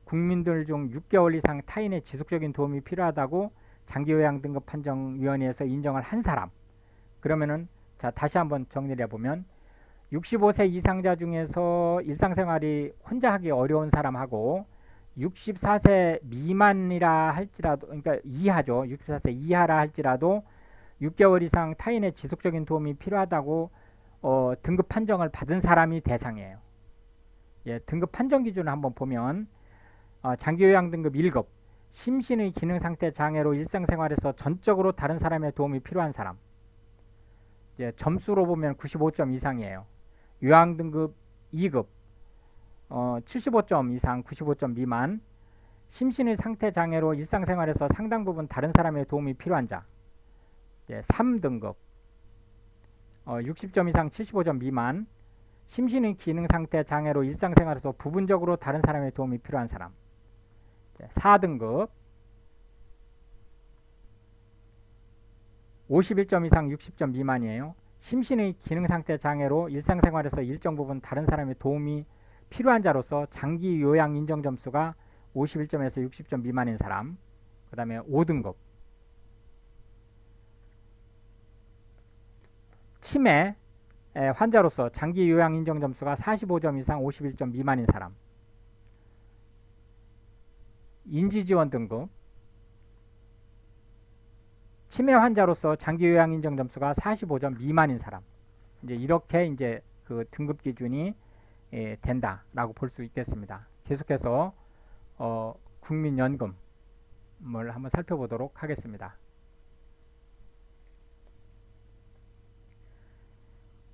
국민들 중 6개월 이상 타인의 지속적인 도움이 필요하다고 장기요양 등급 판정위원회에서 인정을 한 사람. 그러면은 자 다시 한번 정리를 해보면 65세 이상자 중에서 일상생활이 혼자 하기 어려운 사람하고 64세 미만이라 할지라도, 그러니까 이하죠. 64세 이하라 할지라도 6개월 이상 타인의 지속적인 도움이 필요하다고 등급 판정을 받은 사람이 대상이에요. 예, 등급 판정 기준을 한번 보면 장기요양 등급 1급, 심신의 기능 상태 장애로 일상생활에서 전적으로 다른 사람의 도움이 필요한 사람. 이제 점수로 보면 95점 이상이에요. 요양 등급 2급 75점 이상, 95점 미만. 심신의 상태 장애로 일상생활에서 상당 부분 다른 사람의 도움이 필요한 자. 3등급 60점 이상, 75점 미만. 심신의 기능 상태 장애로 일상생활에서 부분적으로 다른 사람의 도움이 필요한 사람. 4등급 51점 이상, 60점 미만이에요. 심신의 기능 상태 장애로 일상생활에서 일정 부분 다른 사람의 도움이 필요한 자로서 장기 요양 인정 점수가 51점에서 60점 미만인 사람. 그 다음에 5등급 치매 환자로서 장기 요양 인정 점수가 45점 이상, 51점 미만인 사람. 인지지원 등급 치매 환자로서 장기 요양 인정 점수가 45점 미만인 사람. 이제 이렇게 이제 그 등급 기준이 된다라고 볼 수 있겠습니다. 계속해서 국민연금을 한번 살펴보도록 하겠습니다.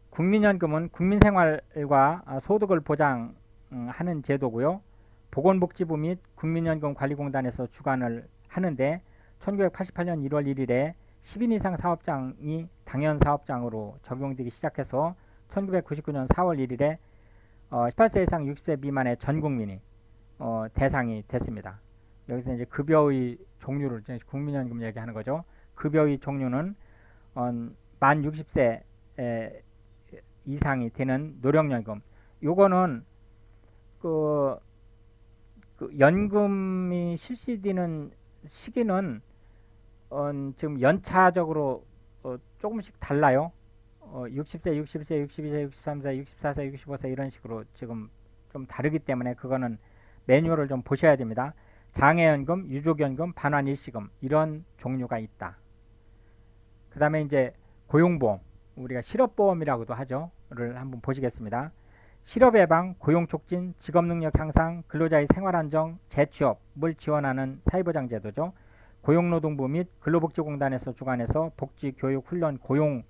국민연금은 국민생활과 소득을 보장하는 제도고요. 보건복지부 및 국민연금관리공단에서 주관을 하는데 1988년 1월 1일에 10인 이상 사업장이 당연사업장으로 적용되기 시작해서 1999년 4월 1일에 18세 이상 60세 미만의 전 국민이 대상이 됐습니다. 여기서 이제 급여의 종류를 국민연금 얘기하는 거죠. 급여의 종류는 만 60세 이상이 되는 노령연금. 요거는 그 연금이 실시되는 시기는 지금 연차적으로 조금씩 달라요. 60세, 60세, 62세, 63세, 64세, 65세 이런 식으로 지금 좀 다르기 때문에 그거는 매뉴얼을 좀 보셔야 됩니다. 장애연금, 유족연금, 반환 일시금 이런 종류가 있다. 그 다음에 이제 고용보험, 우리가 실업보험이라고도 하죠.를 한번 보시겠습니다. 실업예방, 고용촉진, 직업능력 향상, 근로자의 생활안정, 재취업을 지원하는 사회보장제도죠. 고용노동부 및 근로복지공단에서 주관해서 복지, 교육, 훈련, 고용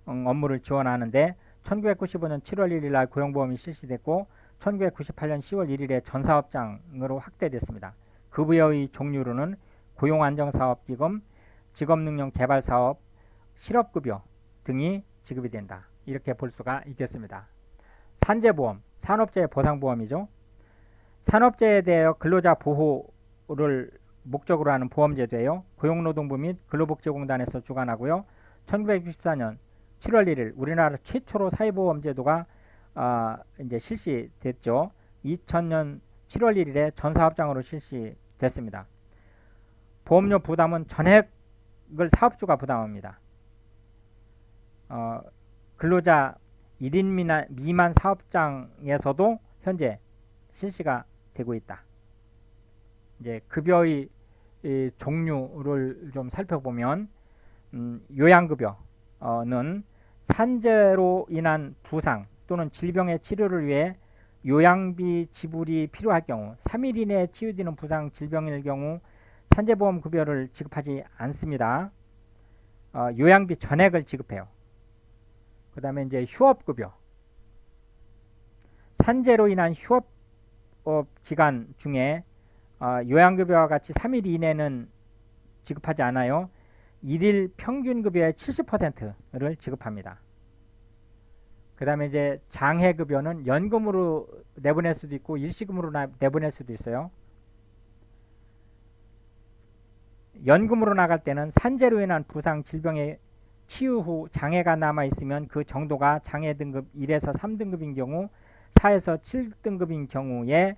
업무를 지원하는데 1995년 7월 1일 날 고용보험이 실시됐고 1998년 10월 1일에 전사업장으로 확대됐습니다. 급여의 종류로는 고용안정사업기금, 직업능력개발사업, 실업급여 등이 지급이 된다. 이렇게 볼 수가 있겠습니다. 산재보험, 산업재해 보상보험이죠. 산업재해에 대해 근로자 보호를 목적으로 하는 보험제도예요. 고용노동부 및 근로복지공단에서 주관하고요. 1964년 7월 1일 우리나라 최초로 사회보험제도가 이제 실시됐죠. 2000년 7월 1일에 전사업장으로 실시됐습니다. 보험료 부담은 전액을 사업주가 부담합니다. 근로자 1인 미만 사업장에서도 현재 실시가 되고 있다. 이제 급여의 종류를 좀 살펴보면 요양급여는 산재로 인한 부상 또는 질병의 치료를 위해 요양비 지불이 필요할 경우 3일 이내에 치유되는 부상 질병일 경우 산재보험 급여를 지급하지 않습니다. 요양비 전액을 지급해요. 그 다음에 이제 휴업급여, 산재로 인한 휴업 기간 중에 요양급여와 같이 3일 이내는 지급하지 않아요. 1일 평균급여의 70%를 지급합니다. 그 다음에 이제 장해급여는 연금으로 내보낼 수도 있고 일시금으로 내보낼 수도 있어요. 연금으로 나갈 때는 산재로 인한 부상 질병의 치유 후 장애가 남아있으면 그 정도가 장애 등급 1에서 3등급인 경우 4에서 7등급인 경우에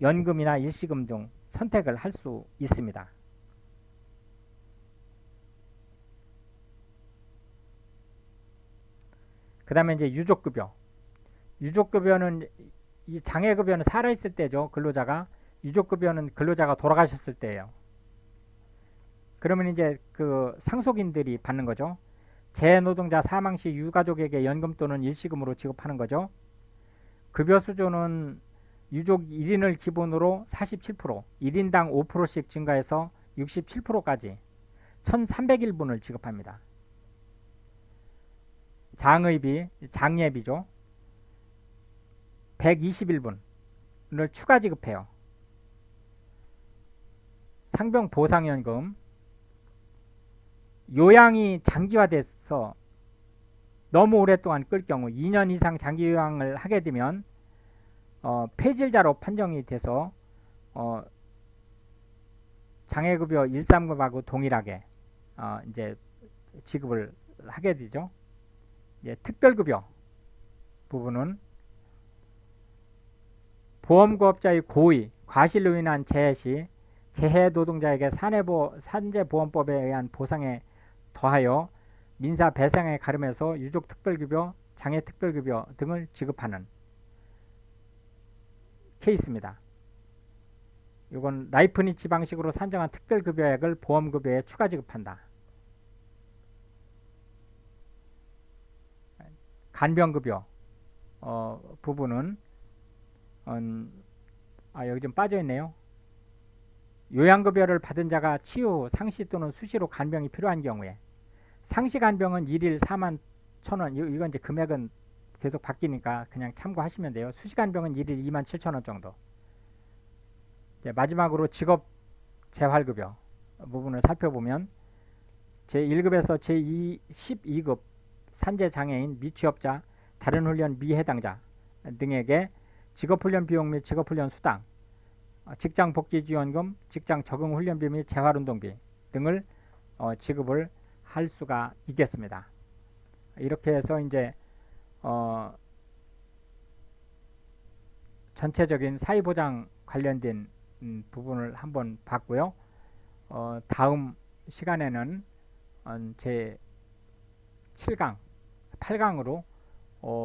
연금이나 일시금 등 선택을 할 수 있습니다. 그 다음에 이제 유족급여. 유족급여는 이 장애급여는 살아있을 때죠. 근로자가. 유족급여는 근로자가 돌아가셨을 때예요. 그러면 이제 그 상속인들이 받는 거죠. 재노동자 사망 시 유가족에게 연금 또는 일시금으로 지급하는 거죠. 급여 수준은 유족 1인을 기본으로 47%, 1인당 5%씩 증가해서 67%까지 1301분을 지급합니다. 장의비, 장예비죠. 121분을 추가 지급해요. 상병보상연금, 요양이 장기화돼서 너무 오랫동안 끌 경우 2년 이상 장기 요양을 하게 되면 폐질자로 판정이 돼서 장애급여 1·3급하고 동일하게 이제 지급을 하게 되죠. 이제 특별급여 부분은 보험구업자의 고의, 과실로 인한 재해 시 재해 노동자에게 산재보험법에 의한 보상에 더하여 민사 배상에 가름해서 유족특별급여, 장애특별급여 등을 지급하는 케이스입니다. 이건 라이프니치 방식으로 산정한 특별급여액을 보험급여에 추가 지급한다. 간병급여 부분은 여기 좀 빠져있네요. 요양급여를 받은 자가 치유, 상시 또는 수시로 간병이 필요한 경우에 상시 간병은 1일 41,000원, 이건 이제 금액은 계속 바뀌니까 그냥 참고하시면 돼요. 수시 간병은 1일 27,000원 정도. 이제 마지막으로 직업 재활급여 부분을 살펴보면 제1급에서 제12급 산재장애인, 미취업자, 다른 훈련 미해당자 등에게 직업훈련 비용 및 직업훈련 수당, 직장복지지원금, 직장적응훈련비 및 재활운동비 등을 지급을 할 수가 있겠습니다. 이렇게 해서 이제 전체적인 사회보장 관련된 부분을 한번 봤고요. 다음 시간에는 제 7강, 8강으로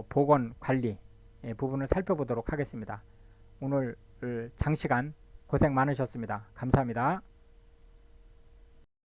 보건 관리 부분을 살펴보도록 하겠습니다. 오늘 장시간 고생 많으셨습니다. 감사합니다.